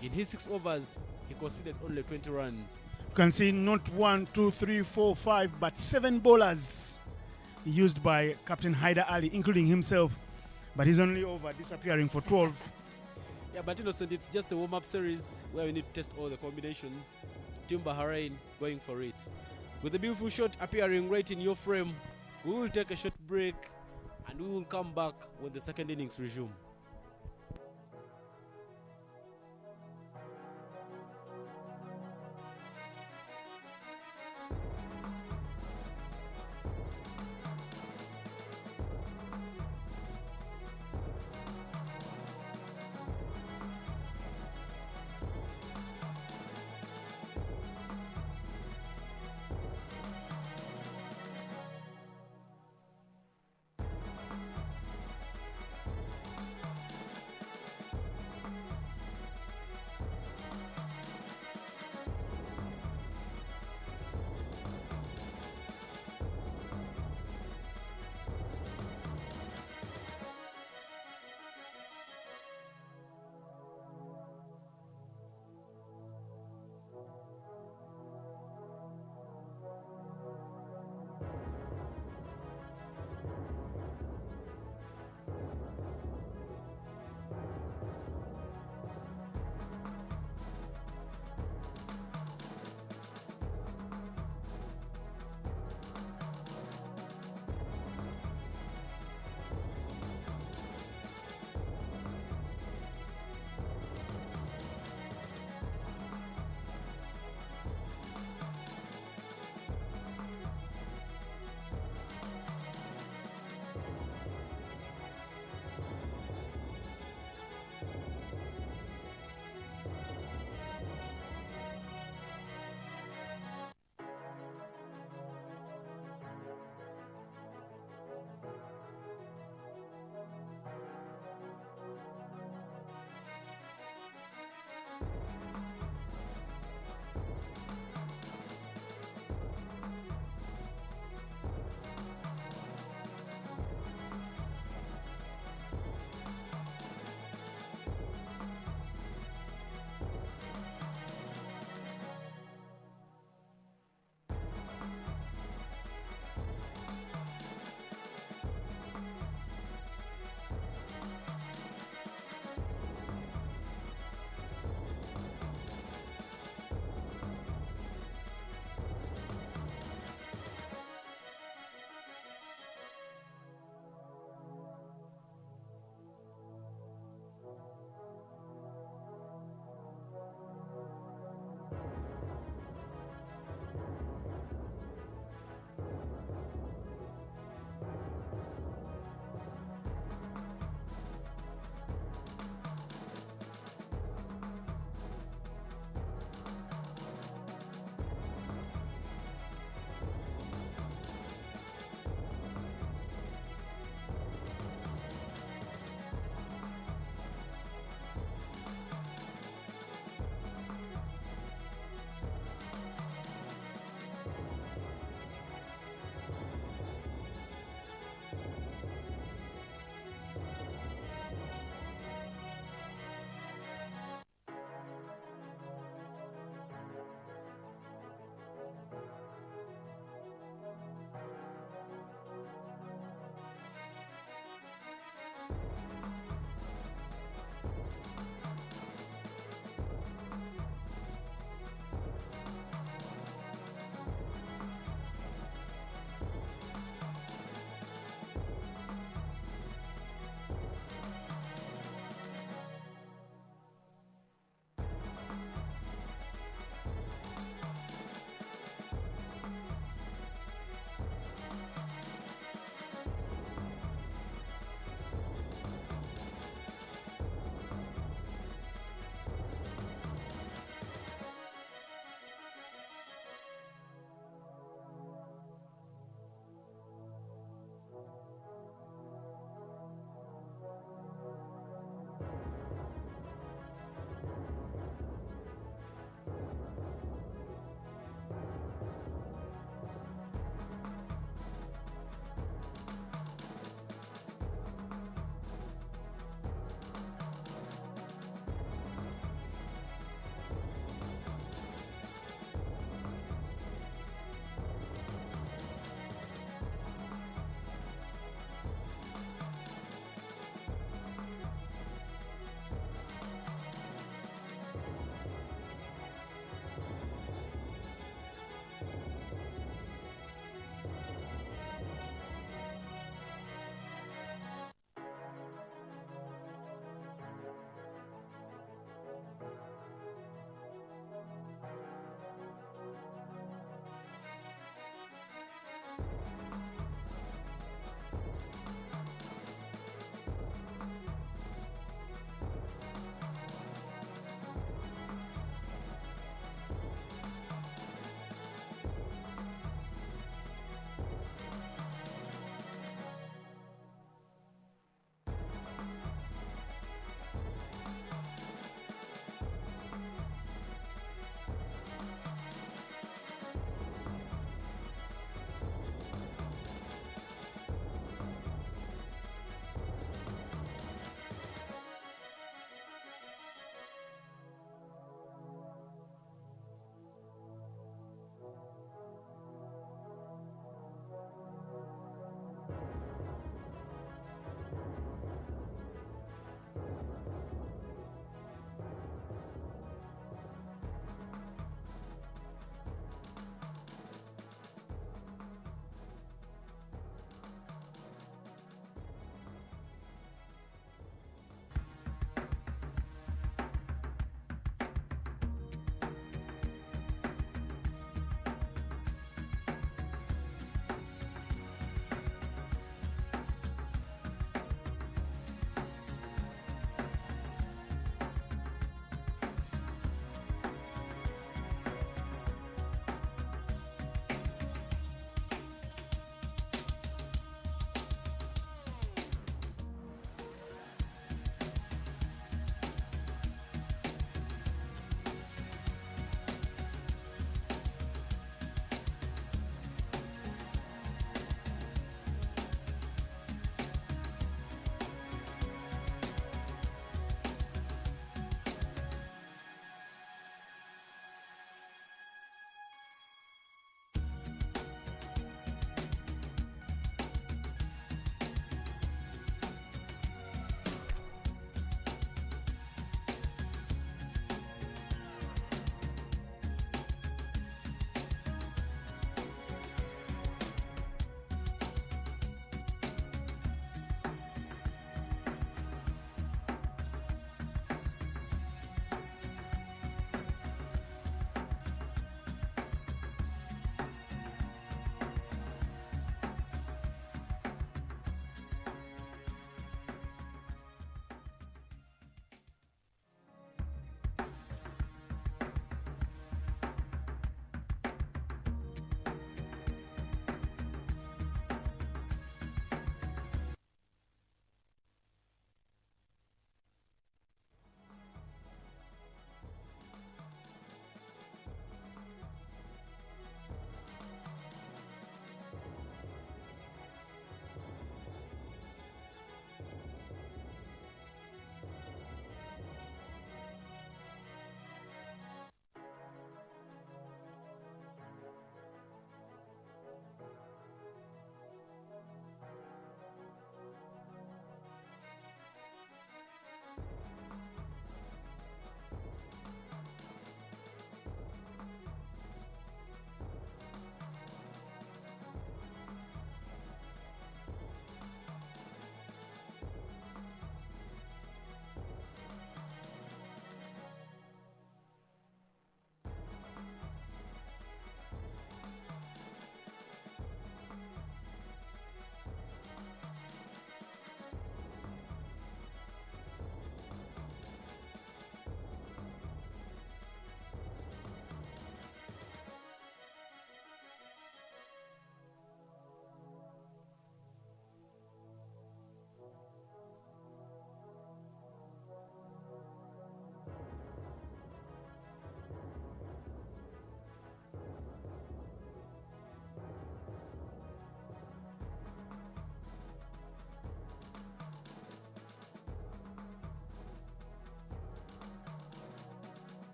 In his 6 overs, he conceded only 20 runs. You can see not 1, 2, 3, 4, 5, but 7 bowlers used by Captain Haider Ali, including himself. But he's only over, disappearing for 12. Yeah, but Innocent, it's just a warm-up series where we need to test all the combinations. Team Bahrain going for it. With the beautiful shot appearing right in your frame, we will take a short break and we will come back when the second innings resume.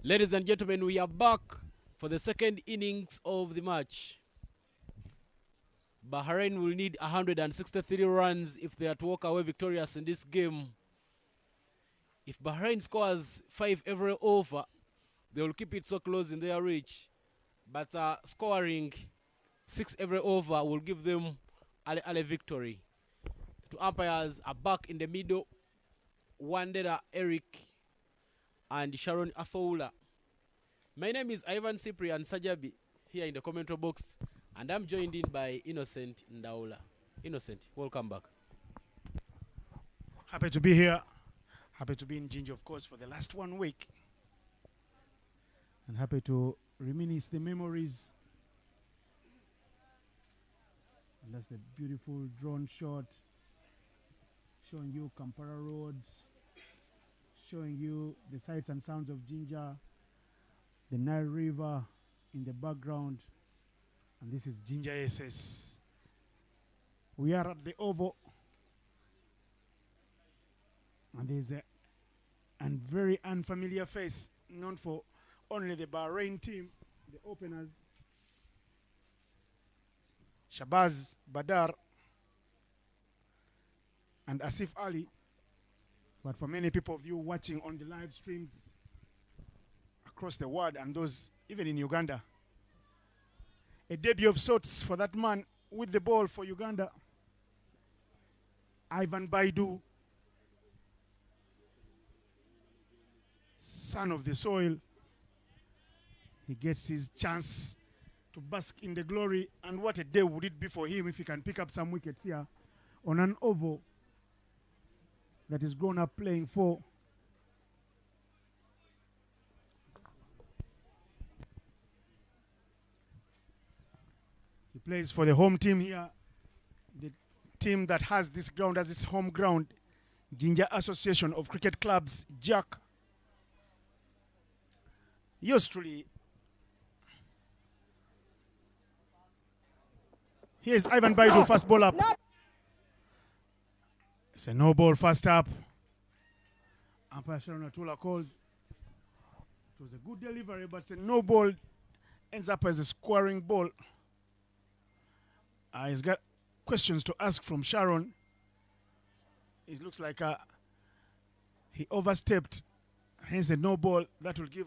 Ladies and gentlemen, we are back for the second innings of the match. Bahrain will need 163 runs if they are to walk away victorious in this game. If Bahrain scores 5 every over, they will keep it so close in their reach. But scoring 6 every over will give them a victory. The two umpires are back in the middle. Wandera Eric and Sharon Afoula. My name is Ivan Cyprian Sajabi here in the commentary box, and I'm joined in by Innocent Ndaula. Innocent, welcome back. Happy to be here. Happy to be in Ginger, of course, for the last 1 week. And happy to reminisce the memories. And that's the beautiful drone shot showing you Kampala roads, showing you the sights and sounds of Ginger, the Nile River in the background. And this is Ginger SS. We are at the Oval. And there's a very unfamiliar face known for only the Bahrain team, the openers, Shabazz Badar and Asif Ali. But for many people of you watching on the live streams across the world and those even in Uganda, a debut of sorts for that man with the ball for Uganda, Ivan Baidu, son of the soil. He gets his chance to bask in the glory, and what a day would it be for him if he can pick up some wickets here on an oval that is grown up playing for. He plays for the home team here, the team that has this ground as its home ground, Ginger Association of Cricket Clubs, Jack. Yours truly. Here's Ivan Baidu, first ball up. It's a no ball, first up. Umpire Sharon Atula calls. It was a good delivery, but it's a no ball. Ends up as a scoring ball. He's got questions to ask from Sharon. It looks like he overstepped. Hence a no ball. That will give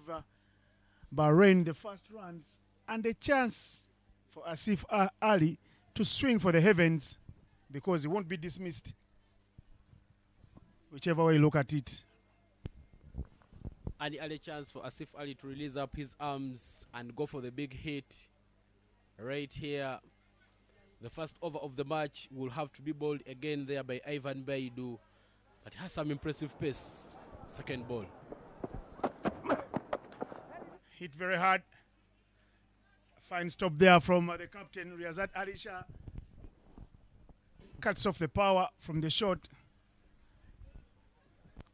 Bahrain the first runs and a chance for Asif Ali to swing for the heavens, because he won't be dismissed, whichever way you look at it. And a chance for Asif Ali to release up his arms and go for the big hit right here. The first over of the match will have to be bowled again there by Ivan Baidu, but has some impressive pace. Second ball. Hit very hard. Fine stop there from the captain, Riyazat Alisha. Cuts off the power from the shot.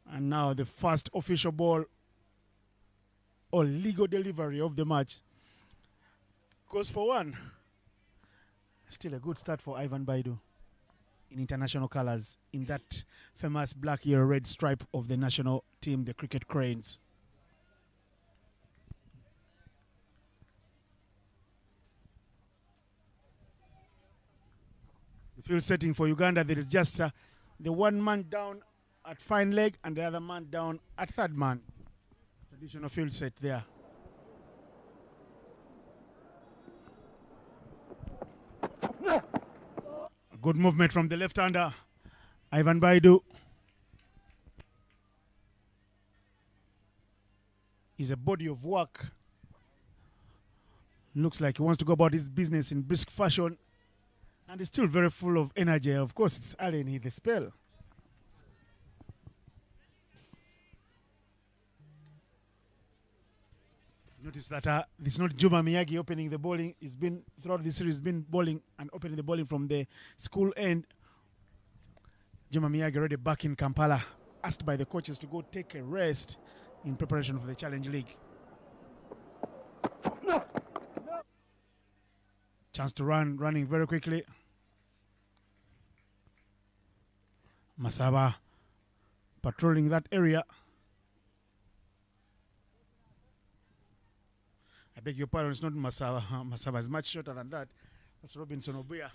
And now the first official ball or legal delivery of the match goes for one. Still a good start for Ivan Baidu in international colors, in that famous black, yellow, red stripe of the national team, the Cricket Cranes. The field setting for Uganda, there is just the one man down at fine leg and the other man down at third man. Traditional field set there. Good movement from the left-hander, Ivan Baidu. Is a body of work. Looks like he wants to go about his business in brisk fashion. And he's still very full of energy. Of course, it's early in the spell. Notice that it's not Juma Miyagi opening the bowling. It's been, throughout the series, been bowling and opening the bowling from the school end. Juma Miyagi already back in Kampala, asked by the coaches to go take a rest in preparation for the Challenge League. Chance to run, running very quickly. Masaba patrolling that area. I beg your pardon, it's not Masaba. Masaba is much shorter than that. That's Robinson Obuya.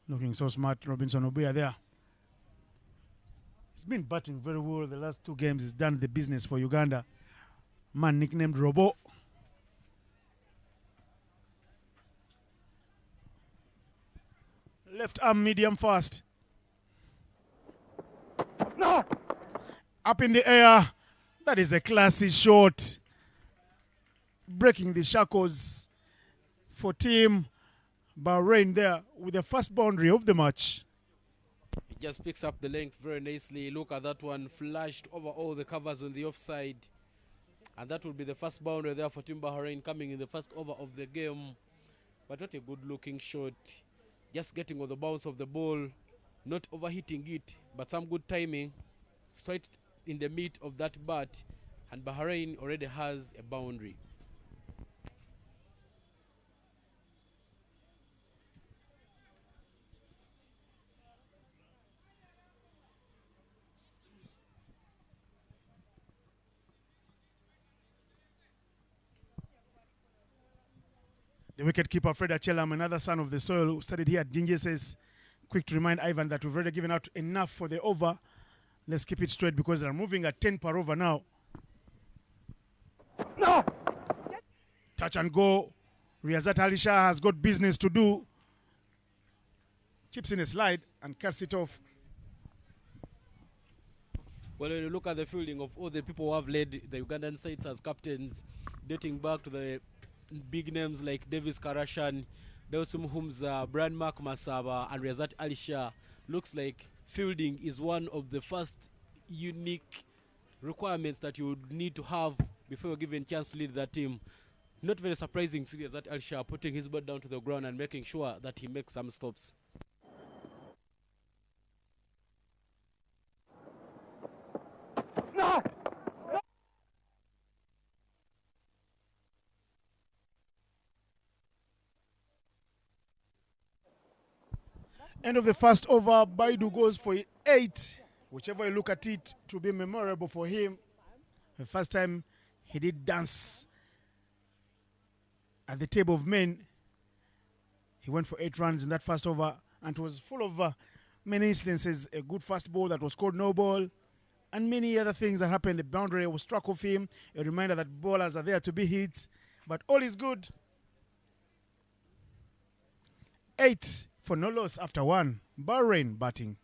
Looking so smart, Robinson Obuya there. He's been batting very well the last 2 games. He's done the business for Uganda. Man nicknamed Robo. Left arm medium fast. No! Up in the air. That is a classy shot. Breaking the shackles for Team Bahrain there with the first boundary of the match. He just picks up the length very nicely. Look at that one, flashed over all the covers on the offside. And that will be the first boundary there for Team Bahrain coming in the first over of the game. But what a good looking shot. Just getting on the bounce of the ball, not overhitting it, but some good timing. Straight in the meat of that bat. And Bahrain already has a boundary. The wicketkeeper Fred Achelam, another son of the soil who studied here at Ginger, says, quick to remind Ivan that we've already given out enough for the over. Let's keep it straight because they're moving at 10 per over now. No! Touch and go. Riyazat Ali Shah has got business to do. Chips in a slide and cuts it off. Well, when you look at the fielding of all the people who have led the Ugandan sides as captains, dating back to the big names like Davis Karashan, Dawsum Humza, Brian Mark Masaba, and Riyazat Ali Shah, looks like fielding is one of the first unique requirements that you would need to have before you're given a chance to lead that team. Not very surprising, Riyazat Ali Shah putting his butt down to the ground and making sure that he makes some stops. No! End of the first over, Baidu goes for 8. Whichever you look at it, to be memorable for him. The first time he did dance at the table of men, he went for 8 runs in that first over, and it was full of many instances. A good fast ball that was called no ball, and many other things that happened. The boundary was struck off him, a reminder that bowlers are there to be hit, but all is good. 8 for no loss after 1. Bahrain batting.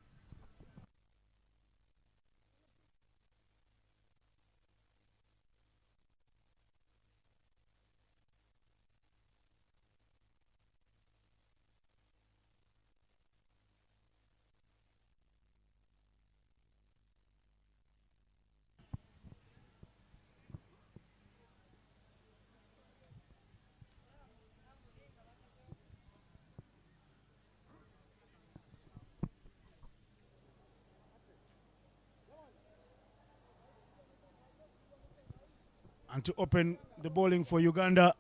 And to open the bowling for Uganda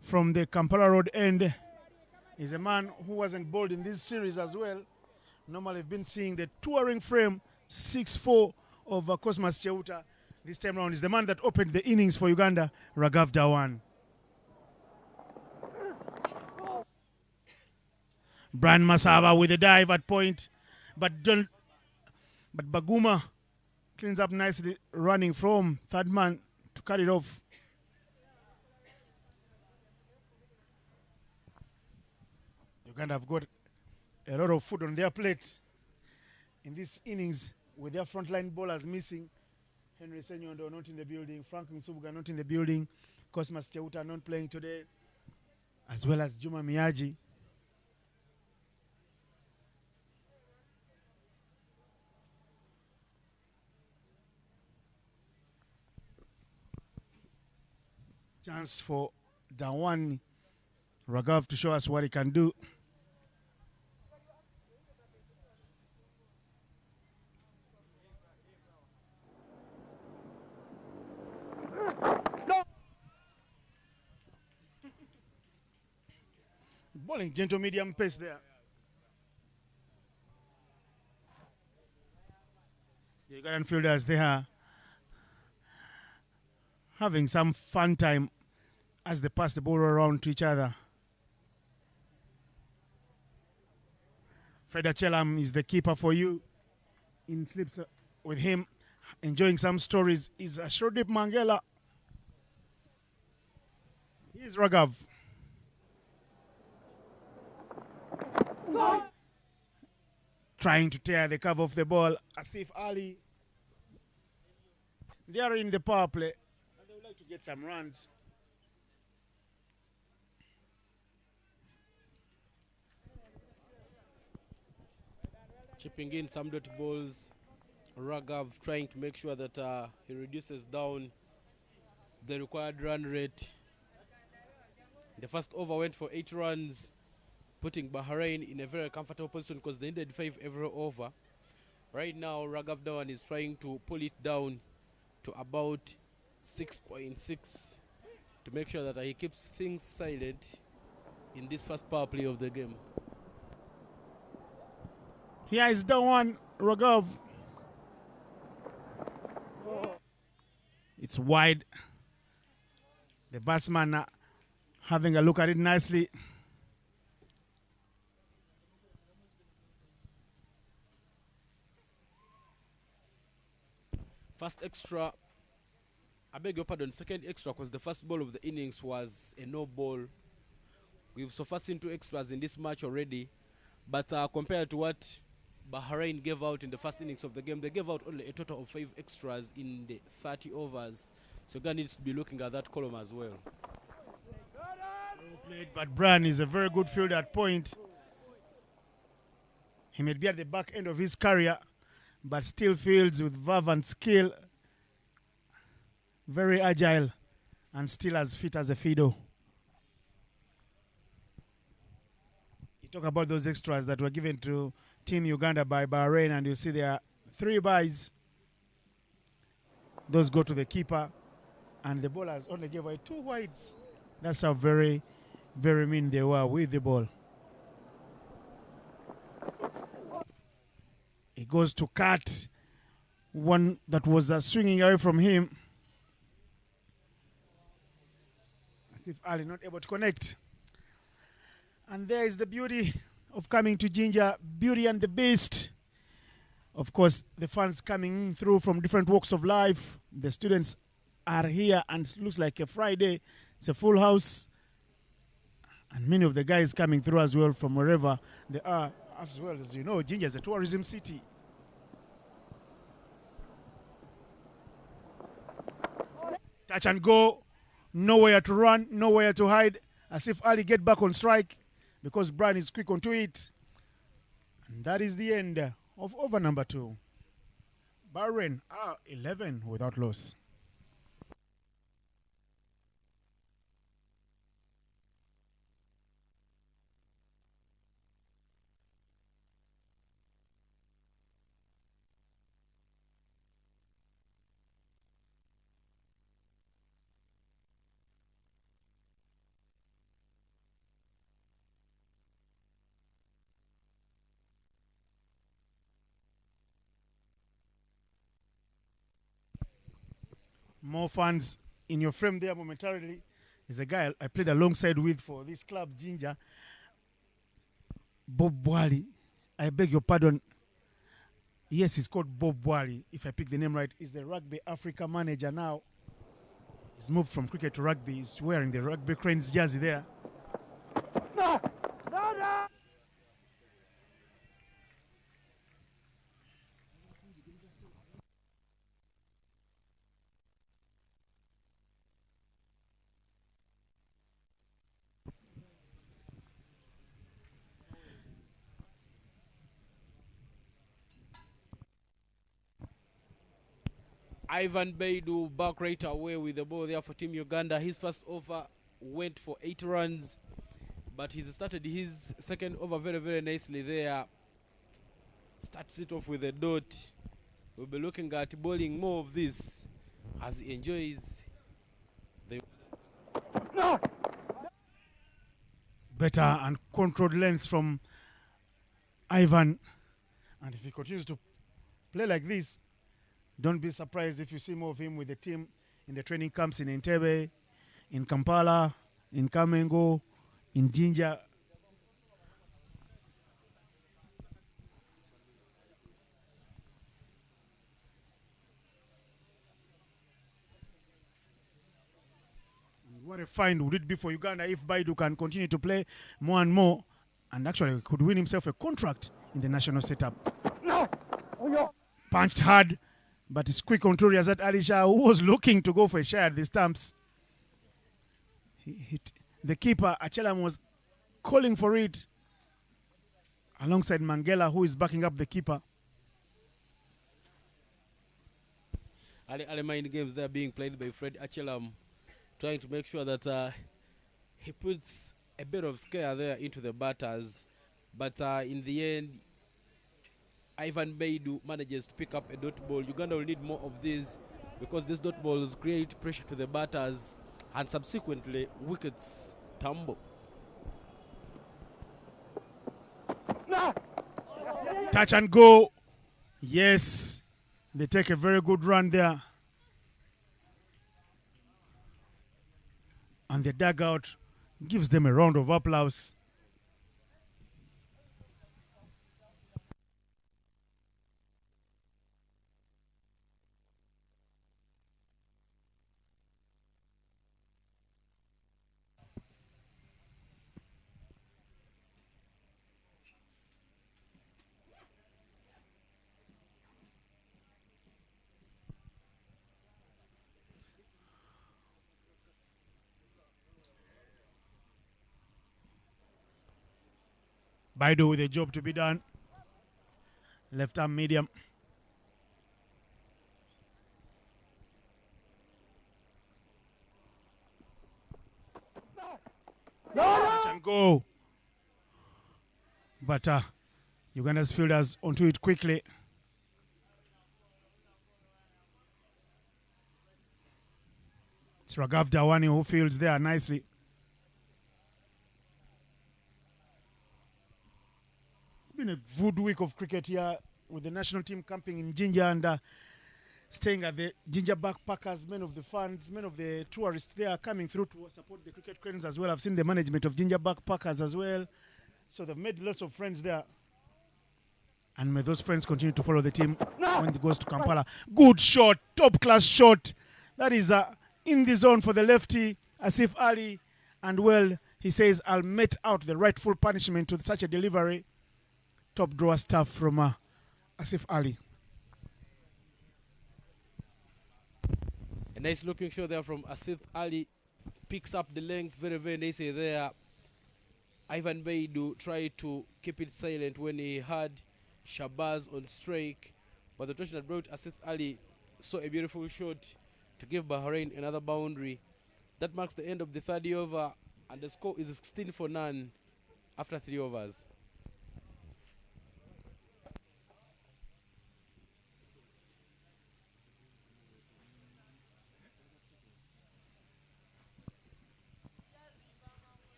from the Kampala Road end is a man who wasn't bowled in this series as well. Normally we've been seeing the touring frame 6'4" of Cosmas Cheuta. This time around is the man that opened the innings for Uganda, Raghav Dhawan. Brian Masaba with a dive at point, but Baguma cleans up nicely, running from third man to cut it off. Uganda have got a lot of food on their plate in this innings with their frontline bowlers missing. Henry Senyondo not in the building, Frank Msubuga not in the building, Cosmas Cheuta not playing today, as well as Juma Miyaji. Chance for Dhawan Raghav to show us what he can do. No. Bowling gentle medium pace there. The Ugandan fielders there having some fun time as they pass the ball around to each other. Freda Chelam is the keeper for you. In slips with him, enjoying some stories, is Shrodip Mangela. Here's Raghav. Trying to tear the cover of the ball. Asif Ali. They are in the power play. And they would like to get some runs. Chipping in some dirty balls. Raghav trying to make sure that he reduces down the required run rate. The first over went for 8 runs, putting Bahrain in a very comfortable position because they needed 5 every over. Right now, Raghav Dhawan is trying to pull it down to about 6.6 to make sure that he keeps things silent in this first power play of the game. Here is Dhawan, Raghav. It's wide. The batsman having a look at it nicely. First extra, I beg your pardon, second extra, because the first ball of the innings was a no ball. We've so far seen 2 extras in this match already, but compared to what Bahrain gave out in the first innings of the game, they gave out only a total of 5 extras in the 30 overs. So Ghana needs to be looking at that column as well. Well played, but Bran is a very good fielder at point. He may be at the back end of his career, but still fields with verve and skill. Very agile and still as fit as a fiddle. You talk about those extras that were given to Team Uganda by Bahrain, and you see there are 3 byes. Those go to the keeper, and the bowlers only gave away 2 wides. That's how very, very mean they were with the ball. He goes to cut one that was swinging away from him. As if Ali not able to connect. And there is the beauty of coming to Ginger, Beauty and the Beast. Of course, the fans coming through from different walks of life. The students are here, and it looks like a Friday. It's a full house. And many of the guys coming through as well from wherever they are. As well as you know, Ginger is a tourism city. Touch and go. Nowhere to run, nowhere to hide. As if Ali get back on strike because Brian is quick onto it. And that is the end of over number 2. Bahrain are 11 without loss. More fans in your frame there momentarily is a guy I played alongside with for this club, Ginger. Bob Wali. I beg your pardon. Yes, he's called Bob Wali, if I pick the name right. He's the Rugby Africa manager now. He's moved from cricket to rugby. He's wearing the Rugby Cranes jersey there. Ivan Baidu back right away with the ball there for Team Uganda. His first over went for 8 runs, but he's started his second over very, very nicely there. Starts it off with a dot. We'll be looking at bowling more of this as he enjoys the better and controlled lengths from Ivan. And if he continues to play like this, don't be surprised if you see more of him with the team in the training camps in Entebbe, in Kampala, in Kamengo, in Jinja. What a find would it be for Uganda if Baidu can continue to play more and more and actually could win himself a contract in the national setup. Punched hard, but it's quick on Riazat Alisha, who was looking to go for a shot at the stumps. He hit the keeper. Achelam was calling for it alongside Mangela, who is backing up the keeper. Early mind games there being played by Fred Achelam, trying to make sure that he puts a bit of scare there into the batters. But in the end, Ivan Beidu manages to pick up a dot ball. Uganda will need more of these because these dot balls create pressure to the batters and subsequently wickets tumble. Touch and go. Yes, they take a very good run there. And the dugout gives them a round of applause. Baidu with a job to be done. Left arm medium. Touch and go. But Uganda's fielders onto it quickly. It's Raghav Dawani who fields there nicely. It's been a good week of cricket here with the national team camping in Jinja and staying at the Jinja Backpackers. Many of the fans, many of the tourists there are coming through to support the cricket cranes as well. I've seen the management of Jinja Backpackers as well. So they've made lots of friends there. And may those friends continue to follow the team when it goes to Kampala. Good shot, top class shot. That is in the zone for the lefty, Asif Ali. And well, he says, I'll mete out the rightful punishment to such a delivery. Top drawer stuff from Asif Ali. A nice looking shot there from Asif Ali. Picks up the length very, very nicely there. Ivan Beidu tried to keep it silent when he had Shabazz on strike. But the touch that brought Asif Ali saw a beautiful shot to give Bahrain another boundary. That marks the end of the third over, and the score is 16 for none after 3 overs.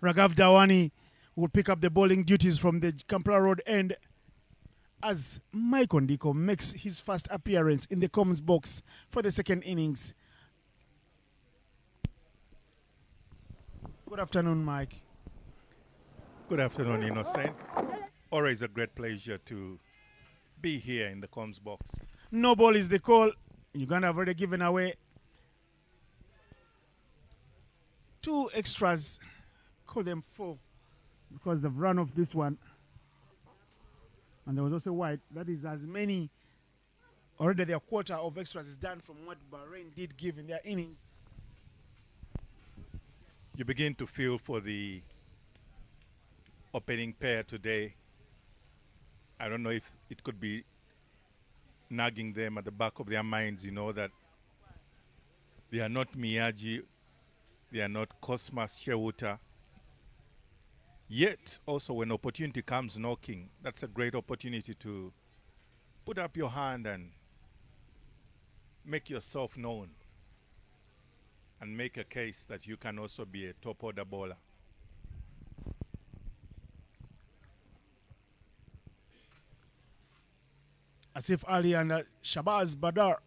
Raghav Dawani will pick up the bowling duties from the Kampala Road end as Mike Ondiko makes his first appearance in the Commons box for the second innings. Good afternoon, Mike. Good afternoon, Innocent. Always a great pleasure to be here in the comms box. No ball is the call. Uganda have already given away 2 extras. Call them 4 because they've run off this one. And there was also white. That is as many. Already their quarter of extras is done from what Bahrain did give in their innings. You begin to feel for the opening pair today. I don't know if it could be nagging them at the back of their minds, you know, that they are not Miyagi, they are not Cosmas Chewuta. Yet, also, when opportunity comes knocking, that's a great opportunity to put up your hand and make yourself known. and make a case that you can also be a top order bowler. Asif Ali and Shabazz Badar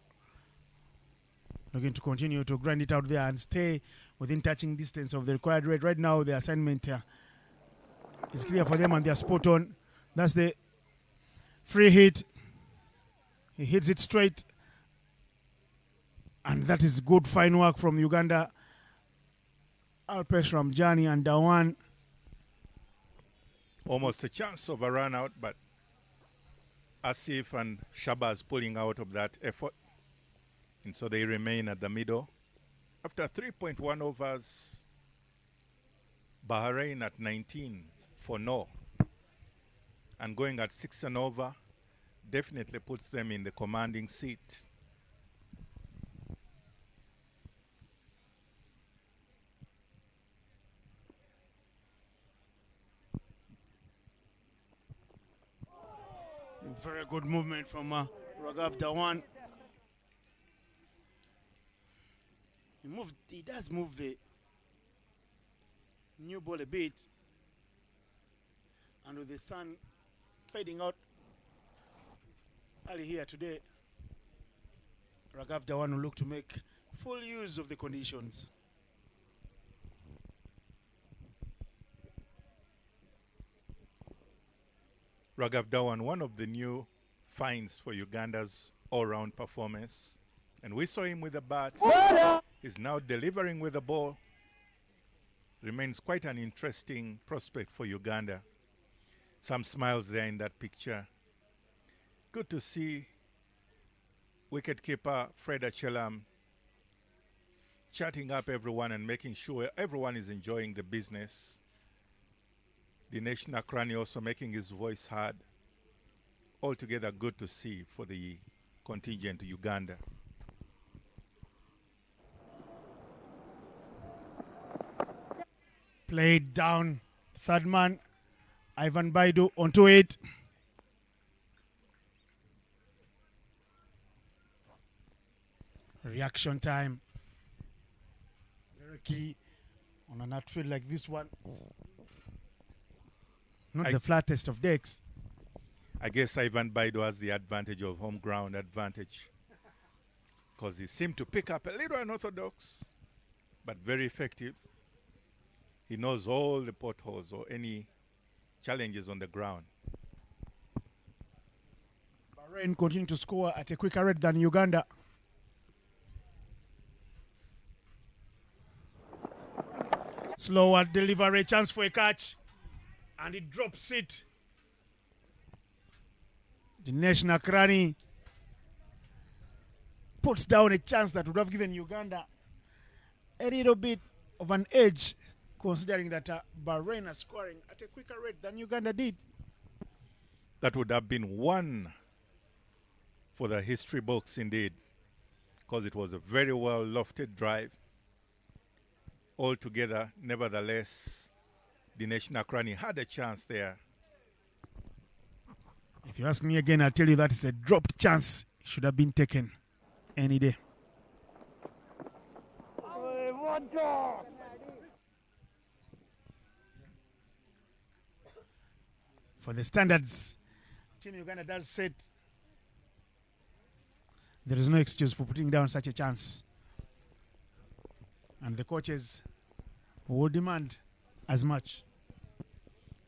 looking to continue to grind it out there and stay within touching distance of the required rate. Right now, the assignment is clear for them and they're spot on. That's the free hit. He hits it straight. And that is good fine work from Uganda. Alpesh Ramjani and Dawan. Almost a chance of a run out, but Asif and Shabazz pulling out of that effort. And so they remain at the middle. After 3.1 overs, Bahrain at 19 for no. And going at 6 and over definitely puts them in the commanding seat. Very good movement from Raghav Dhawan. He does move the new ball a bit. And with the sun fading out early here today, Raghav Dhawan will look to make full use of the conditions. Raghav Dhawan, one of the new finds for Uganda's all-round performance. And we saw him with the bat. He's now delivering with the ball. Remains quite an interesting prospect for Uganda. Some smiles there in that picture. Good to see wicketkeeper Fred Achelam chatting up everyone and making sure everyone is enjoying the business. Dinesh Nakrani also making his voice heard. Altogether good to see for the contingent to Uganda. Played down, third man, Ivan Baidu onto it. Reaction time. Very key on an outfield like this one. Not the flattest of decks. I guess Ivan Baidu has the advantage of home ground advantage because he seemed to pick up a little unorthodox, but very effective. He knows all the potholes or any challenges on the ground. Bahrain continue to score at a quicker rate than Uganda. Slower delivery, chance for a catch. And he drops it. Dinesh Nakrani puts down a chance that would have given Uganda a little bit of an edge, considering that Bahrain are scoring at a quicker rate than Uganda did. That would have been one for the history books indeed, because it was a very well lofted drive. Altogether, nevertheless, Dinesh Nakrani had a chance there. If you ask me again, I'll tell you that it's a dropped chance. It should have been taken any day. For the standards Team Uganda does set, there is no excuse for putting down such a chance. And the coaches will demand as much.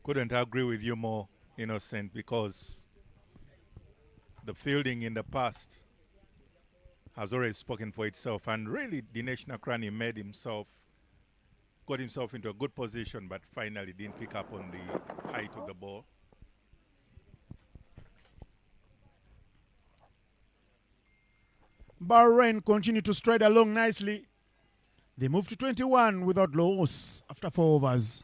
Couldn't agree with you more, Innocent, because the fielding in the past has already spoken for itself. And really, Dinesh Nakrani got himself into a good position, but finally didn't pick up on the height of the ball. Bahrain continue to stride along nicely. They move to 21 without loss after 4 overs.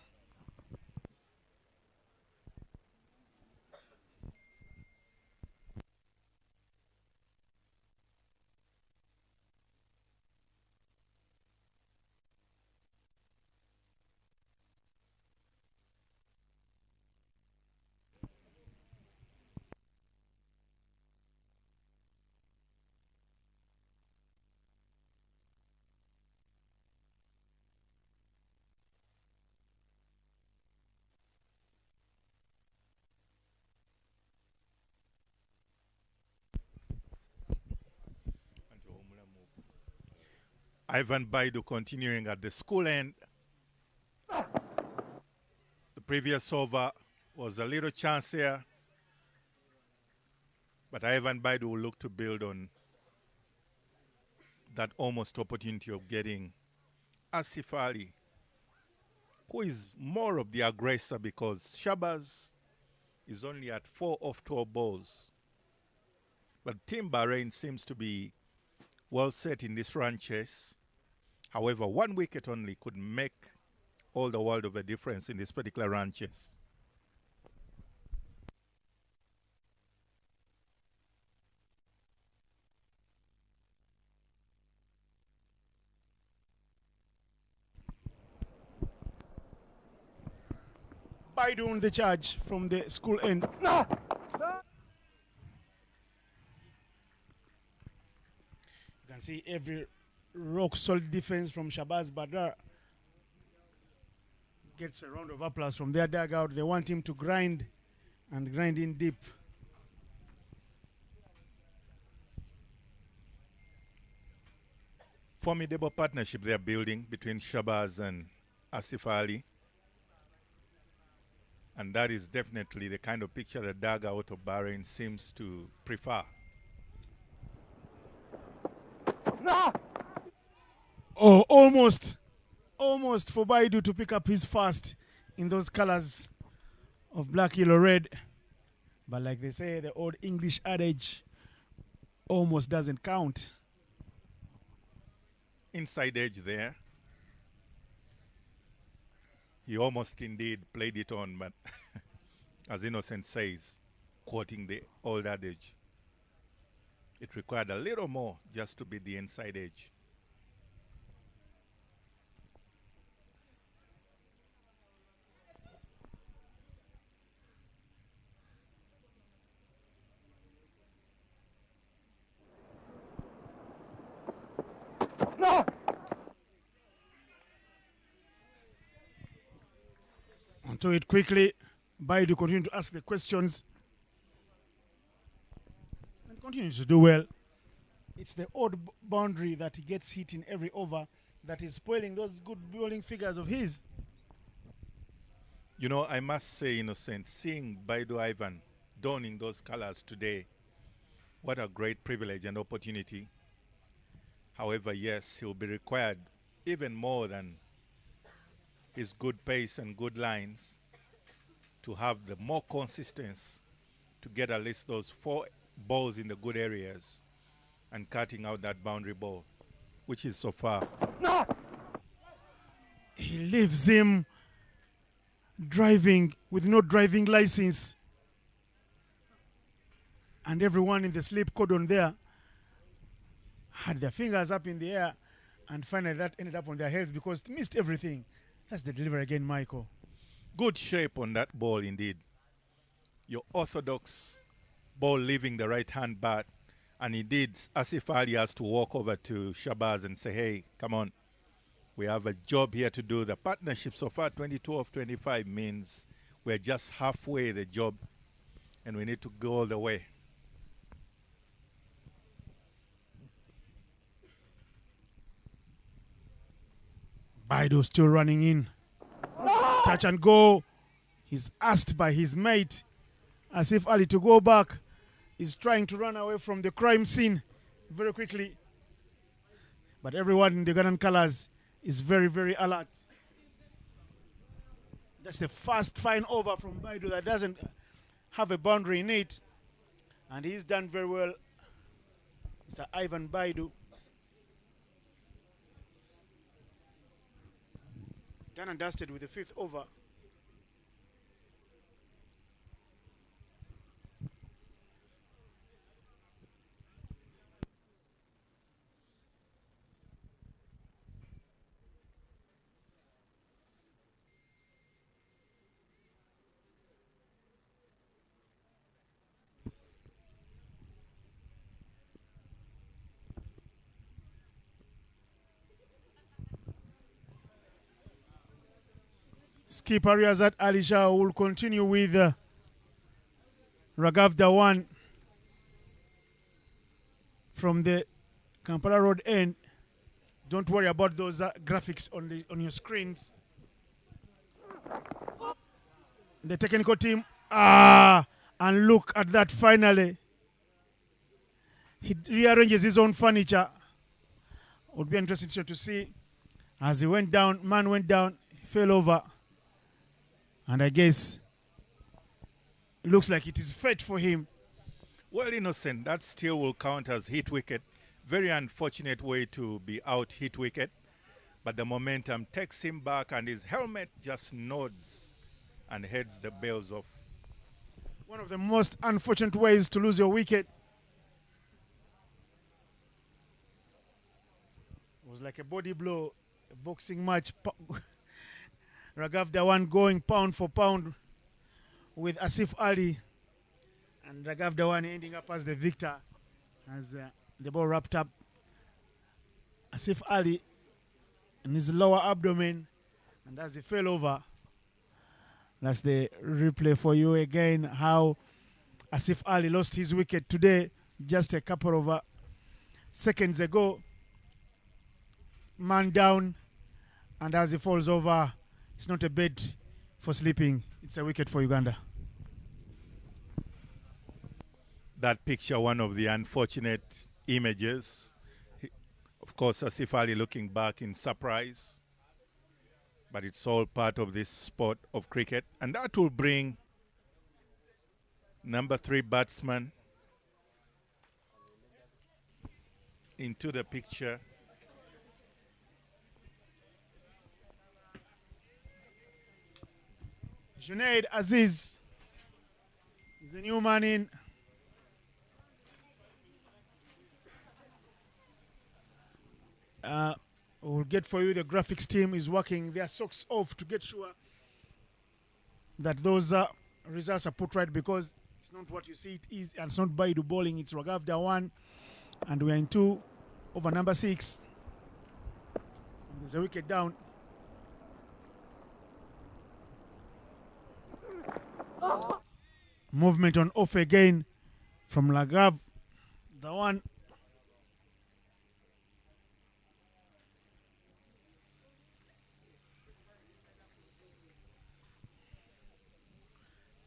Ivan Baidu continuing at the school end. The previous over was a little chance here, but Ivan Baidu will look to build on that almost opportunity of getting Asif Ali, who is more of the aggressor because Shabazz is only at 4 off 12 balls. But Team Bahrain seems to be well set in this run chase. However, 1 wicket only could make all the world of a difference in this particular run chase. Baidu on the charge from the school end. You can see every rock solid defense from Shabazz Badar. Gets a round of applause from their dugout. They want him to grind and grind in deep. Formidable partnership they are building between Shabazz and Asif Ali. And that is definitely the kind of picture the dugout of Bahrain seems to prefer. Oh, almost for Baidu to pick up his first in those colors of black, yellow, red. But like they say, the old English adage, almost doesn't count. Inside edge there. He almost indeed played it on, but as Innocent says, quoting the old adage, it required a little more just to be the inside edge. Onto it quickly. Baidu continue to ask the questions and continues to do well. It's the odd boundary that he gets hit in every over that is spoiling those good bowling figures of his. You know, I must say, Innocent, seeing Baidu Ivan donning those colors today, what a great privilege and opportunity. However, yes, he'll be required even more than his good pace and good lines to have the more consistency to get at least those 4 balls in the good areas and cutting out that boundary ball, which is so far. He leaves him driving with no driving license. And everyone in the slip cordon there had their fingers up in the air, and finally that ended up on their heads because it missed everything. That's the delivery again, Michael. Good shape on that ball indeed. Your orthodox ball leaving the right hand bat, and indeed Asif Ali has to walk over to Shabazz and say, hey, come on, we have a job here to do. The partnership so far, 22 of 25, means we're just halfway the job and we need to go all the way. Baidu still running in. Touch and go. He's asked by his mate, Asif Ali, to go back. He's trying to run away from the crime scene very quickly. But everyone in the Ugandan colors is very, very alert. That's the first fine over from Baidu that doesn't have a boundary in it. And he's done very well. Mr. Ivan Baidu. Done and dusted with the 5th over. Skipper Riyazat Ali Shah will continue with Raghav Dhawan from the Kampala Road end. Don't worry about those graphics on your screens. The technical team. And look at that finally. He rearranges his own furniture. Would be interesting to see. As he went down, man went down, fell over. And I guess it looks like it is fate for him. Well, Innocent, that still will count as hit wicket. Very unfortunate way to be out hit wicket. But the momentum takes him back and his helmet just nods and heads the bails off. One of the most unfortunate ways to lose your wicket. It was like a body blow, a boxing match. Raghav Dhawan going pound for pound with Asif Ali. And Raghav Dhawan ending up as the victor as the ball wrapped up. Asif Ali in his lower abdomen, and as he fell over, that's the replay for you again, how Asif Ali lost his wicket today just a couple of seconds ago. Man down, and as he falls over, it's not a bed for sleeping, it's a wicket for Uganda. That picture, one of the unfortunate images. Of course, Asif Ali looking back in surprise. But it's all part of this sport of cricket. And that will bring number 3 batsman into the picture. Junaid Aziz is the new man in. We'll get for you, the graphics team is working their socks off to get sure that those results are put right, because it's not what you see it is, and it's not Baidu bowling, it's Raghav Dhawan, and we are in 2 over number 6. And there's a wicket down. Movement on off again from Raghav Dhawan.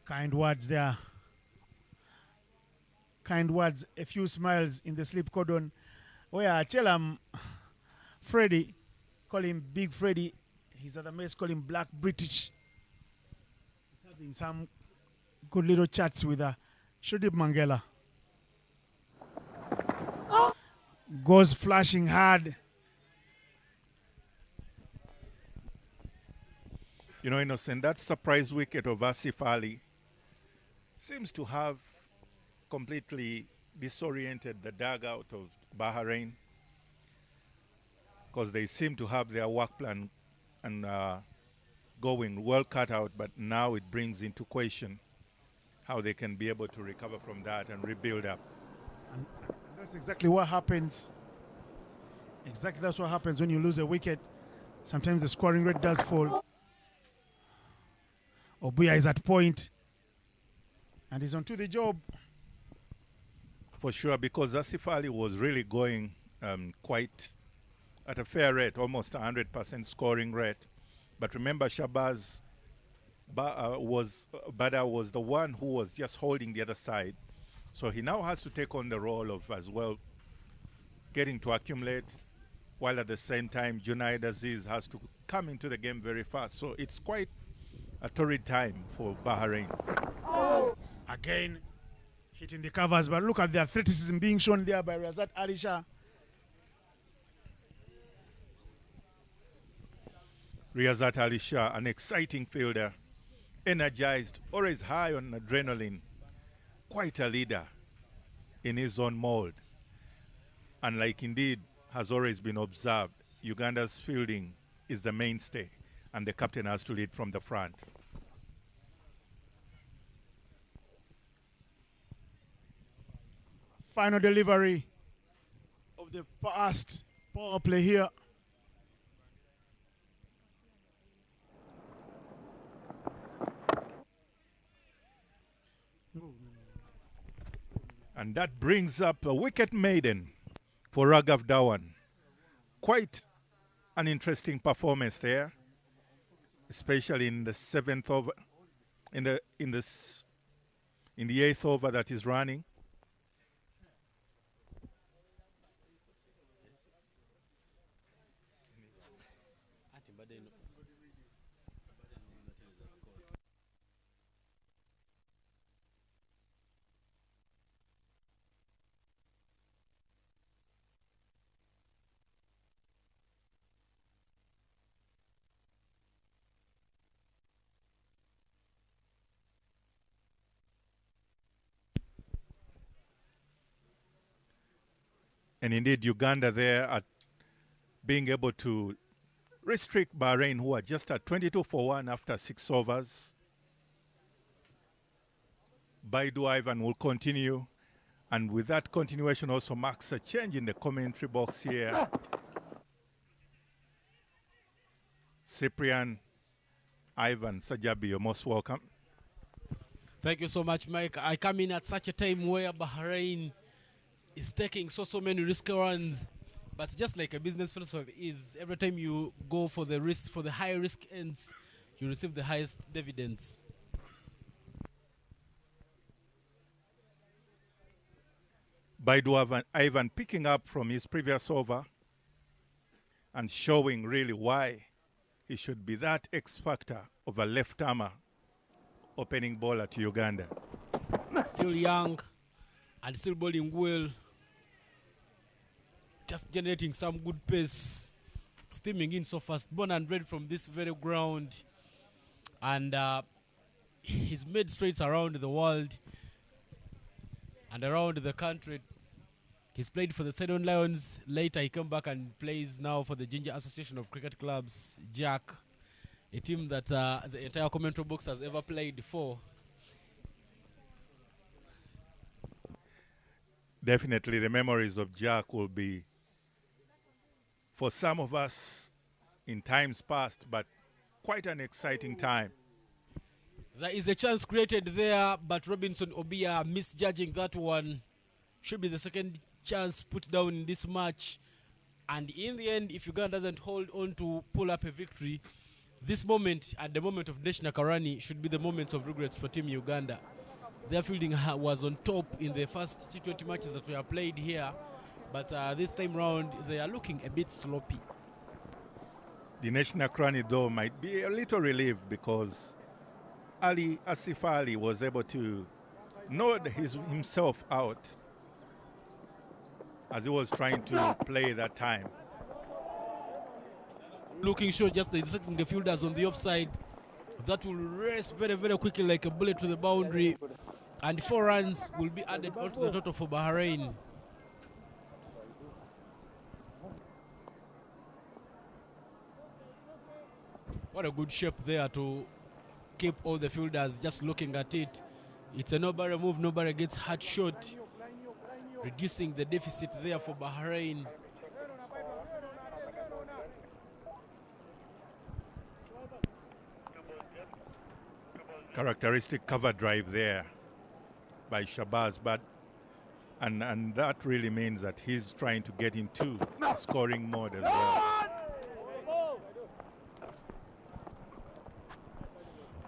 Kind words there. Kind words, a few smiles in the sleep cordon. Where Chelam Freddy, call him Big Freddy. His other mates call him Black British. He's having some good little chats with Shudip Mangela. Goes flashing hard. You know, Innocent, that surprise wicket of Asif Ali seems to have completely disoriented the dugout of Bahrain, because they seem to have their work plan and going well cut out, but now it brings into question how they can be able to recover from that and rebuild up. And that's exactly what happens. Exactly, that's what happens when you lose a wicket. Sometimes the scoring rate does fall. Obuya is at point, and he's onto the job. For sure, because Asif Ali was really going quite at a fair rate, almost 100% scoring rate. But remember, Shabazz Badar was the one who was just holding the other side. So he now has to take on the role of as well getting to accumulate, while at the same time Junaid Aziz has to come into the game very fast. So it's quite a torrid time for Bahrain. Again, hitting the covers, but look at the athleticism being shown there by Razat Ali Shah. Riyazat Ali Shah, an exciting fielder, energized, always high on adrenaline, quite a leader in his own mold. And like indeed has always been observed, Uganda's fielding is the mainstay, and the captain has to lead from the front. Final delivery of the past power play here. And that brings up a wicket maiden for Raghav Dhawan. quite an interesting performance there, especially in the seventh over, in the eighth over that is running. And indeed, Uganda there at being able to restrict Bahrain, who are just at 22 for 1 after 6 overs. Baidu Ivan will continue, and with that continuation also marks a change in the commentary box here. Cyprian, Ivan, Sajabi, you're most welcome. Thank you so much, Mike. I come in at such a time where Bahrain is taking so many risky runs, but just like a business philosophy is, every time you go for the risk, for the high risk ends, you receive the highest dividends. Baidu Ivan picking up from his previous over and showing really why he should be that X factor of a left armer opening bowler to Uganda. Still young and still bowling well, just generating some good pace, steaming in so fast, born and bred from this very ground, and he's made straights around the world and around the country. He's played for the Sidon Lions. Later he came back and plays now for the Ginger Association of Cricket Clubs, Jack, a team that the entire commentary box has ever played for. Definitely the memories of Jack will be, for some of us, in times past, but quite an exciting time. There is a chance created there, but Robinson Obia misjudging that one. Should be the second chance put down in this match. And in the end, if Uganda doesn't hold on to pull up a victory, this moment and the moment of National Karani should be the moments of regrets for Team Uganda. Their fielding was on top in the first T20 matches that were played here, but this time round they are looking a bit sloppy. The National Karani, though, might be a little relieved because Ali Asif Ali was able to nod himself out as he was trying to play that time. Looking sure, just inserting the fielders on the offside. That will race very quickly like a bullet to the boundary, and 4 runs will be added onto the total for Bahrain. What a good shape there to keep all the fielders just looking at it. It's a nobody move, nobody gets hard shot, reducing the deficit there for Bahrain. Characteristic cover drive there by Shabazz, but and that really means that he's trying to get into scoring mode as well.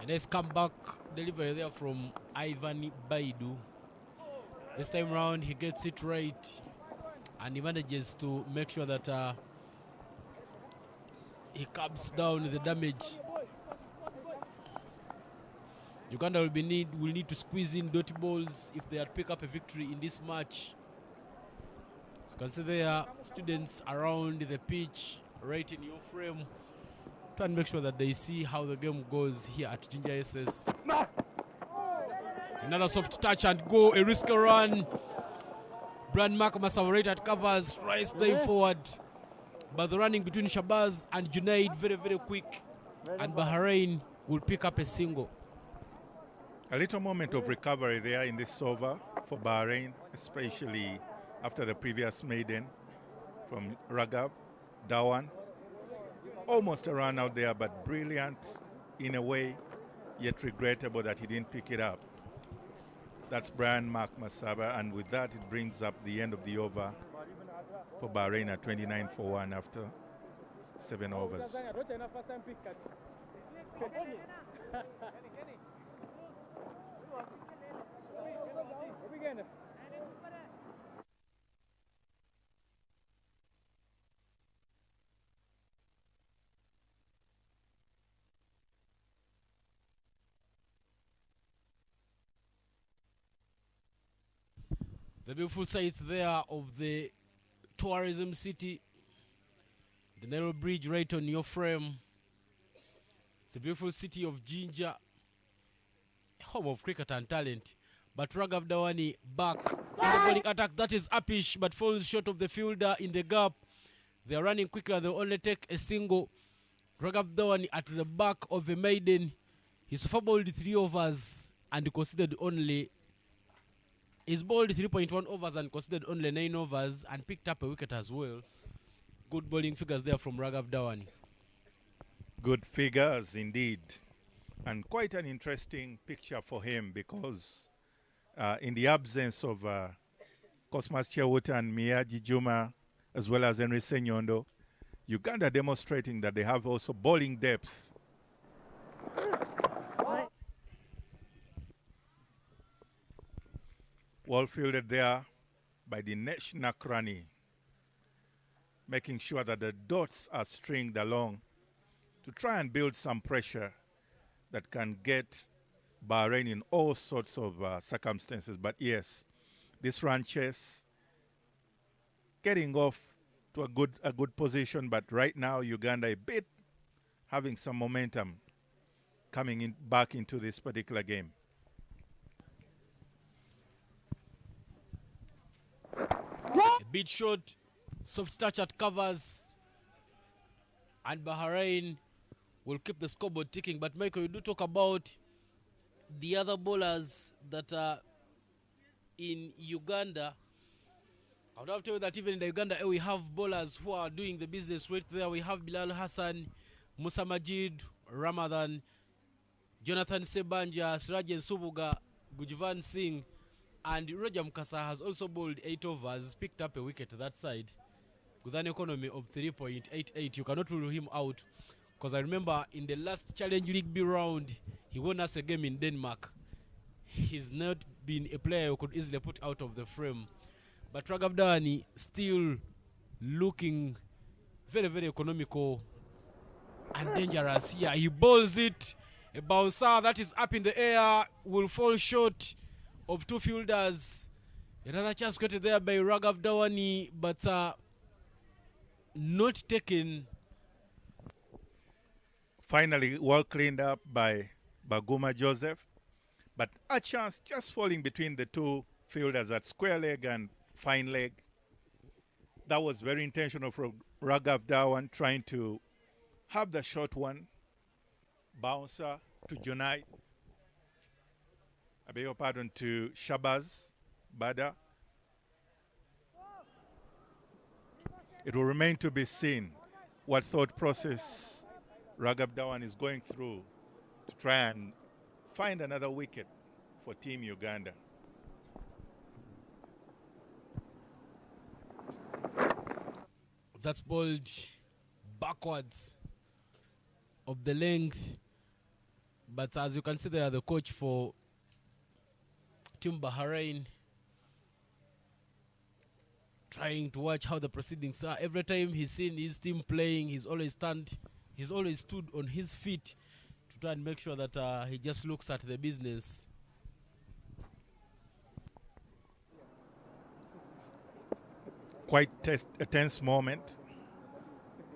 A nice comeback delivery there from Ivan Baidu. This time round he gets it right and he manages to make sure that he curbs down the damage. Uganda will need to squeeze in dirty balls if they are to pick up a victory in this match. So you can see there are students around the pitch right in your frame, try and make sure that they see how the game goes here at Ginger SS. Another soft touch and go, a risky run. Brand Mark must have right at covers, tries playing forward. But the running between Shabazz and Junaid very quick, and Bahrain will pick up a single. A little moment of recovery there in this over for Bahrain, especially after the previous maiden from Raghav Dhawan. Almost a run out there, but brilliant in a way, yet regrettable that he didn't pick it up. That's Brian Mark Masaba, and with that it brings up the end of the over for Bahrain at 29 for 1 after 7 overs. The beautiful sights there of the tourism city. The narrow bridge right on your frame. It's a beautiful city of Jinja, home of cricket and talent. But Raghav Dawani back in the bowling attack. That is uppish, but falls short of the fielder in the gap. They are running quickly. They only take a single. Raghav Dawani at the back of a maiden. He's bowled 3 overs and considered only. He's bowled 3.1 overs and considered only 9 overs and picked up a wicket as well. Good bowling figures there from Raghav Dawani. Good figures indeed. And quite an interesting picture for him because in the absence of Cosmas Chewuta and Miyaji Juma, as well as Henry Senyondo, Uganda demonstrating that they have also bowling depth. Well fielded there by the Nesh Nakrani, making sure that the dots are stringed along to try and build some pressure that can get Bahrain in all sorts of circumstances. But yes, this run chase getting off to a good position, but right now Uganda a bit having some momentum coming in back into this particular game. A bit short, soft touch at covers, and Bahrain will keep the scoreboard ticking. But Michael, you do talk about the other bowlers that are in Uganda. I would have to tell you that even in the Uganda, we have bowlers who are doing the business right there. We have Bilal Hassan, Musa Majid, Ramadan, Jonathan Sebanja, Sirajan Subuga, Gujvan Singh, and Roger Mukasa has also bowled 8 overs, picked up a wicket that side with an economy of 3.88. You cannot rule him out because I remember in the last Challenge League B round, he won us a game in Denmark. He's not been a player who could easily put out of the frame. But Raghav Dawani still looking very, very economical and dangerous here. He bowls it. A bouncer that is up in the air will fall short of 2 fielders. Another chance created there by Raghav Dawani, but not taken. Finally, well cleaned up by Baguma Joseph, but a chance just falling between the 2 fielders at square leg and fine leg. That was very intentional from Raghav Dawani, trying to have the short one. Bouncer to Junaid. I beg your pardon, to Shabazz Bada. It will remain to be seen what thought process Raghav Dawani is going through to try and find another wicket for Team Uganda. That's bowled backwards of the length. But as you can see there, the coach for Team Bahrain trying to watch how the proceedings are. Every time he's seen his team playing, he's always stood on his feet to try and make sure that he just looks at the business. Quite a tense moment.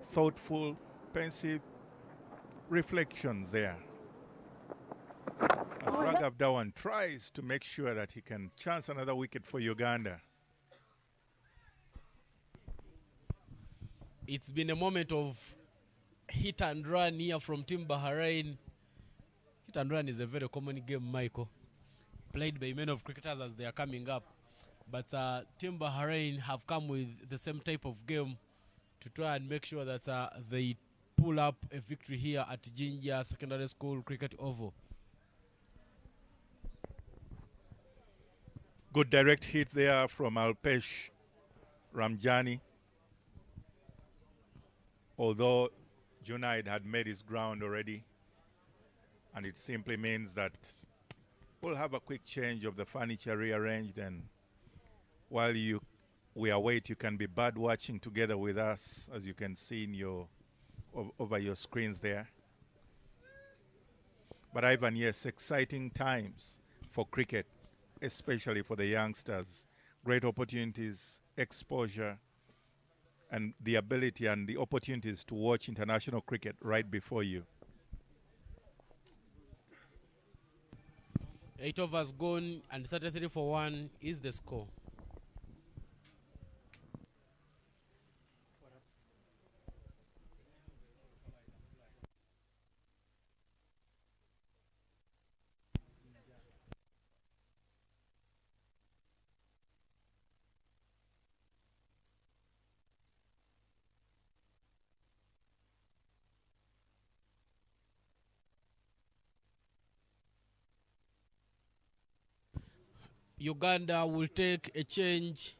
Thoughtful, pensive reflections there. As Raghav Dawani tries to make sure that he can chance another wicket for Uganda. It's been a moment of hit and run here from Team Bahrain. Hit and run is a very common game, Michael, played by many of cricketers as they are coming up. But Team Bahrain have come with the same type of game to try and make sure that they pull up a victory here at Jinja Secondary School Cricket Oval. Good direct hit there from Alpesh Ramjani. although Junaid had made his ground already, and it simply means that we'll have a quick change of the furniture rearranged, and while we await, you can be bird watching together with us, as you can see in your over your screens there. But Ivan, yes, exciting times for cricket, especially for the youngsters. Great opportunities, exposure, and the ability and the opportunities to watch international cricket right before you. 8 overs gone and 33 for 1 is the score. Uganda will take a change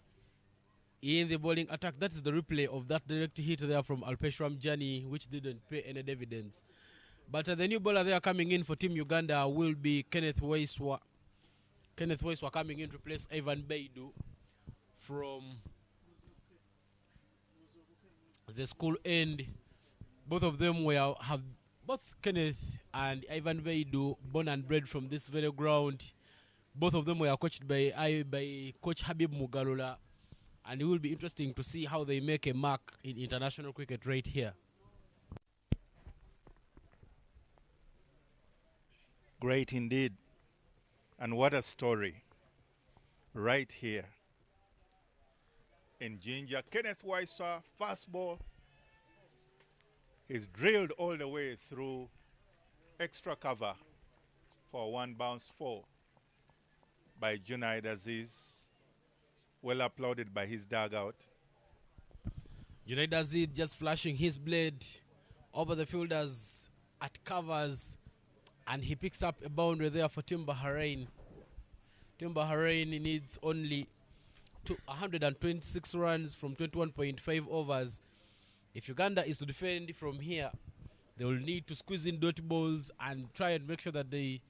in the bowling attack. That is the replay of that direct hit there from Alpeshram Jani, which didn't pay any dividends. But the new bowler there coming in for Team Uganda will be Kenneth Waiswa. Kenneth Waiswa coming in to replace Ivan Baidu from the school end. Both of them both Kenneth and Ivan Baidu born and bred from this very ground. Both of them were coached by Coach Habib Mugalula, and it will be interesting to see how they make a mark in international cricket right here. Great indeed. And what a story. Right here in Ginger. Kenneth Waiswa, fast ball. He's drilled all the way through extra cover for one bounce 4 by Junaid Aziz. Well applauded by his dugout. Junaid Aziz just flashing his blade over the fielders at covers, and he picks up a boundary there for Team Bahrain. Team Bahrain needs only 126 runs from 21.5 overs. If Uganda is to defend from here, they will need to squeeze in dot balls and try and make sure that they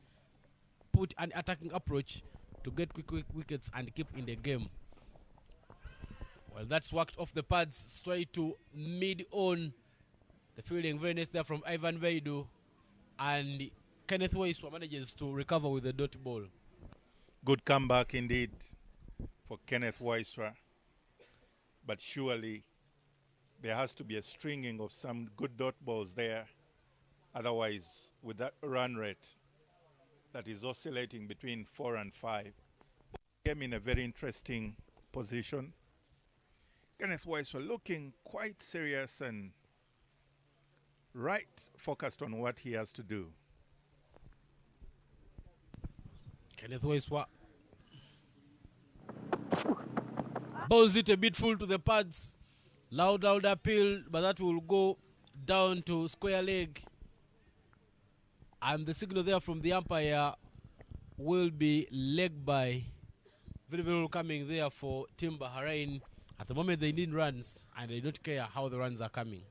put an attacking approach to get quick wickets and keep in the game. Well, that's worked off the pads straight to mid-on. The fielding very nice there from Ivan Baidu, and Kenneth Waiswa manages to recover with the dot ball. Good comeback indeed for Kenneth Waiswa. But surely there has to be a stringing of some good dot balls there. Otherwise, with that run rate that is oscillating between 4 and 5, came in a very interesting position. Kenneth Waiswa looking quite serious and focused on what he has to do. Kenneth Waiswa bowls it a bit full to the pads. Loud appeal, but that will go down to square leg. And the signal there from the umpire will be leg by. Very, very coming there for Team Bahrain. At the moment they need runs, and they don't care how the runs are coming.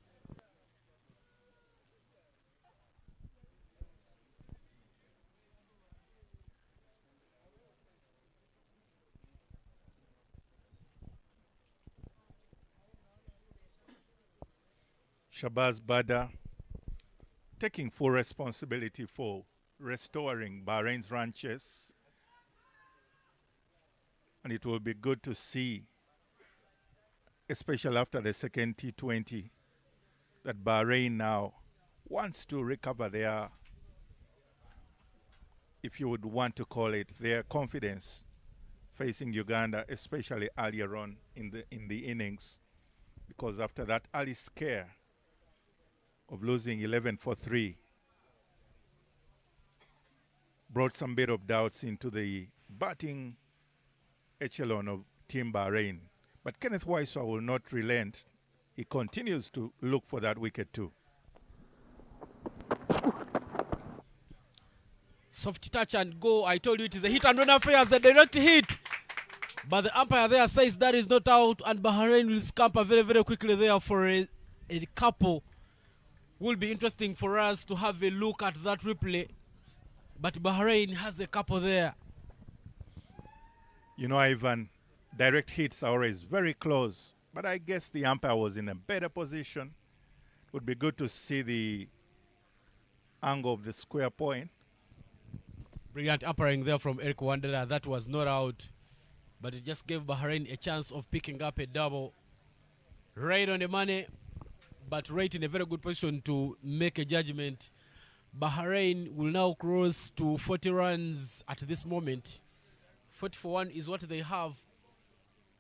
Shabazz Bada taking full responsibility for restoring Bahrain's run chase. And it will be good to see, especially after the second T20, that Bahrain now wants to recover their, if you would want to call it, their confidence facing Uganda, especially earlier on in the innings, because after that early scare of losing 11 for 3 brought some bit of doubts into the batting echelon of Team Bahrain. But Kenneth Waiswa will not relent. He continues to look for that wicket too. Soft touch and go. I told you it is a hit and run affairs, a direct hit. But the umpire there says that is not out, and Bahrain will scamper very, very quickly there for a a couple. Will be interesting for us to have a look at that replay. But Bahrain has a couple there. You know, Ivan, direct hits are always very close, but I guess the umpire was in a better position. Would be good to see the angle of the square point. Brilliant umpiring there from Eric Wandera. That was not out, but it just gave Bahrain a chance of picking up a double. Right on the money, but right in a very good position to make a judgment. Bahrain will now cross to 40 runs at this moment. 40 for 1 is what they have.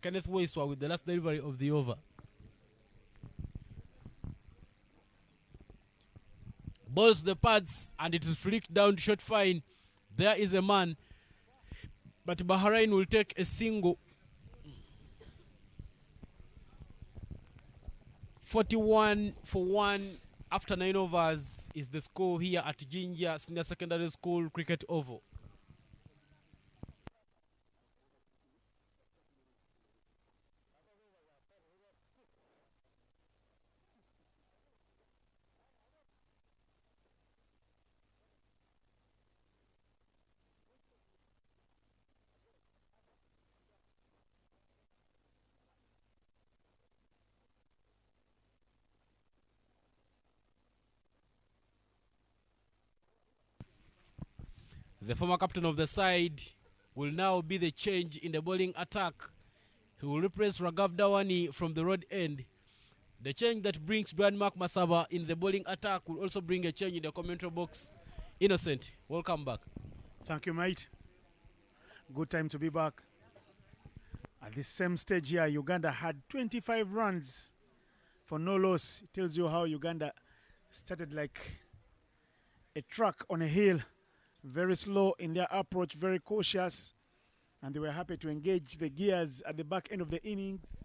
Kenneth Waiswa with the last delivery of the over. Balls the pads, and it is flicked down to short fine. There is a man, but Bahrain will take a single. 41 for 1 after 9 overs is the score here at Jinja Senior Secondary School Cricket Oval. The former captain of the side will now be the change in the bowling attack. He will replace Raghav Dawani from the road end. The change that brings Brian Mark Masaba in the bowling attack will also bring a change in the commentary box. Innocent, welcome back. Thank you, mate. Good time to be back. At this same stage here, Uganda had 25 runs for no loss. It tells you how Uganda started like a truck on a hill. Very slow in their approach, very cautious, and they were happy to engage the gears at the back end of the innings.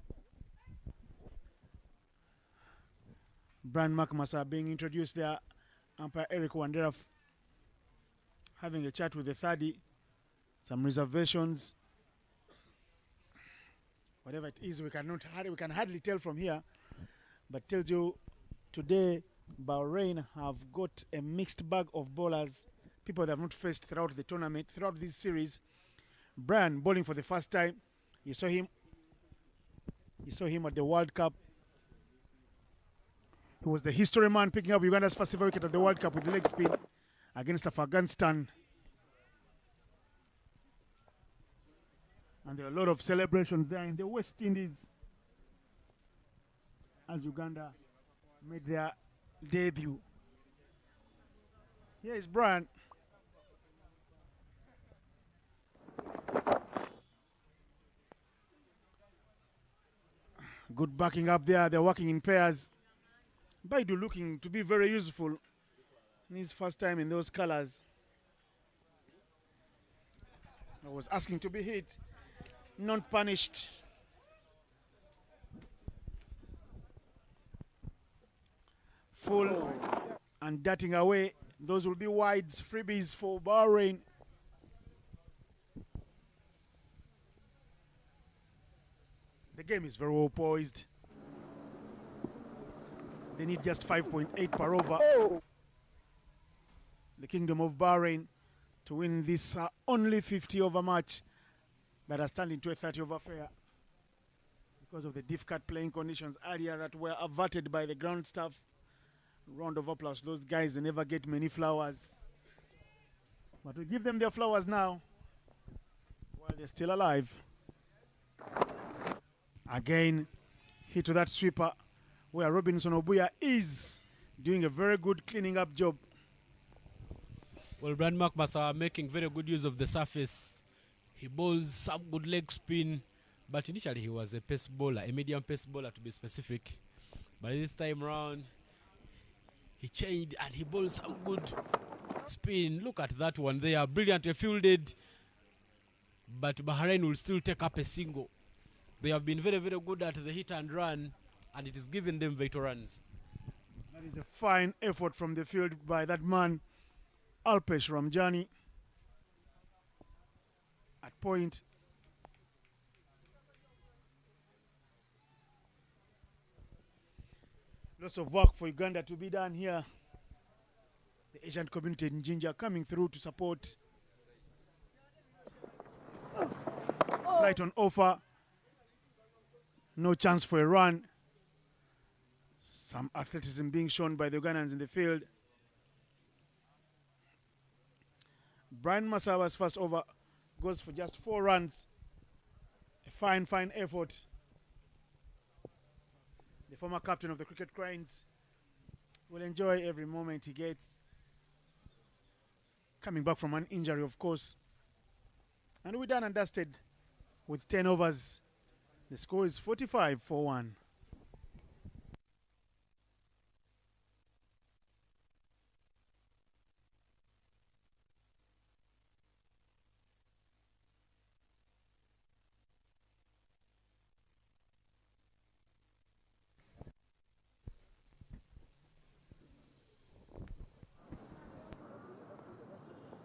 Brian McMassa being introduced there, umpire Eric Wandera having a chat with the 30, some reservations. Whatever it is, we can hardly tell from here, but tells you today Bahrain have got a mixed bag of bowlers. People they have not faced throughout the tournament, throughout this series. Brian bowling for the first time. You saw him at the World Cup. He was the history man, picking up Uganda's first ever wicket at the World Cup with leg spin against Afghanistan. And there are a lot of celebrations there in the West Indies as Uganda made their debut. Here is Brian. Good backing up there. They're working in pairs. Baidu looking to be very useful in his first time in those colors. I was asking to be hit, not punished. Full and darting away. Those will be wides, freebies for Bahrain. The game is very well poised. They need just 5.8 per over. The Kingdom of Bahrain to win this only 50 over match that has turned into a 30 over affair because of the difficult playing conditions earlier that were averted by the ground staff. Round of applause. Those guys, they never get many flowers. But we give them their flowers now while they're still alive. Again, hit to that sweeper where Robinson Obuya is doing a very good cleaning up job. Well, Brand Mark Massa making very good use of the surface. He bowls some good leg spin, but initially he was a pace bowler, a medium pace bowler to be specific. But this time round, he changed and he bowls some good spin. Look at that one there, brilliantly fielded. But Bahrain will still take up a single. They have been very, very good at the hit and run, and it is giving them vital runs. That is a fine effort from the field by that man, Alpesh Ramjani. At point. Lots of work for Uganda to be done here. The Asian community in Jinja coming through to support. Flight on offer. No chance for a run. Some athleticism being shown by the Ugandans in the field. Brian Masaba's first over goes for just 4 runs. A fine, fine effort. The former captain of the Cricket Cranes will enjoy every moment he gets. Coming back from an injury, of course. And we're done and dusted with 10 overs. The score is 45 for 1.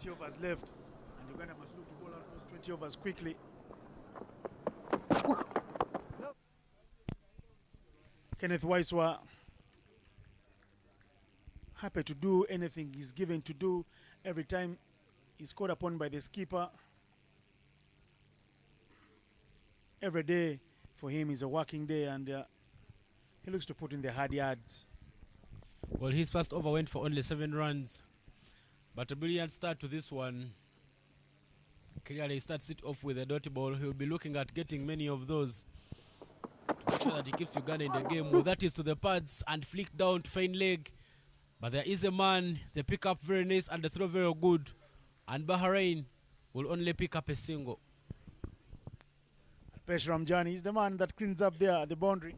Overs left, and Uganda must look to bowl out those 20 overs quickly. Kenneth Waiswa happy to do anything he's given to do. Every time he's called upon by the skipper. Every day for him is a working day, and he looks to put in the hard yards. Well, his first over went for only 7 runs. But a brilliant start to this one. Clearly he starts it off with a dotty ball. He'll be looking at getting many of those to make sure that he keeps Uganda in the game. Well, that is to the pads and flick down to fine leg. But there is a man. The pick up very nice and the throw very good. And Bahrain will only pick up a single. Pesh Ramjani is the man that cleans up there at the boundary.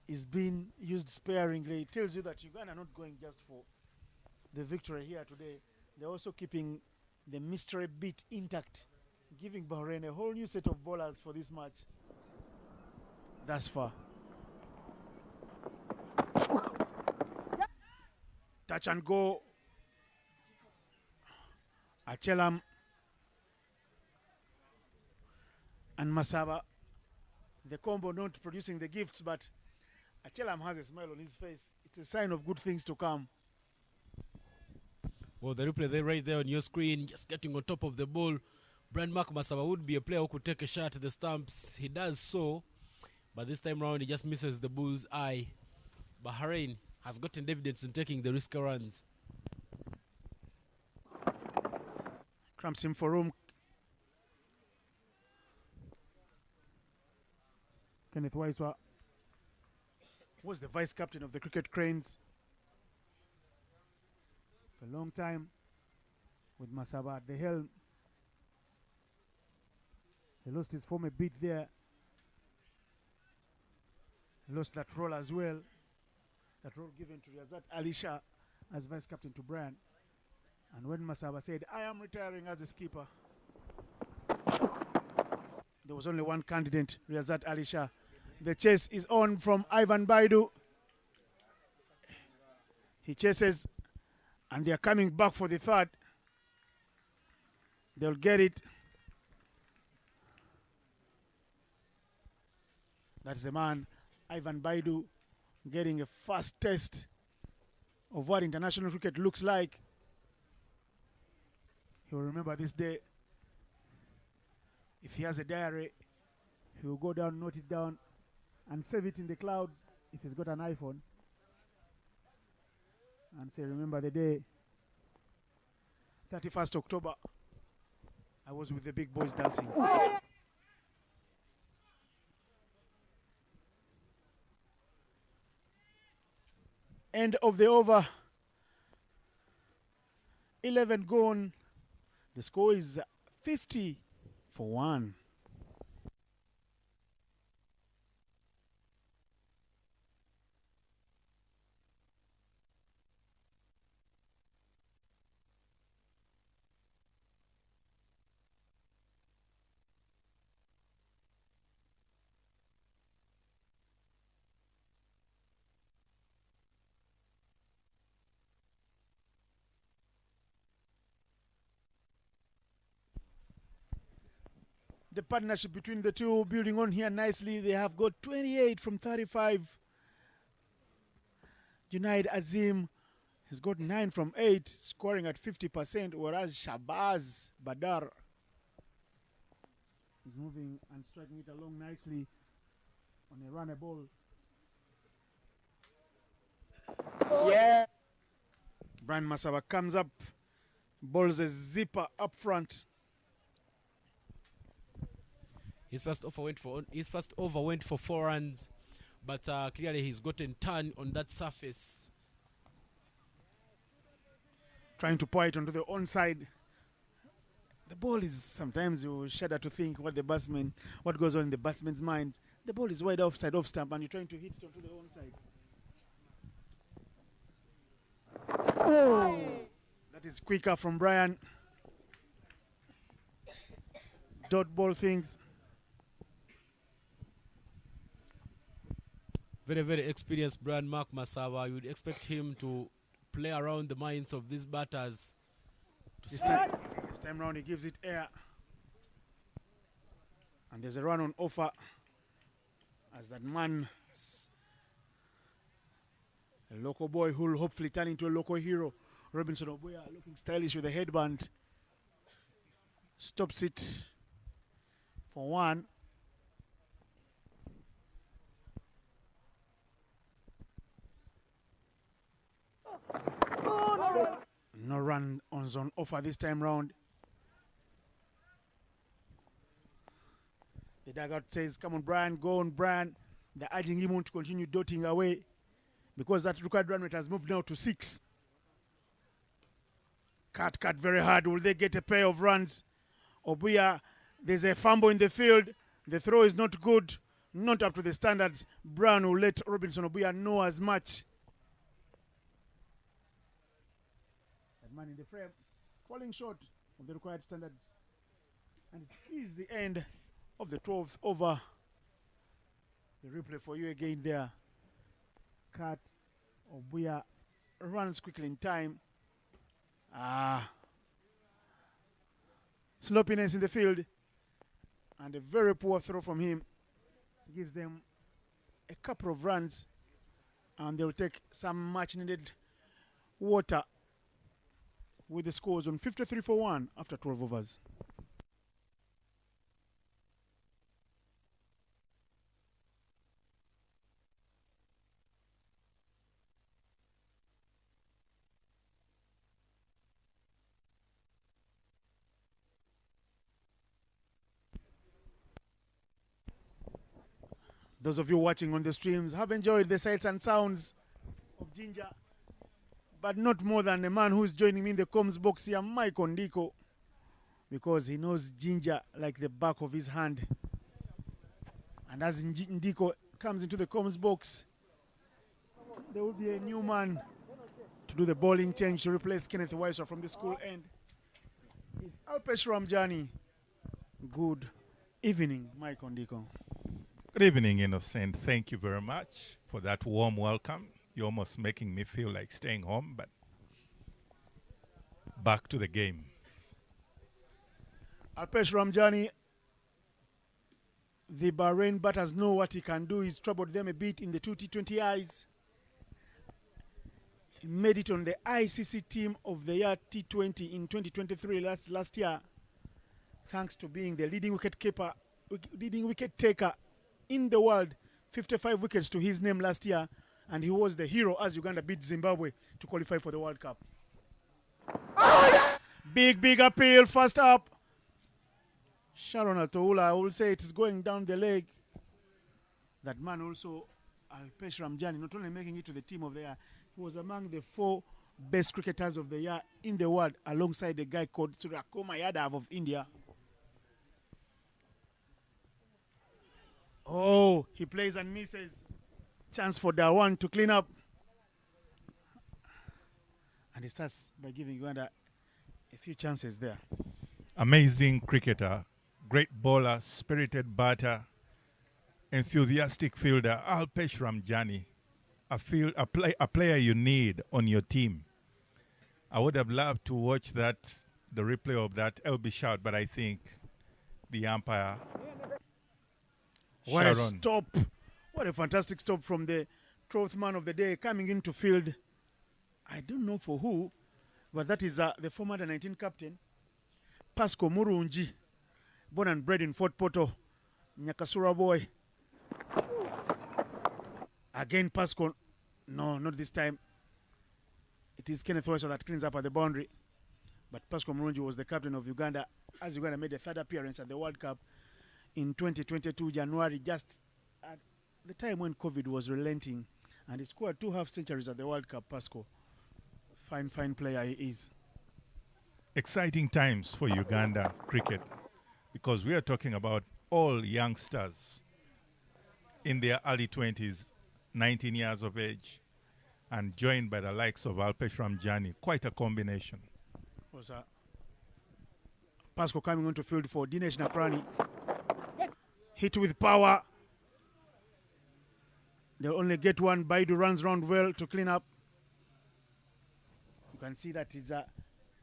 He's been used sparingly. It tells you that Uganda are not going just for the victory here today. They're also keeping the mystery beat intact, giving Bahrain a whole new set of bowlers for this match thus far. Touch and go. Achelam and Masaba. The combo not producing the gifts, but Achelam has a smile on his face. It's a sign of good things to come. Well, the replay there right there on your screen, just getting on top of the ball. Brand Mark Masaba would be a player who could take a shot at the stumps. He does so, but this time around he just misses the bull's eye. Bahrain has gotten evidence in taking the risky runs. Cramps him for room. Kenneth Waiswa was the vice captain of the Cricket Cranes for a long time, with Masaba at the helm. He lost his form a bit there. He lost that role as well. That role given to Riyazat Ali Shah as vice captain to Brian. And when Masaba said, "I am retiring as a skipper," there was only one candidate, Riyazat Ali Shah. The chase is on from Ivan Baidu. He chases, and they are coming back for the third. They'll get it. That's the man, Ivan Baidu, getting a first taste of what international cricket looks like. He'll remember this day. If he has a diary, he will go down, note it down, and save it in the clouds if he's got an iPhone. And say, remember the day, 31st October, I was with the big boys dancing. End of the over. 11 gone. The score is 50 for 1. The partnership between the two building on here nicely. They have got 28 from 35 Junaid Azim has got 9 from 8, scoring at 50%, whereas Shabazz Badar is moving and striking it along nicely on a runner ball. Yeah. Brian Masaba comes up, bowls a zipper up front. His first over went for 4 runs, but clearly he's gotten turn on that surface. Trying to pour it onto the onside. The ball is, sometimes you shudder to think what goes on in the batsman's mind. The ball is wide offside, off stump, and you're trying to hit it onto the onside. Oh. That is quicker from Brian. Dot ball things. Very, very experienced Brian Mark Masawa. You would expect him to play around the minds of these batters. This time round he gives it air. And there's a run on offer as that man, a local boy who will hopefully turn into a local hero, Robinson Obuya, looking stylish with a headband, stops it for 1. No run on zone offer this time round. The dugout says, come on, Brian, go on, Brian. They're urging him on to continue dotting away because that required run rate has moved now to 6. Cut very hard. Will they get a pair of runs? Obuya, there's a fumble in the field. The throw is not good, not up to the standards. Brown will let Robinson Obuya know as much. That man in the frame, falling short of the required standards. And it is the end of the 12th over. The replay for you again there. Cut Obuya runs quickly in time. Sloppiness in the field and a very poor throw from him gives them a couple of runs, and they'll take some much needed water with the scores on 53 for 1 after 12 overs. Those of you watching on the streams have enjoyed the sights and sounds of Ginger, but not more than a man who's joining me in the comms box here, Mike Ondiko, because he knows Ginger like the back of his hand. And as Ndiko comes into the comms box, there will be a new man to do the bowling change to replace Kenneth Weiser from the school end. It's Alpesh Ramjani. Good evening, Mike Ondiko. Good evening, Innocent. Thank you very much for that warm welcome. You're almost making me feel like staying home, but back to the game. Alpesh Ramjani, the Bahrain batters know what he can do. He's troubled them a bit in the 2 T20Is. He made it on the ICC Team of the Year T20 in 2023, last year, thanks to being the leading wicket taker in the world. 55 wickets to his name last year, and he was the hero as Uganda beat Zimbabwe to qualify for the World Cup. Big appeal, first up. Sharon Atoula, I will say it is going down the leg. That man also, Alpesh Ramjani, not only making it to the Team of the Year, he was among the 4 best cricketers of the year in the world, alongside a guy called Surakumar Yadav of India. Oh, he plays and misses. Chance for Dawan to clean up. And he starts by giving Uganda a few chances there. Amazing cricketer, great bowler, spirited batter, enthusiastic fielder, Alpesh Ramjani. A player you need on your team. I would have loved to watch the replay of that LB shot, but I think the umpire... What a stop. What a fantastic stop from the 12th man of the day coming into field. I don't know for who, but that is the former under-19 captain, Pascal Murungi, born and bred in Fort Portal, Nyakasura boy. Again, Pascal. No, not this time. It is Kenneth Wesso that cleans up at the boundary. But Pascal Murungi was the captain of Uganda as Uganda made a third appearance at the World Cup in 2022 January, just at the time when COVID was relenting. And he scored 2 half centuries at the World Cup, Pascal. Fine player he is. Exciting times for Uganda cricket, because we are talking about all youngsters in their early 20s, 19 years of age, and joined by the likes of Alpesh Ramjani. Quite a combination. Was Pascal coming onto field for Dinesh Nakrani. Hit with power. They'll only get one. Baidu runs round well to clean up. You can see that he's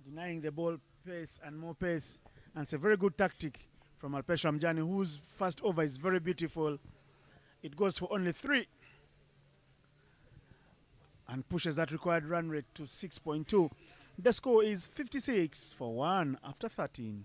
denying the ball pace and more pace. And it's a very good tactic from Alpesh Ramjani, whose first over is very beautiful. It goes for only 3 and pushes that required run rate to 6.2. The score is 56 for 1 after 13.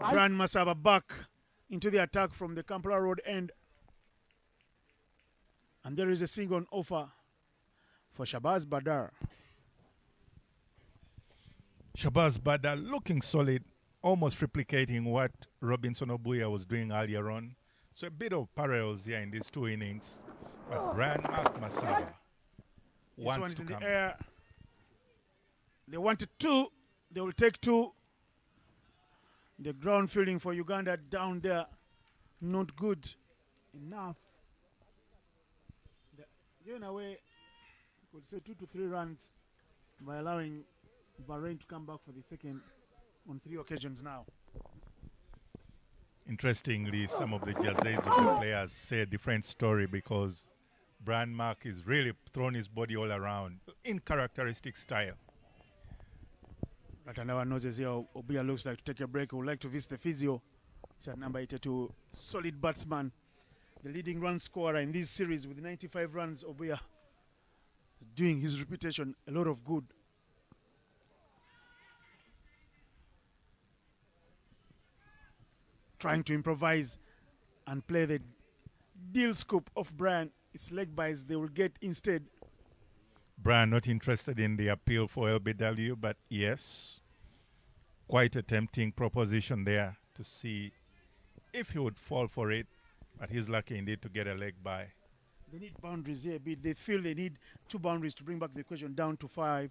Brian Masaba back into the attack from the Kampala Road end. And there is a single on offer for Shabazz Badar. Shabazz Badar looking solid, almost replicating what Robinson Obuya was doing earlier on. So a bit of parallels here in these 2 innings. But Brian Masaba wants to in come. The air. They wanted 2. They will take 2. The ground fielding for Uganda down there, not good enough. They're in a way, could say 2 to 3 runs by allowing Bahrain to come back for the second on 3 occasions now. Interestingly, some of the jerseys of the players say a different story, because Brian Mark is really thrown his body all around in characteristic style. But another knows as here, Obuya looks like to take a break. Would like to visit the physio. Shot number 82, solid batsman. The leading run scorer in this series with 95 runs. Obuya is doing his reputation a lot of good. Trying to improvise and play the deal scoop of Brian. It's leg buys they will get instead. Brian not interested in the appeal for LBW, but yes, quite a tempting proposition there to see if he would fall for it. But he's lucky indeed to get a leg by. They need boundaries here a bit. They feel they need 2 boundaries to bring back the equation down to 5,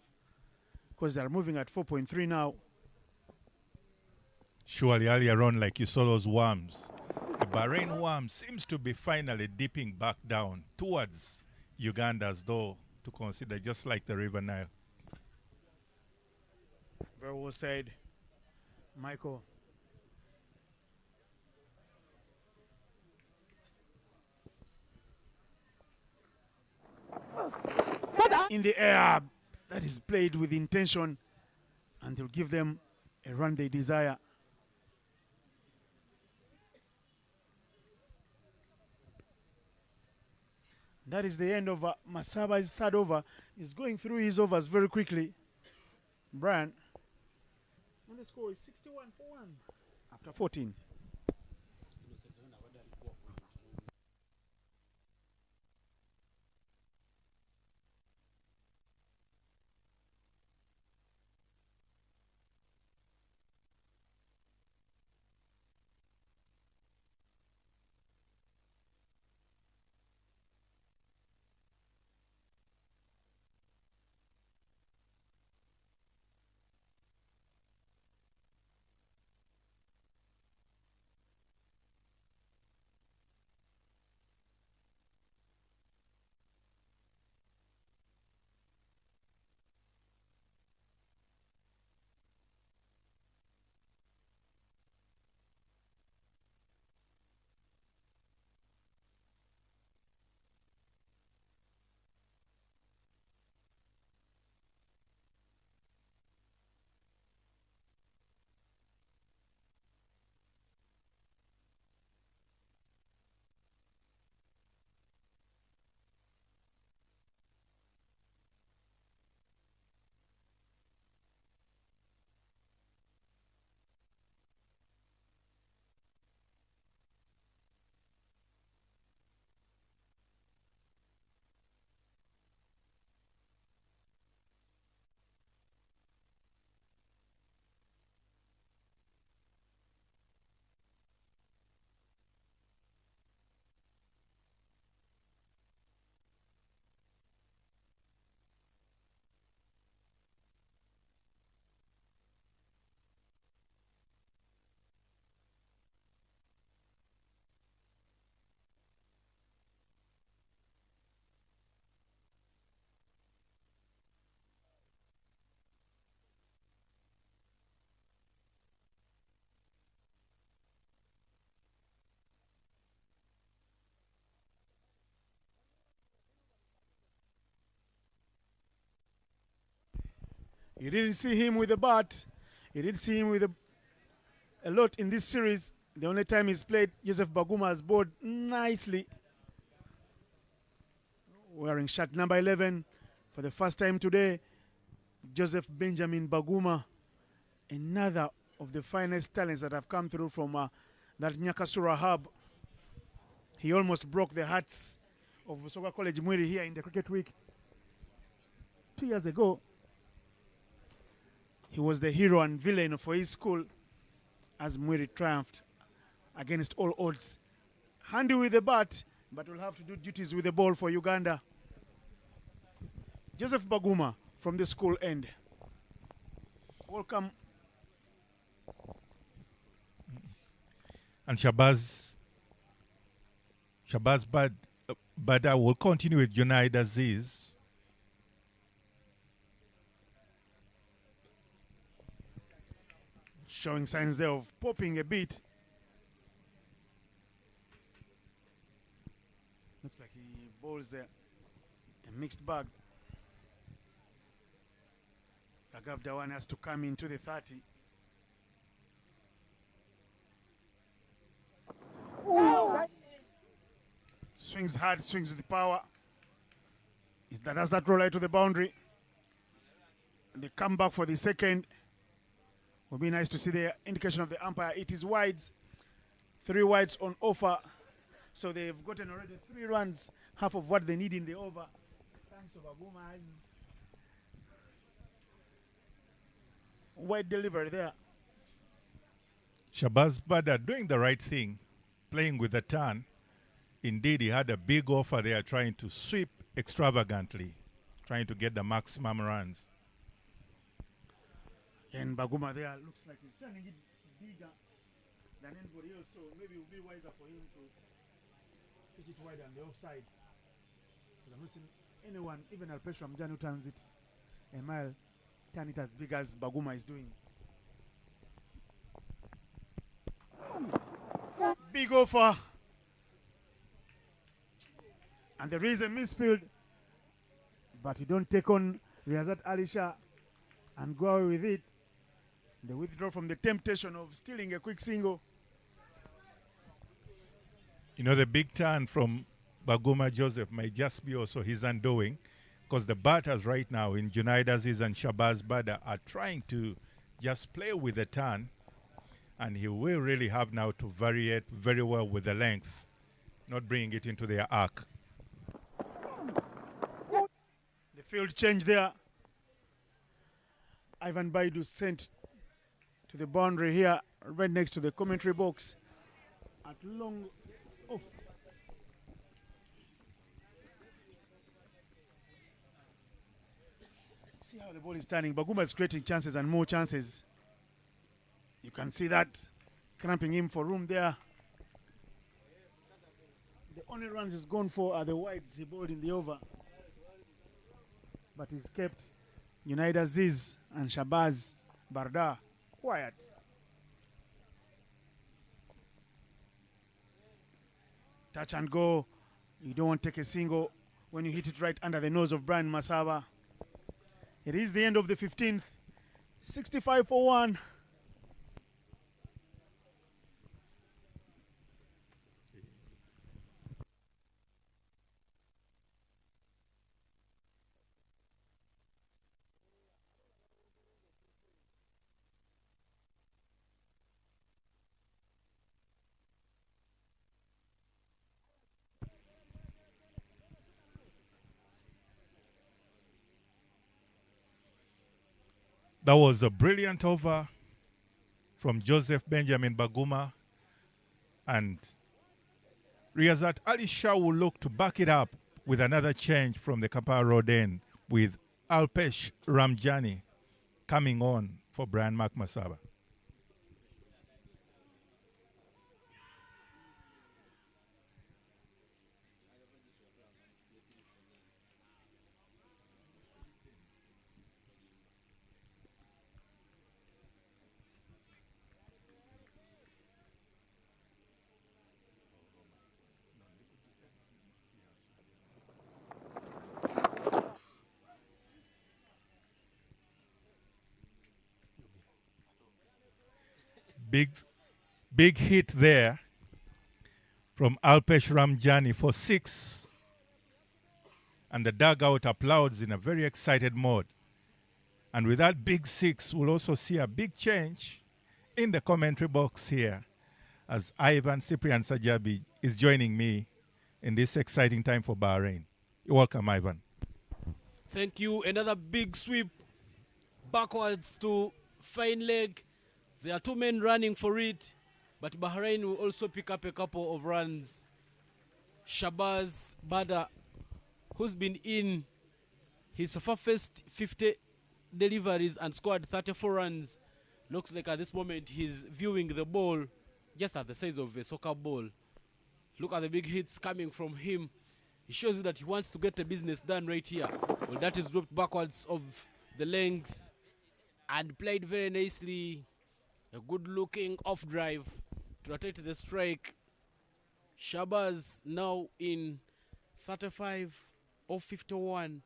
because they're moving at 4.3 now. Surely earlier on, like you saw those worms, the Bahrain worm seems to be finally dipping back down towards Uganda, as though to consider, just like the River Nile. Very well said, Michael. In the air, that is played with intention, and will give them a run they desire. That is the end of Masaba's 3rd over. He's going through his overs very quickly. Brian. And the score is 61 for 1 after 14. You didn't see him with the bat. You didn't see him with a lot in this series. The only time he's played, Joseph Baguma has bowled nicely. Wearing shirt number 11 for the first time today, Joseph Benjamin Baguma, another of the finest talents that have come through from that Nyakasura hub. He almost broke the hearts of Busoga College Mwiri here in the Cricket Week 2 years ago. He was the hero and villain for his school as Mwiri triumphed against all odds. Handy with the bat, but will have to do duties with the ball for Uganda. Joseph Baguma from the school end. Welcome. And Shabazz Bada will continue with Junaid Aziz. Showing signs there of popping a bit. Looks like he bowls a mixed bag. Raghav Dhawan has to come into the 30. Swings hard, swings with power. Does that roll out to the boundary? And they come back for the second. Will be nice to see the indication of the umpire. It is wides. 3 wides on offer. So they've gotten already 3 runs, half of what they need in the over. Thanks to Baguma's wide delivery there. Shabazz Bada doing the right thing, playing with the turn. Indeed, he had a big offer there, trying to sweep extravagantly, trying to get the maximum runs. And Baguma there looks like he's turning it bigger than anybody else, so maybe it will be wiser for him to pitch it wide on the offside. Because I'm not seeing anyone, even Alpeshwa Mjani, who turns it a mile, turn it as big as Baguma is doing. Big offer. And there is a misfield, but you don't take on Riyazat Ali Shah and go away with it. They withdraw from the temptation of stealing a quick single. You know, the big turn from Baguma Joseph might just be also his undoing, because the batters right now in Junaid Aziz and Shabazz Bada are trying to just play with the turn, and he will really have now to vary it very well with the length, not bringing it into their arc. The field change there. Ivan Baidu sent to the boundary here, right next to the commentary box at long off. See how the ball is turning. Baguma is creating chances and more chances. You can see that, cramping him for room there. The only runs he's gone for are the wides he bowled in the over. But he's kept Junaid Aziz and Shabazz Bada quiet. Touch and go. You don't want to take a single when you hit it right under the nose of Brian Masaba. It is the end of the 15th. 65 for 1. That was a brilliant over from Joseph Benjamin Baguma, and Riyazat Ali Shah will look to back it up with another change from the Kapar Road end, with Alpesh Ramjani coming on for Brian Masaba. big hit there from Alpesh Ramjani for 6. And the dugout applauds in a very excited mode. And with that big 6, we'll also see a big change in the commentary box here as Ivan Cyprian Sajabi is joining me in this exciting time for Bahrain. You're welcome, Ivan. Thank you. Another big sweep backwards to fine leg. There are 2 men running for it, but Bahrain will also pick up a couple of runs. Shabaz Bada, who's been in his first 50 deliveries and scored 34 runs, looks like at this moment he's viewing the ball just at the size of a soccer ball. Look at the big hits coming from him. He shows you that he wants to get the business done right here. Well, that is dropped backwards of the length and played very nicely. A good looking off drive to rotate the strike. Shabaz now in 35 of 51.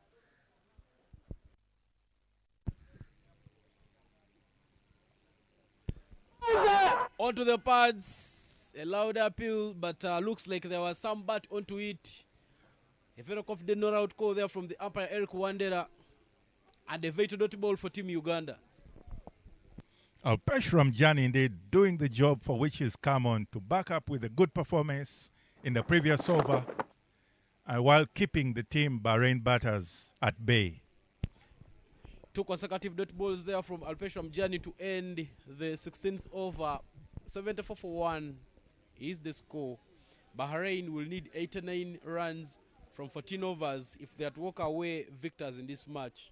Onto the pads, a loud appeal, but looks like there was some bat onto it. A very confident no-out call there from the umpire Eric Wandera, and a very dot ball for Team Uganda. Alpesh Ramjani indeed doing the job for which he's come on to back up with a good performance in the previous over, and while keeping the team Bahrain batters at bay. 2 consecutive dot balls there from Alpesh Ramjani to end the 16th over. 74 for 1 is the score. Bahrain will need 89 runs from 14 overs if they are to walk away victors in this match.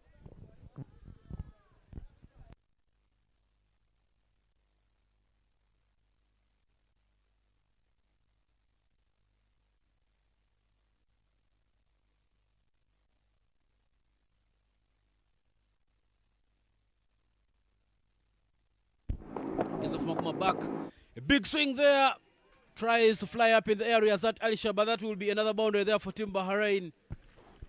Yusuf Maguma back. A big swing there. Tries to fly up in the area as that Alisha, but that will be another boundary there for Team Bahrain.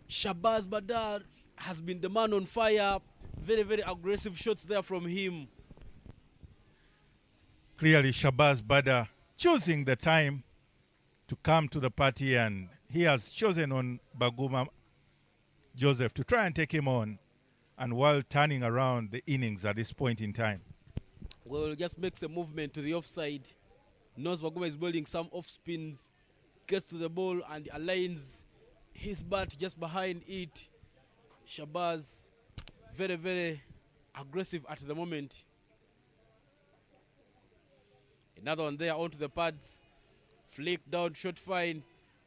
Shabaz Badar has been the man on fire. Very, very aggressive shots there from him. Clearly Shabaz Badar choosing the time to come to the party, and he has chosen on Baguma Joseph to try and take him on, and while turning around the innings at this point in time. Well, just makes a movement to the offside. Knows Baguma is building some off spins, gets to the ball and aligns his bat just behind it. Shabaz, very, very aggressive at the moment. Another one there onto the pads. Flick down, shot fine.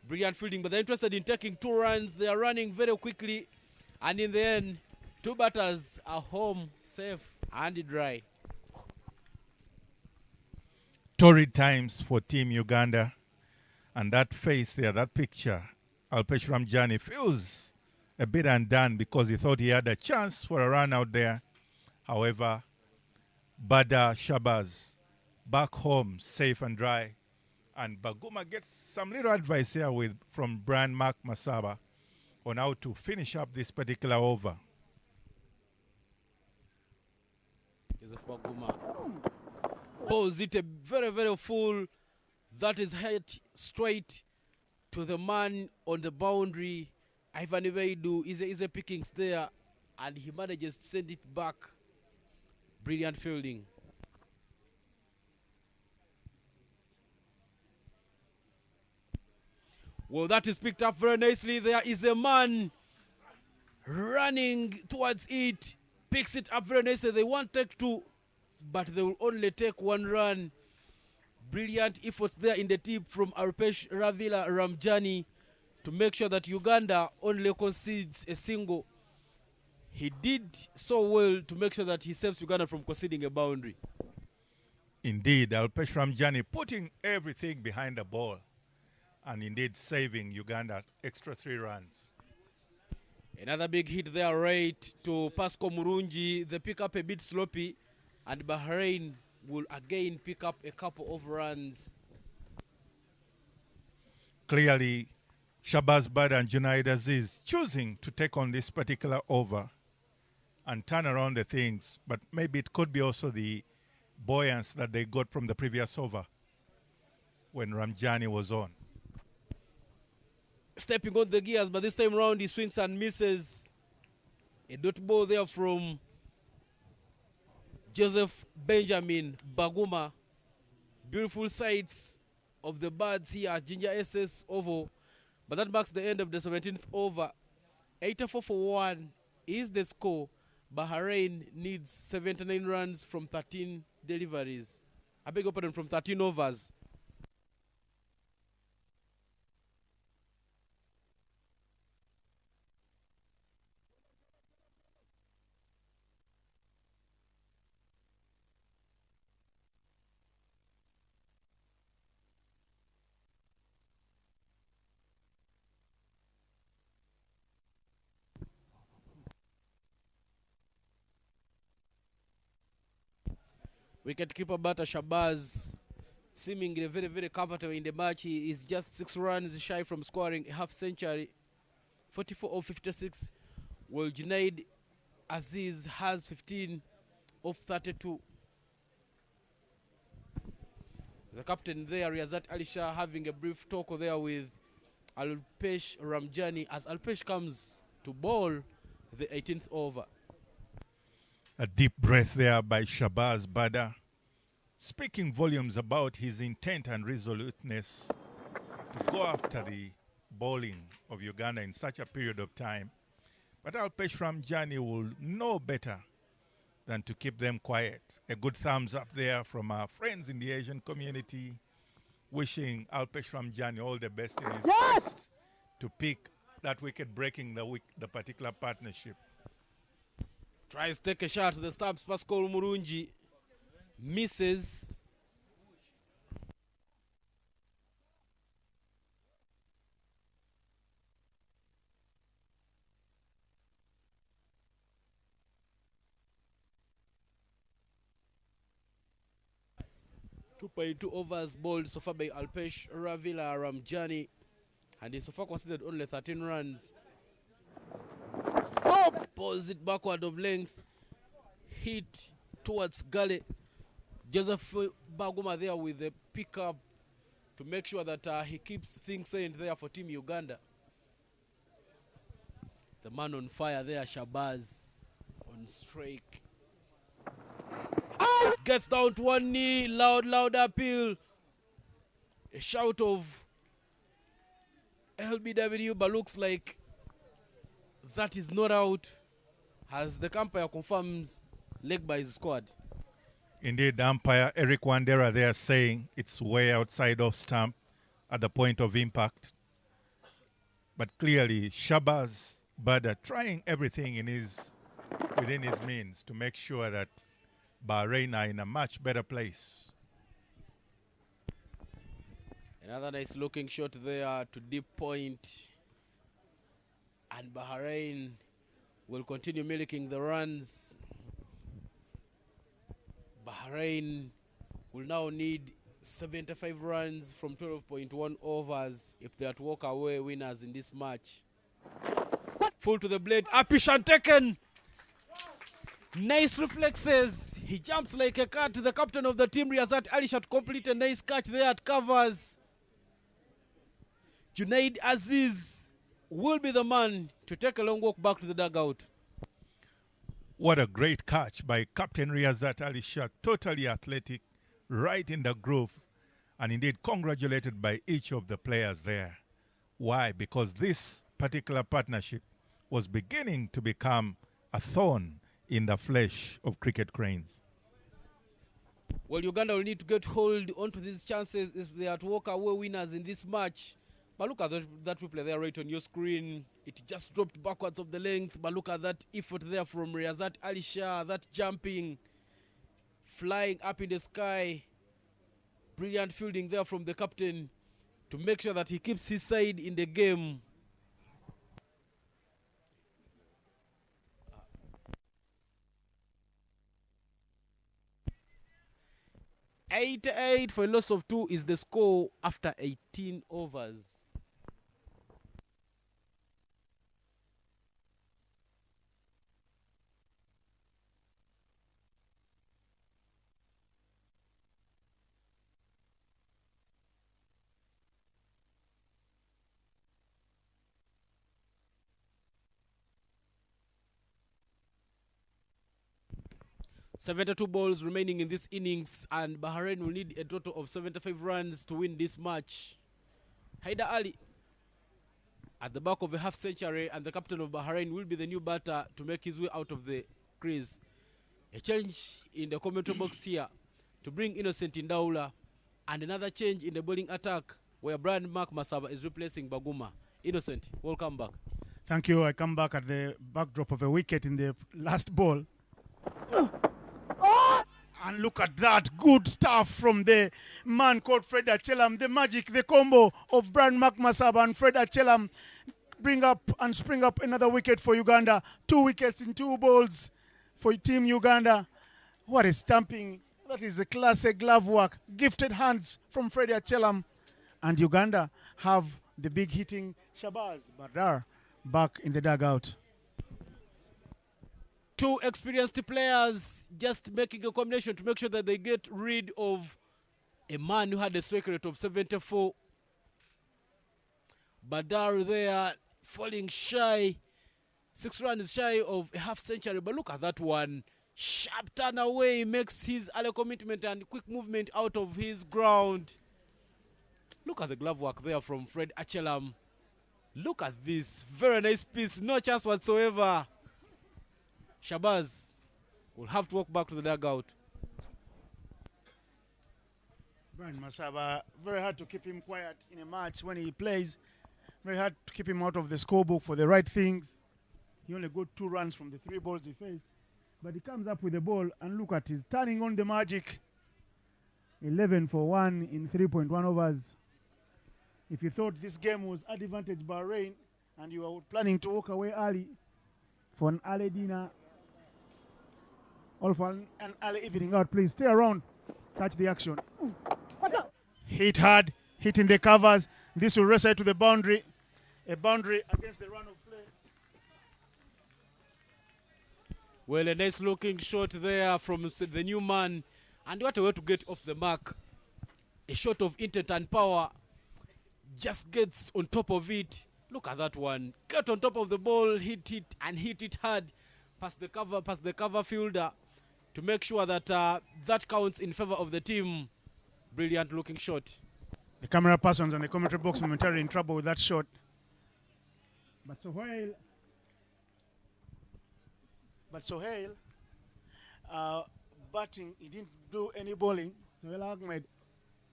Brilliant fielding, but they're interested in taking 2 runs. They are running very quickly. And in the end, 2 batters are home, safe and dry. Torrid times for Team Uganda, and that face there, that picture, Alpesh Ramjani feels a bit undone because he thought he had a chance for a run out there. However, Bada Shabaz back home safe and dry, and Baguma gets some little advice here from Brian Mark Masaba on how to finish up this particular over. Is a Baguma. Balls it a very, very full. That is hit straight to the man on the boundary. Ivan Ibeidu is a pickings there, and he manages to send it back. Brilliant fielding. Well, that is picked up very nicely. There is a man running towards it. Picks it up very nicely. They won't take 2. But they will only take 1 run. Brilliant efforts there in the tip from Alpesh Ravila Ramjani to make sure that Uganda only concedes a single. He did so well to make sure that he saves Uganda from conceding a boundary. Indeed, Alpesh Ramjani putting everything behind the ball and indeed saving Uganda extra 3 runs. Another big hit there right to Pasco Murungi. The pickup a bit sloppy, and Bahrain will again pick up a couple of runs. Clearly, Shabaz Bada and Junaid Aziz choosing to take on this particular over and turn around the things, but maybe it could be also the buoyance that they got from the previous over when Ramjani was on. Stepping on the gears, but this time round he swings and misses. A dot ball there from Joseph Benjamin Baguma. Beautiful sights of the birds here at Ginger SS Oval. But that marks the end of the 17th over. 84 for 1 is the score. Bahrain needs 79 runs from 13 deliveries. I beg your pardon, from 13 overs. Wicketkeeper batter Shabazz seemingly very, very comfortable in the match. He is just 6 runs shy from scoring a half century. 44 of 56. While Junaid Aziz has 15 of 32. The captain there, Riyazat Ali Shah, having a brief talk there with Alpesh Ramjani as Alpesh comes to bowl the 18th over. A deep breath there by Shabazz Bada, speaking volumes about his intent and resoluteness to go after the bowling of Uganda in such a period of time. But Alpesh Ramjani will know better than to keep them quiet. A good thumbs up there from our friends in the Asian community, wishing Alpesh Ramjani all the best in his quest to pick that wicket breaking the particular partnership. Tries to take a shot to the stumps. Pascal Murungi misses. Two overs bowled so far by Alpesh Ravila Ramjani, and he so far considered only 13 runs. Pulls it backward of length, hit towards gully. Joseph Baguma there with the pickup to make sure that he keeps things sane there for Team Uganda. The man on fire there, Shabazz, on strike. Gets down to one knee, loud appeal. A shout of LBW, but looks like that is not out, as the umpire confirms leg by his squad. Indeed, umpire Eric Wandera there saying it's way outside off stump at the point of impact. But clearly, Shabazz Bada trying everything within his means to make sure that Bahrain are in a much better place. Another nice looking shot there to deep point. And Bahrain will continue milking the runs. Bahrain will now need 75 runs from 12.1 overs if they are to walk away winners in this match. Full to the blade, Apish and taken. Nice reflexes. He jumps like a cat. The captain of the team, Riyazat Ali Shah, to complete a nice catch there at covers. Junaid Aziz will be the man to take a long walk back to the dugout. What a great catch by Captain Riyazat Ali Shah. Totally athletic, right in the groove, and indeed congratulated by each of the players there. Why? Because this particular partnership was beginning to become a thorn in the flesh of cricket cranes. Well, Uganda will need to get hold onto these chances if they are to walk away winners in this match. But look at that replay there right on your screen. It just dropped backwards of the length. But look at that effort there from Riyazat Ali Shah. That jumping, flying up in the sky. Brilliant fielding there from the captain to make sure that he keeps his side in the game. $88 for a loss of 2 is the score after 18 overs. 72 balls remaining in this innings, and Bahrain will need a total of 75 runs to win this match. Haider Ali at the back of a half century, and the captain of Bahrain will be the new batter to make his way out of the crease. A change in the commentary box here to bring Innocent Ndaula, and another change in the bowling attack where Brian Mark Masaba is replacing Baguma. Innocent, welcome back. Thank you. I come back at the backdrop of a wicket in the last ball. And look at that good stuff from the man called Fred Achelam. The magic, the combo of Brian Masaba and Fred Achelam bring up and spring up another wicket for Uganda. 2 wickets in 2 balls for Team Uganda. What a stamping. That is a classic glove work. Gifted hands from Fred Achelam. And Uganda have the big hitting Shabazz Badar back in the dugout. 2 experienced players just making a combination to make sure that they get rid of a man who had a strike rate of 74. Badar there falling shy, 6 runs shy of a half century. But look at that one. Sharp turn away, makes his early commitment and quick movement out of his ground. Look at the glove work there from Fred Achelam. Look at this. Very nice piece. No chance whatsoever. Shabazz will have to walk back to the dugout. Brian Masaba, very hard to keep him quiet in a match when he plays. Very hard to keep him out of the scorebook for the right things. He only got 2 runs from the 3 balls he faced. But he comes up with the ball, and look at his turning on the magic. 11 for 1 in 3.1 overs. If you thought this game was advantage Bahrain and you were planning to walk away early for an early dinner or for an early evening out, please stay around, catch the action. Hit hard, hitting the covers. This will race out to the boundary. A boundary against the run of play. Well, a nice looking shot there from the new man. And what a way to get off the mark. A shot of intent and power. Just gets on top of it. Look at that one. Get on top of the ball, hit it, and hit it hard. Past the cover fielder to make sure that that counts in favor of the team. Brilliant looking shot. The camera persons and the commentary box momentarily in trouble with that shot. But Sohail, batting, he didn't do any bowling. Sohail Ahmed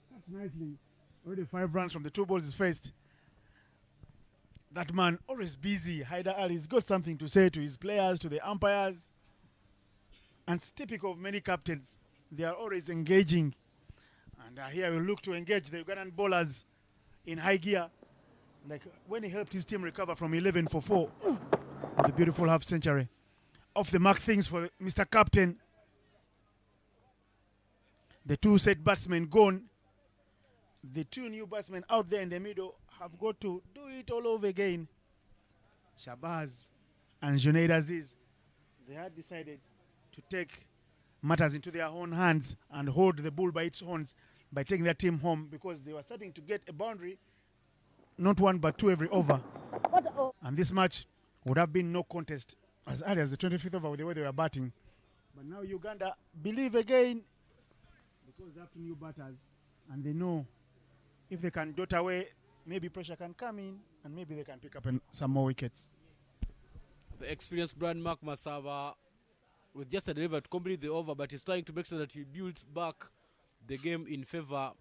starts nicely. Already 5 runs from the 2 balls he's faced. That man always busy. Haider Ali's got something to say to his players, to the umpires. And it's typical of many captains. They are always engaging. And here we look to engage the Ugandan bowlers in high gear. Like when he helped his team recover from 11 for 4. With a beautiful half century. Off the mark things for Mr. Captain. The 2 set batsmen gone. The 2 new batsmen out there in the middle have got to do it all over again. Shabazz and Junaid Aziz, they had decided to take matters into their own hands and hold the bull by its horns by taking their team home, because they were starting to get a boundary, not 1 but 2 every over. And this match would have been no contest as early as the 25th over with the way they were batting. But now Uganda believe again, because they have 2 new batters and they know if they can dot away, maybe pressure can come in and maybe they can pick up some more wickets. The experienced Brian Mark Masaba with just a delivery to complete the over, but he's trying to make sure that he builds back the game in favor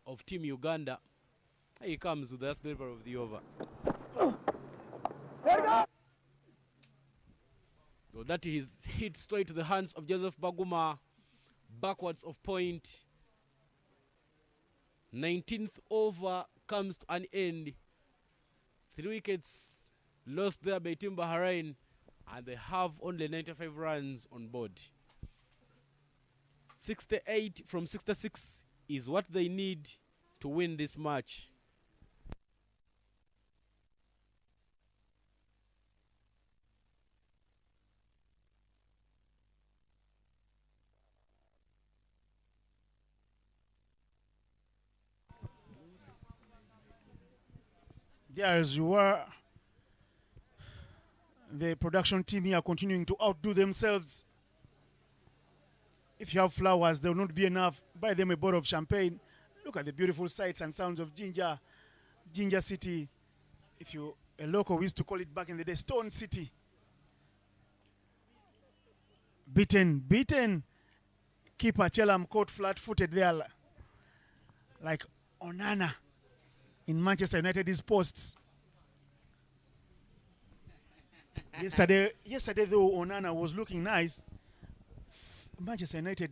of Team Uganda. Here he comes with the last delivery of the over. So that is hit straight to the hands of Joseph Baguma, backwards of point. 19th over comes to an end. 3 wickets lost there by Team Bahrain, and they have only 95 runs on board. 68 from 66 is what they need to win this match. There as you were, the production team here continuing to outdo themselves. If you have flowers, there will not be enough. Buy them a bottle of champagne. Look at the beautiful sights and sounds of Ginger City. If you a local, we used to call it back in the day Stone City. Beaten. Keeper Chelam caught flat-footed there, like Onana in Manchester United. His posts. Yesterday though, Onana was looking nice. Manchester United,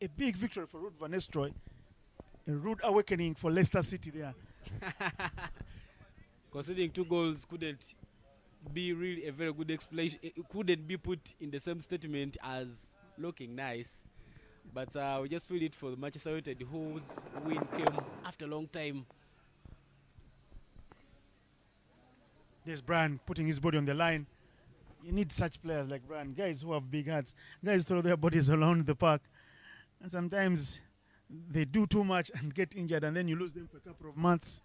a big victory for Ruud van Nistelrooy. A rude awakening for Leicester City there. Conceding 2 goals couldn't be really a very good explanation. It couldn't be put in the same statement as looking nice. But we just feel it for the Manchester United, whose win came after a long time. There's Brian putting his body on the line. You need such players like Brian, guys who have big hearts. Guys throw their bodies around the park. And sometimes they do too much and get injured, and then you lose them for a couple of months.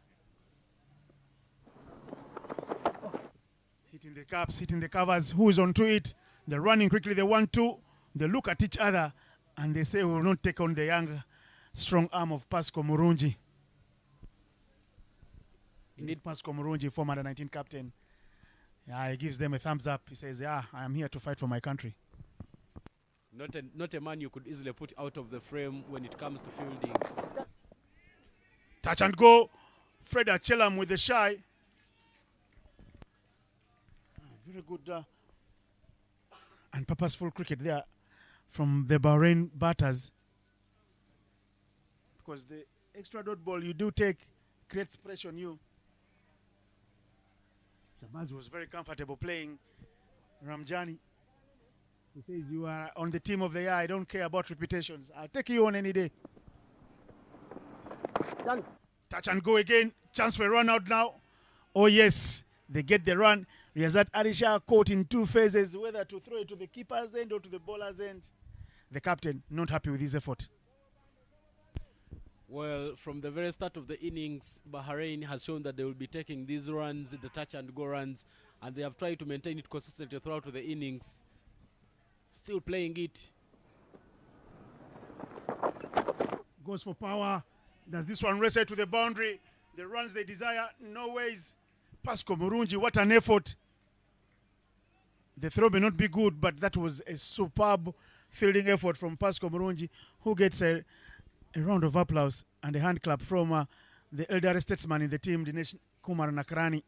Hitting the caps, hitting the covers. Who is onto it? They're running quickly. They want to. They look at each other, and they say, we will not take on the young, strong arm of Pascal Murungi. Indeed, Pascal Murungi, former under-19 captain. Yeah, he gives them a thumbs up. He says, yeah, I am here to fight for my country. Not a man you could easily put out of the frame when it comes to fielding. Touch and go. Fred Achelam with the shy. Very good and purposeful cricket there from the Bahrain batters. Because the extra dot ball you do take creates pressure on you. Shabazz was very comfortable playing Ramjani. He says, you are on the team of the year. I don't care about reputations. I'll take you on any day. Done. Touch and go again. Chance for a run out now. Oh, yes. They get the run. Riyazat Ali Shah caught in 2 phases, whether to throw it to the keeper's end or to the bowler's end. The captain not happy with his effort. Well, from the very start of the innings, Bahrain has shown that they will be taking these runs, the touch and go runs, and they have tried to maintain it consistently throughout the innings. Still playing it. Goes for power. Does this one race it to the boundary? The runs they desire, no ways. Pascal Murungi, what an effort. The throw may not be good, but that was a superb fielding effort from Pascal Murungi, who gets a round of applause and a hand clap from the elder statesman in the team, Dinesh Kumar Nakrani.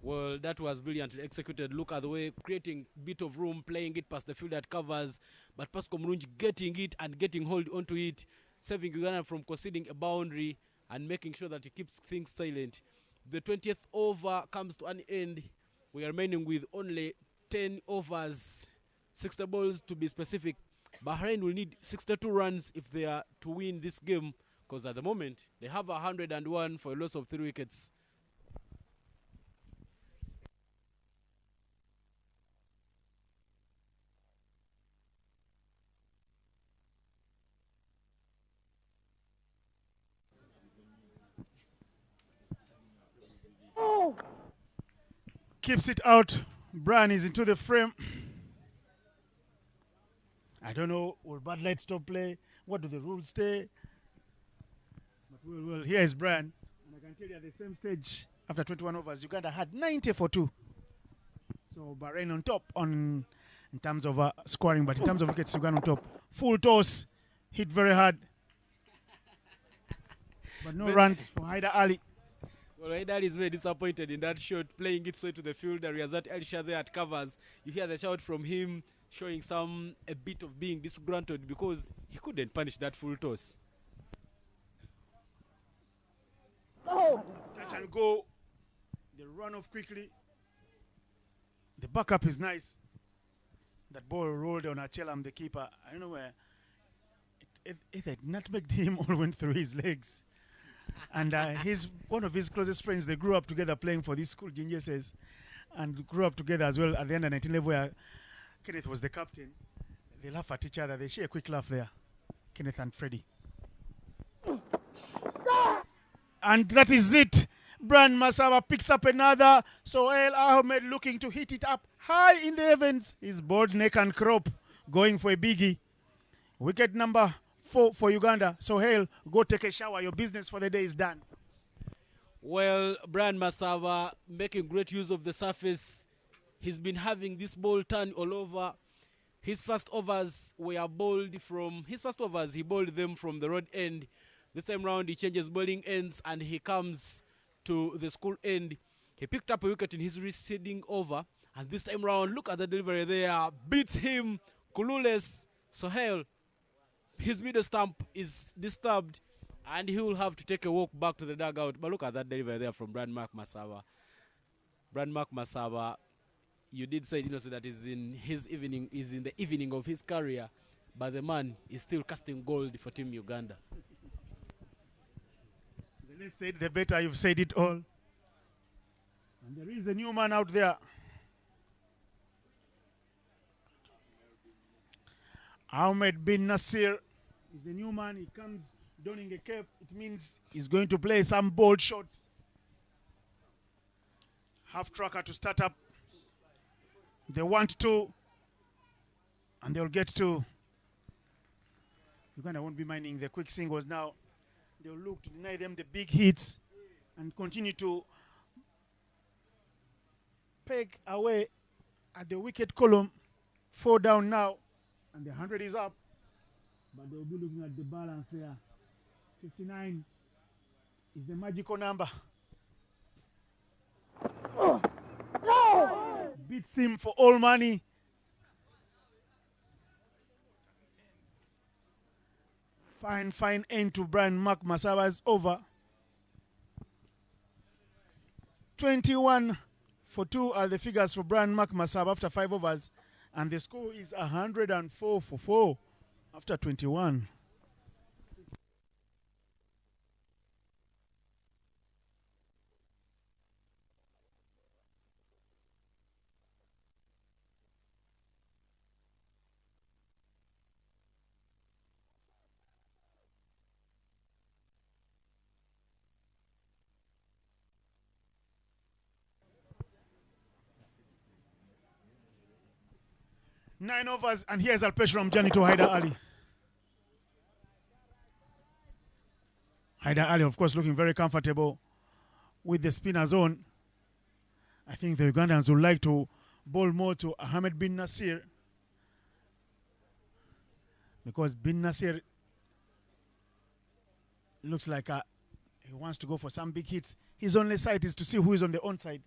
Well, that was brilliantly executed. Look at the way, creating a bit of room, playing it past the field that covers, but Pascal Murungi getting it and getting hold onto it, saving Uganda from conceding a boundary and making sure that he keeps things silent. The 20th over comes to an end. We are remaining with only 10 overs, 60 balls to be specific. Bahrain will need 62 runs if they are to win this game, because at the moment they have 101 for a loss of 3 wickets. Keeps it out. Brian is into the frame. I don't know, will Bad Light stop play? What do the rules say? But well, here is Brian. And I can tell you at the same stage, after 21 overs, Uganda had 90 for 2. So Bahrain on top in terms of scoring, but in terms of wickets, Uganda on top. Full toss, hit very hard. But no runs for Haider Ali. Well, Haider Ali is very disappointed in that shot, playing it straight to the fielder. Riyazat Ali Shah there at covers. You hear the shout from him, showing a bit of being disgruntled because he couldn't punish that full toss. Oh. Touch and go. They run off quickly. The backup is nice. That ball rolled on Achelam, the keeper. I don't know where. Either nutmegged him or went through his legs. And he's one of his closest friends. They grew up together playing for this school, Ginger says, and grew up together as well at the under 19 level where Kenneth was the captain. They laugh at each other. They share a quick laugh there, Kenneth and Freddie. And that is it. Bran Masaba picks up another. Sohail Ahmed looking to hit it up high in the heavens. His bold neck and crop going for a biggie. Wicket number 4 for Uganda. Sohail, go take a shower. Your business for the day is done. Well, Brian Masaba making great use of the surface. He's been having this ball turn all over. His first overs were bowled from his first overs. He bowled them from the road end. This time round, he changes bowling ends and he comes to the school end. He picked up a wicket in his receding over, and this time round, look at the delivery there. Beats him, clueless. Sohail, his middle stump is disturbed, and he will have to take a walk back to the dugout. But look at that delivery there from Brand Mark Masaba. Brand Mark Masaba, you did say, Innocent, that is in the evening of his career, but the man is still casting gold for Team Uganda. The less said, the better. You've said it all. And there is a new man out there. Ahmed bin Nasir is a new man. He comes donning a cap. It means he's going to play some bold shots. Half tracker to start up. They want to, and they'll get to. Uganda won't be minding the quick singles now. They'll look to deny them the big hits and continue to peg away at the wicket column. 4 down now, and the 100 is up. But they'll be looking at the balance there. 59 is the magical number. Beats him for all money. Fine end to Brian Mark Masaba's over. 21 for 2 are the figures for Brian Mark Masaba after 5 overs. And the score is 104 for 4 after 21. Nine overs, and here's Al Pesh Ramjani to Haidar Ali. Haidar Ali, of course, looking very comfortable with the spinner zone. I think the Ugandans would like to bowl more to Ahmed bin Nasir, because bin Nasir looks like he wants to go for some big hits. His only sight is to see who is on the onside.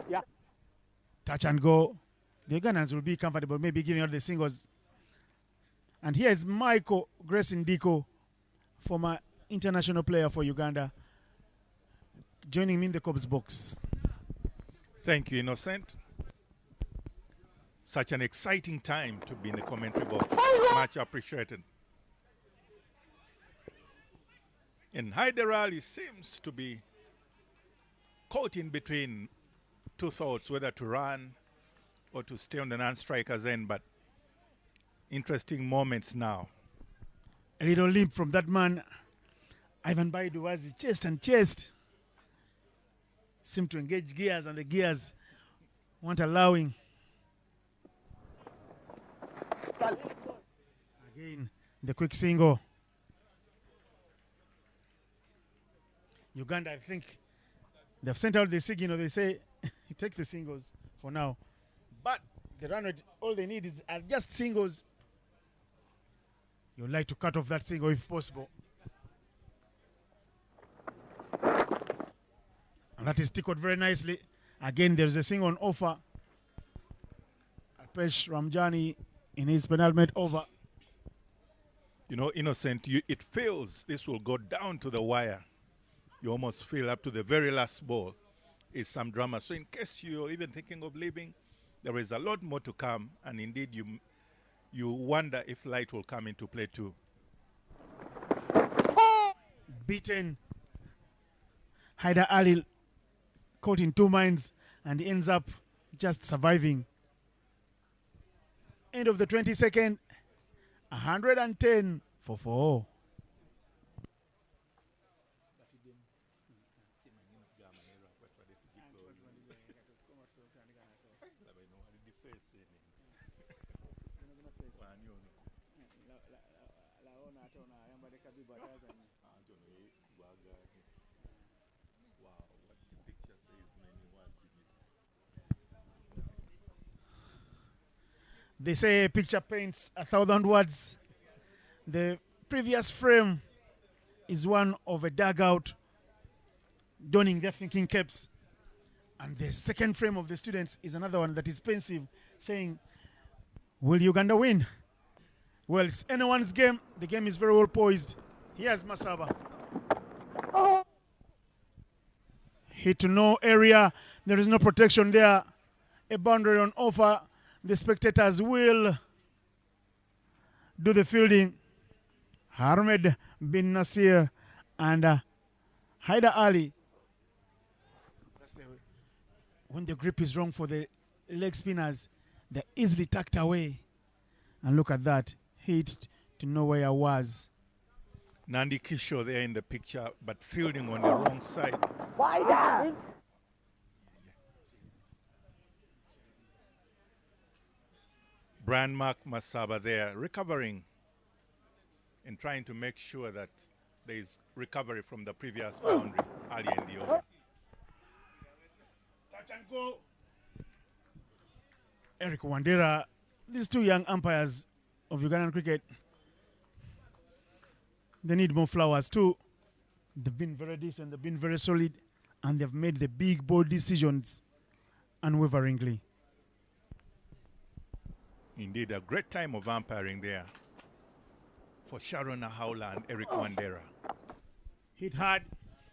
Yeah. Touch and go. The Ugandans will be comfortable, maybe giving out the singles. And here is Michael Grayson Diko, former international player for Uganda, joining me in the Cubs box. Thank you, Innocent. Such an exciting time to be in the commentary box. Much appreciated. And Haidar Ali seems to be caught in between two thoughts, whether to run or to stay on the non-striker's end, but interesting moments now. A little leap from that man. Ivan Baidu was chest and chest. Seemed to engage gears, and the gears weren't allowing. Again, the quick single. Uganda, I think, they've sent out the signal. They say, take the singles for now. But the run rate, all they need are just singles. You'd like to cut off that single if possible. And that is tickled very nicely. Again, there's a single on offer. Alpesh Ramjani in his penultimate over. You know, Innocent, it feels this will go down to the wire. You almost feel up to the very last ball is some drama. So in case you're even thinking of leaving, there is a lot more to come, and indeed you wonder if light will come into play too. Beaten. Haidar Ali caught in 2 minds, and he ends up just surviving. End of the 22nd, 110 for 4. They say a picture paints 1,000 words. The previous frame is one of a dugout donning their thinking caps. And the second frame of the students is another one that is pensive, saying, will Uganda win? Well, it's anyone's game. The game is very well poised. Here's Masaba. Hit to no area. There is no protection there. A boundary on offer. The spectators will do the fielding. Ahmed bin Nasir and Haida Ali. When the grip is wrong for the leg spinners, they're easily tucked away. And look at that. Hit to nowhere was. Nandi Kishore there in the picture, but fielding on the wrong side. Brandmark Masaba there, recovering and trying to make sure that there is recovery from the previous boundary early in the over. Touch and go. Eric Wandera, these two young umpires of Ugandan cricket, they need more flowers too. They've been very decent, they've been very solid, and they've made the big, bold decisions unwaveringly. Indeed, a great time of umpiring there for Sharon Ahaula and Eric Wandera. Hit hard.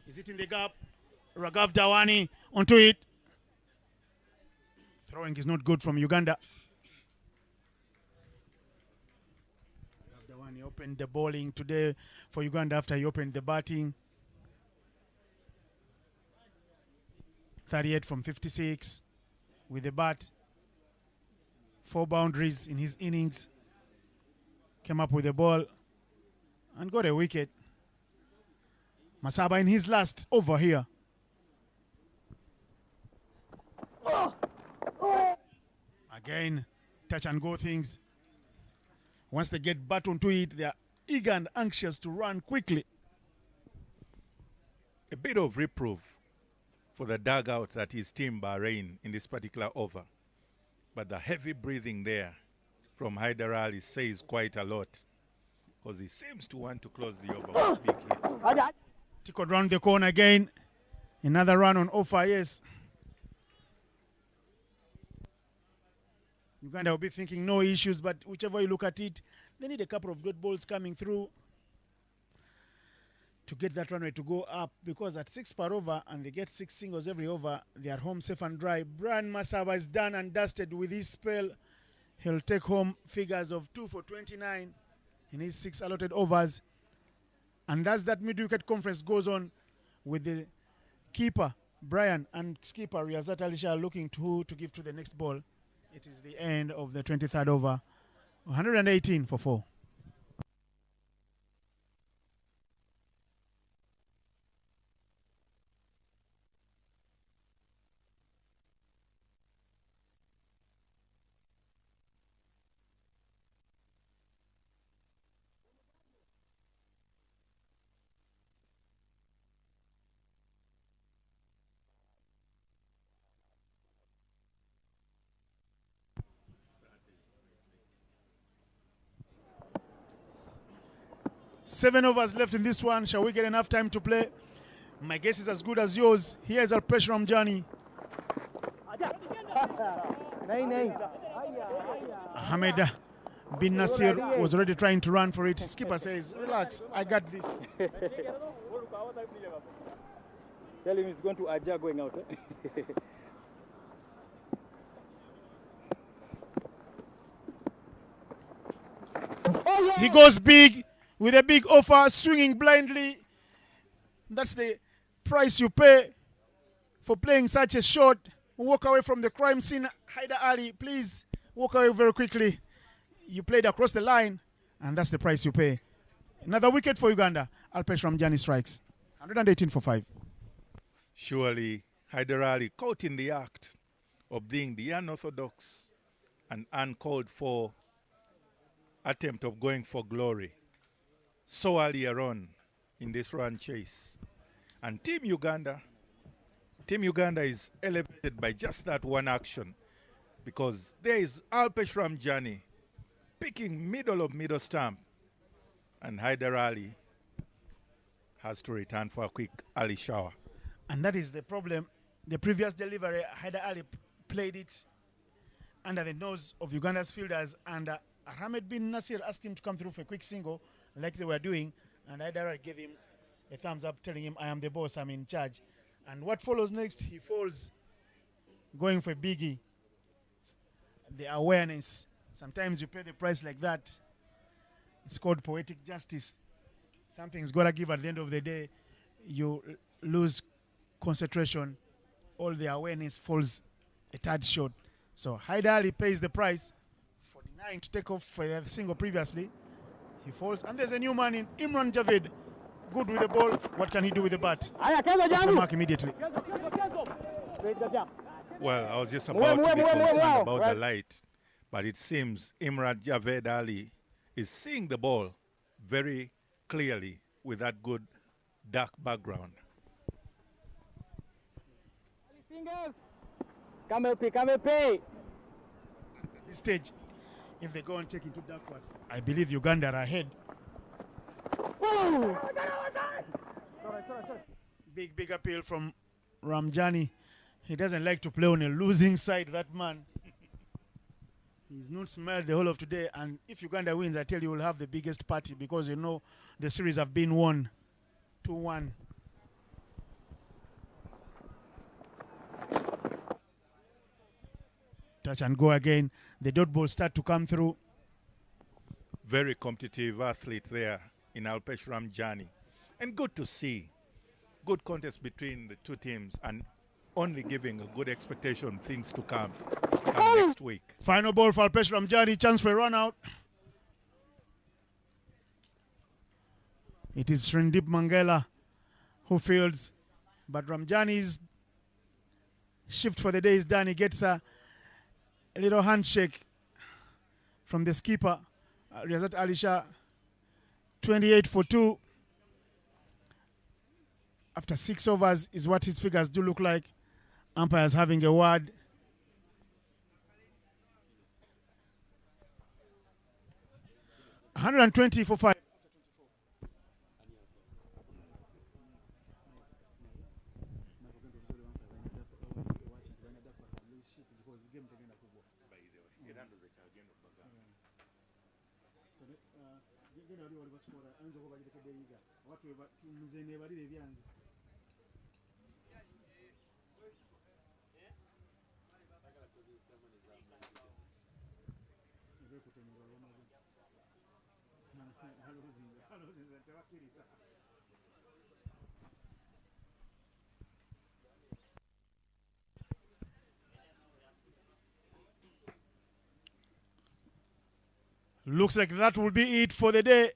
Is it in the gap? Raghav Dawani onto it. Throwing is not good from Uganda. Raghav Dawani opened the bowling today for Uganda after he opened the batting. 38 from 56 with the bat. 4 boundaries in his innings. Came up with the ball and got a wicket. Masaba in his last over here. Again, touch and go things. Once they get baton to it, they are eager and anxious to run quickly. A bit of reproof for the dugout that is Team Bahrain in this particular over. But the heavy breathing there from Haider Ali says quite a lot, because he seems to want to close the over with big hits. Tickled round the corner again. Another run on offer, yes. Uganda will be thinking no issues, but whichever you look at it, they need a couple of good balls coming through to get that run rate to go up, because at 6 per over and they get 6 singles every over, they are home safe and dry. Brian Masaba is done and dusted with his spell. He'll take home figures of 2 for 29 in his 6 allotted overs. And as that mid-wicket conference goes on with the keeper, Brian, and skipper Riyazat Alisha looking to who to give to the next ball, it is the end of the 23rd over. 118 for 4. Seven overs left in this one. Shall we get enough time to play? My guess is as good as yours. Here's Al pressure from Johnny. Ahmed bin Nasir was already trying to run for it. Skipper says, relax, I got this. Tell him he's going to Aja going out. He goes big with a big offer, swinging blindly. That's the price you pay for playing such a shot. Walk away from the crime scene. Haider Ali, please walk away very quickly. You played across the line, and that's the price you pay. Another wicket for Uganda. Alpesh Ramjani strikes. 118 for 5. Surely Haider Ali caught in the act of being the unorthodox and uncalled for attempt of going for glory so earlier on in this run chase. And Team Uganda is elevated by just that one action, because there is Alpesh Ramjani picking middle of middle stump, and Haider Ali has to return for a quick early shower. And that is the problem. The previous delivery, Haider Ali played it under the nose of Uganda's fielders, and Ahmed bin Nasir asked him to come through for a quick single like they were doing, and Haider Ali gave him a thumbs up, telling him, I am the boss, I'm in charge. And what follows next, he falls, going for biggie. The awareness. Sometimes you pay the price like that. It's called poetic justice. Something's got to give at the end of the day. You lose concentration. All the awareness falls a tad short. So Haider Ali pays the price. 49 to take off for the single previously. He falls. And there's a new man in Imran Javed. Good with the ball. What can he do with the bat? Off the mark immediately. Well, I was just about to be concerned about the light, but it seems Imran Javed Ali is seeing the ball very clearly with that good dark background. This stage, if they go and check into dark path, I believe Uganda are ahead. Big appeal from Ramjani. He doesn't like to play on a losing side, that man. He's not smiled the whole of today, and if Uganda wins, I tell you, we'll have the biggest party, because you know the series have been won 2-1. Touch and go again. The dot balls start to come through. Very competitive athlete there in Alpesh Ramjani. And good to see. Good contest between the two teams, and only giving a good expectation things to come next week. Final ball for Alpesh Ramjani. Chance for a run out. It is Srindip Mangela who fields, but Ramjani's shift for the day is done. He gets a little handshake from the skipper, Riazat Alisha. 28 for 2. After 6 overs is what his figures do look like. Umpires having a word. $120 for 5. Looks like that will be it for the day.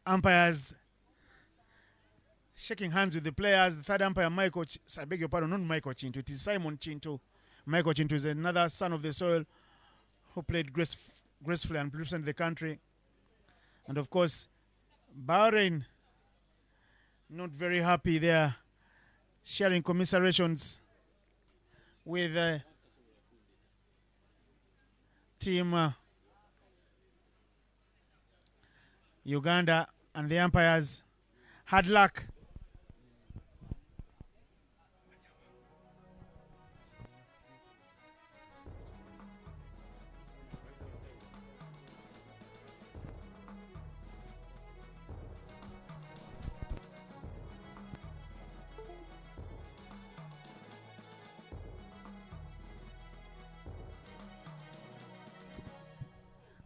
Umpires shaking hands with the players. The third umpire, I beg your pardon, not Michael Chinto. It is Simon Chinto. Michael Chinto is another son of the soil who played gracefully and represented the country. And of course, Bahrain, not very happy there, sharing commiserations with Team Uganda, and the umpires had luck.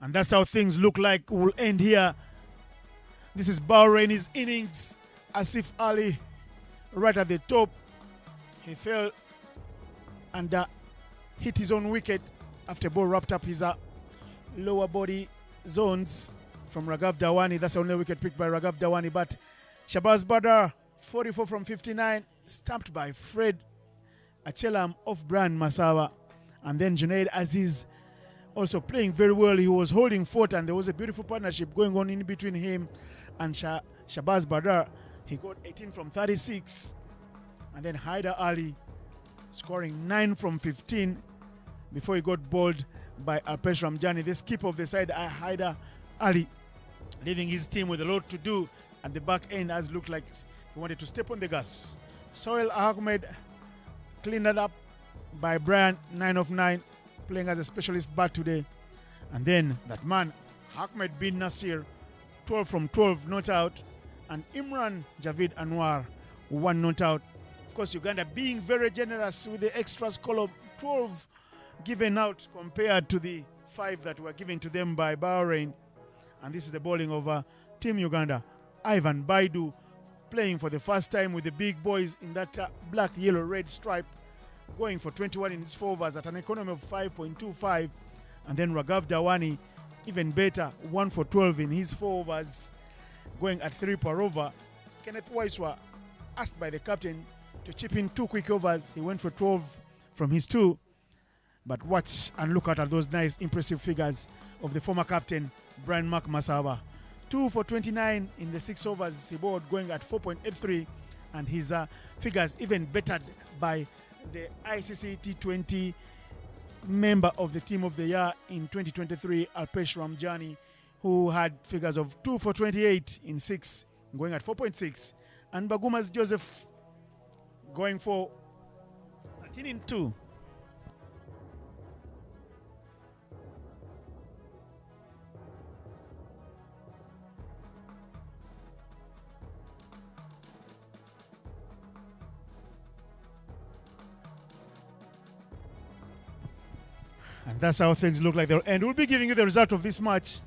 And that's how things look like will end here. This is Bahrain's innings. Asif Ali right at the top. He fell and hit his own wicket after ball wrapped up his lower body zones from Raghav Dawani. That's the only wicket picked by Raghav Dawani. But Shabazz Badr, 44 from 59, stumped by Fred Achelam of Brand Masawa. And then Junaid Aziz also playing very well. He was holding fort, and there was a beautiful partnership going on in between him and Shabazz Badar. He got 18 from 36. And then Haider Ali scoring 9 from 15 before he got bowled by Alpesh Ramjani, the skipper of the side, Haider Ali, leaving his team with a lot to do at the back end, as looked like he wanted to step on the gas. Sohail Ahmed cleaned that up by Brian, 9 of 9, playing as a specialist bat today. And then that man, Ahmed bin Nasir, 12 from 12, not out. And Imran Javid Anwar, 1 not out. Of course, Uganda being very generous with the extras column, 12 given out compared to the 5 that were given to them by Bahrain. And this is the bowling of Team Uganda. Ivan Baidu playing for the first time with the big boys in that black, yellow, red stripe, going for 21 in his 4 overs at an economy of 5.25. And then Raghav Dawani, even better, 1 for 12 in his 4 overs, going at 3 per over. Kenneth Waiswa, asked by the captain to chip in 2 quick overs. He went for 12 from his 2. But watch and look at those nice, impressive figures of the former captain, Brian Mark Masawa. 2 for 29 in the 6 overs he bowled, going at 4.83. And his figures even bettered by the ICC T20 member of the Team of the Year in 2023, Alpesh Ramjani, who had figures of 2 for 28 in 6, going at 4.6. And Baguma's Joseph going for 13 in 2. And that's how things look like there. And we'll be giving you the result of this match,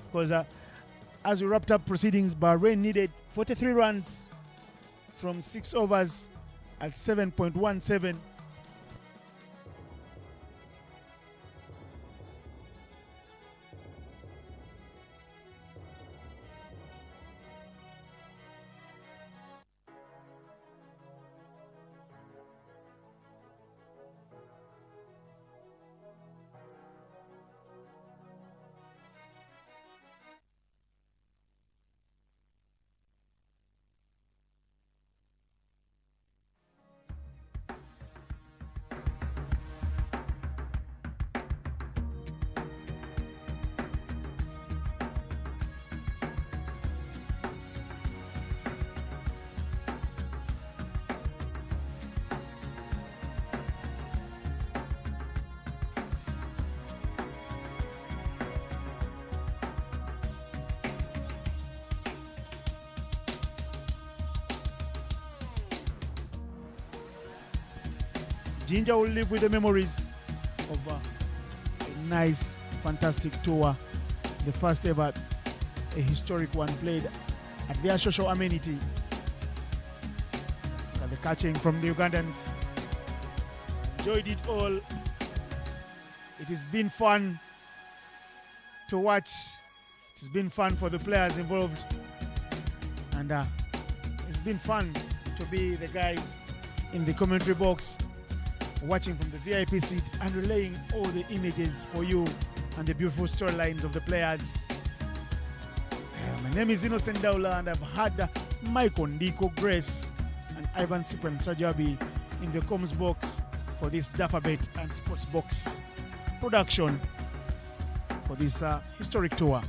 because as we wrapped up proceedings, Bahrain needed 43 runs from 6 overs at 7.17. Ginger will live with the memories of a nice, fantastic tour. The first ever, a historic one played at their social amenity. And the catching from the Ugandans. Enjoyed it all. It has been fun to watch. It's been fun for the players involved. And it's been fun to be the guys in the commentary box, watching from the VIP seat and relaying all the images for you and the beautiful storylines of the players. My name is Innocent Daula, and I've had Mike Ondiko Grace and Ivan Cyprian Sajabi in the comms box for this Dafabet and Sports Box production for this historic tour.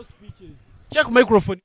No speeches. Check microphone.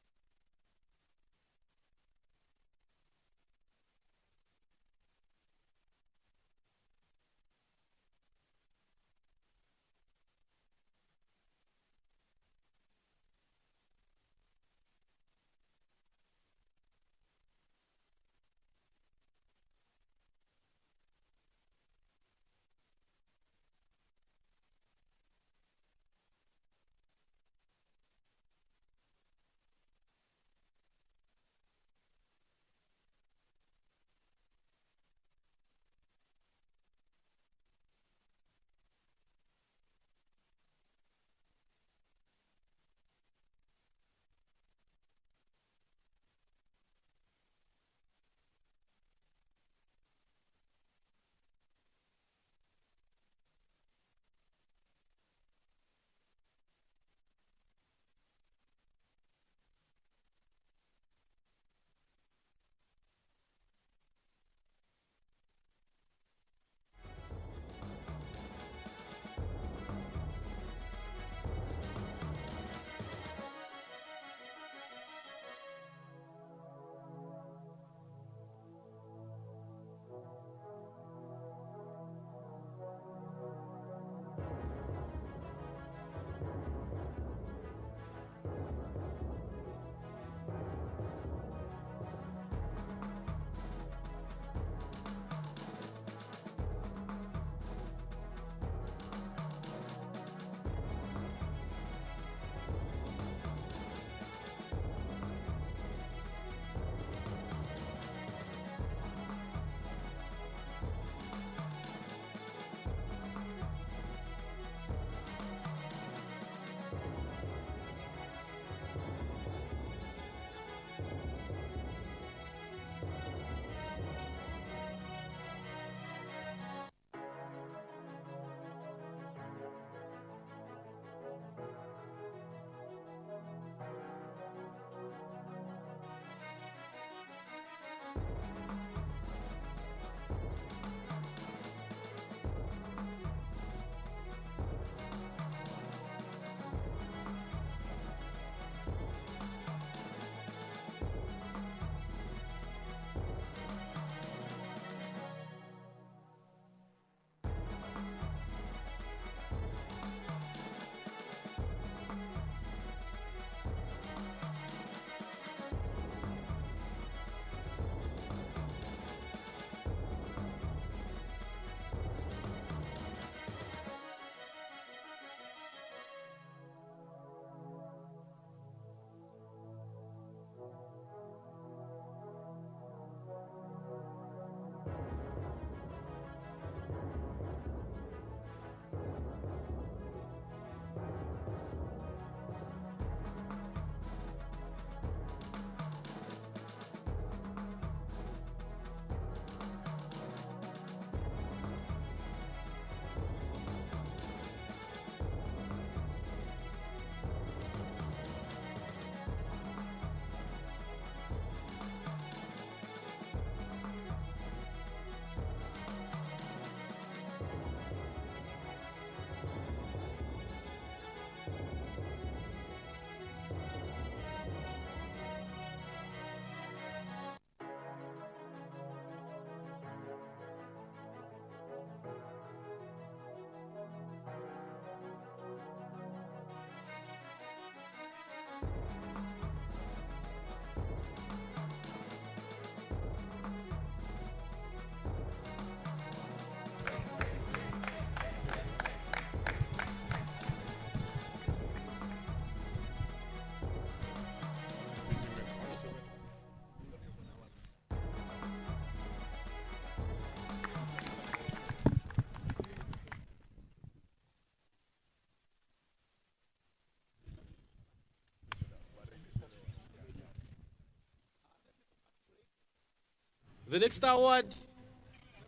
The next award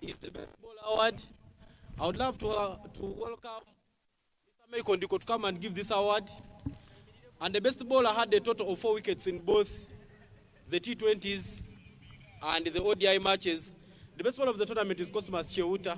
is the Best Ball Award. I would love to welcome Mr. Meiko Ndiko to come and give this award. And the best bowler had a total of 4 wickets in both the T20s and the ODI matches. The best bowler of the tournament is Cosmas Cheuta.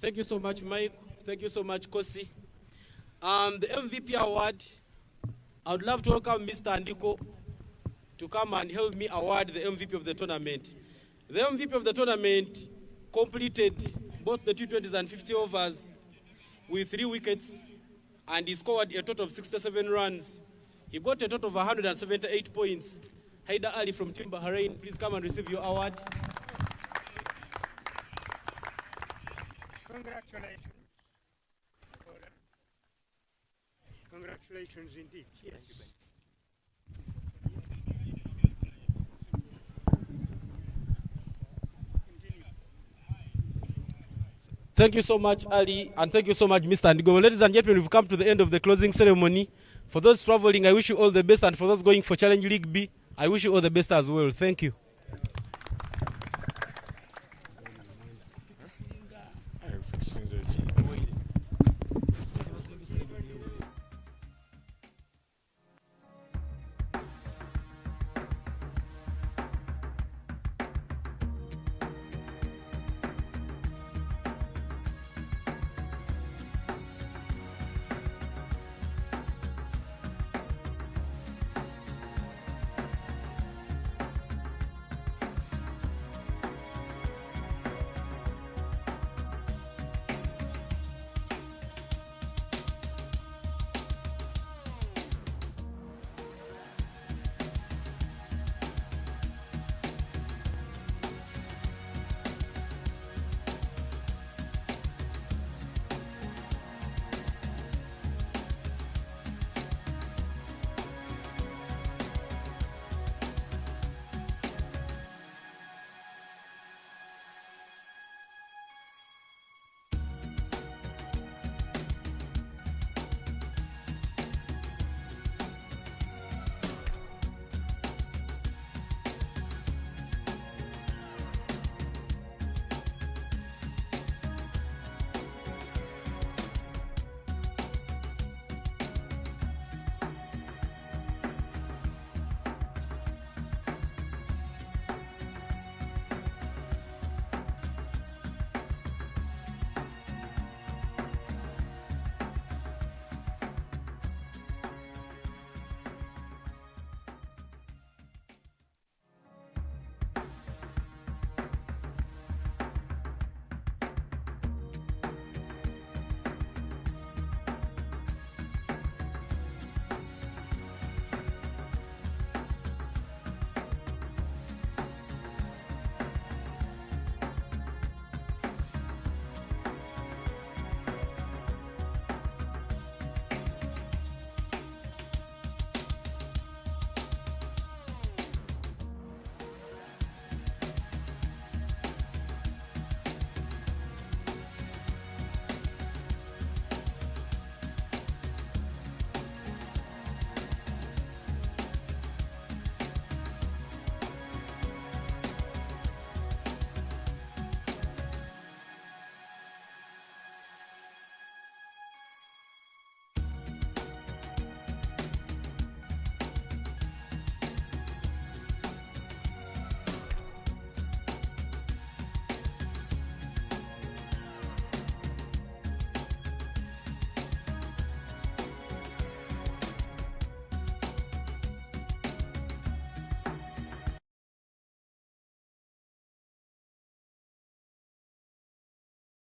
Thank you so much, Mike. Thank you so much, Kosi. The MVP award, I would love to welcome Mr. Andiko to come and help me award the MVP of the tournament. The MVP of the tournament completed both the T20s and 50 overs with 3 wickets, and he scored a total of 67 runs. He got a total of 178 points. Haida Ali from Team Bahrain, please come and receive your award. Congratulations. Congratulations indeed. Yes. Thank you so much, Ali, and thank you so much, Mr. Ndigo. Ladies and gentlemen, we've come to the end of the closing ceremony. For those traveling, I wish you all the best, and for those going for Challenge League B, I wish you all the best as well. Thank you.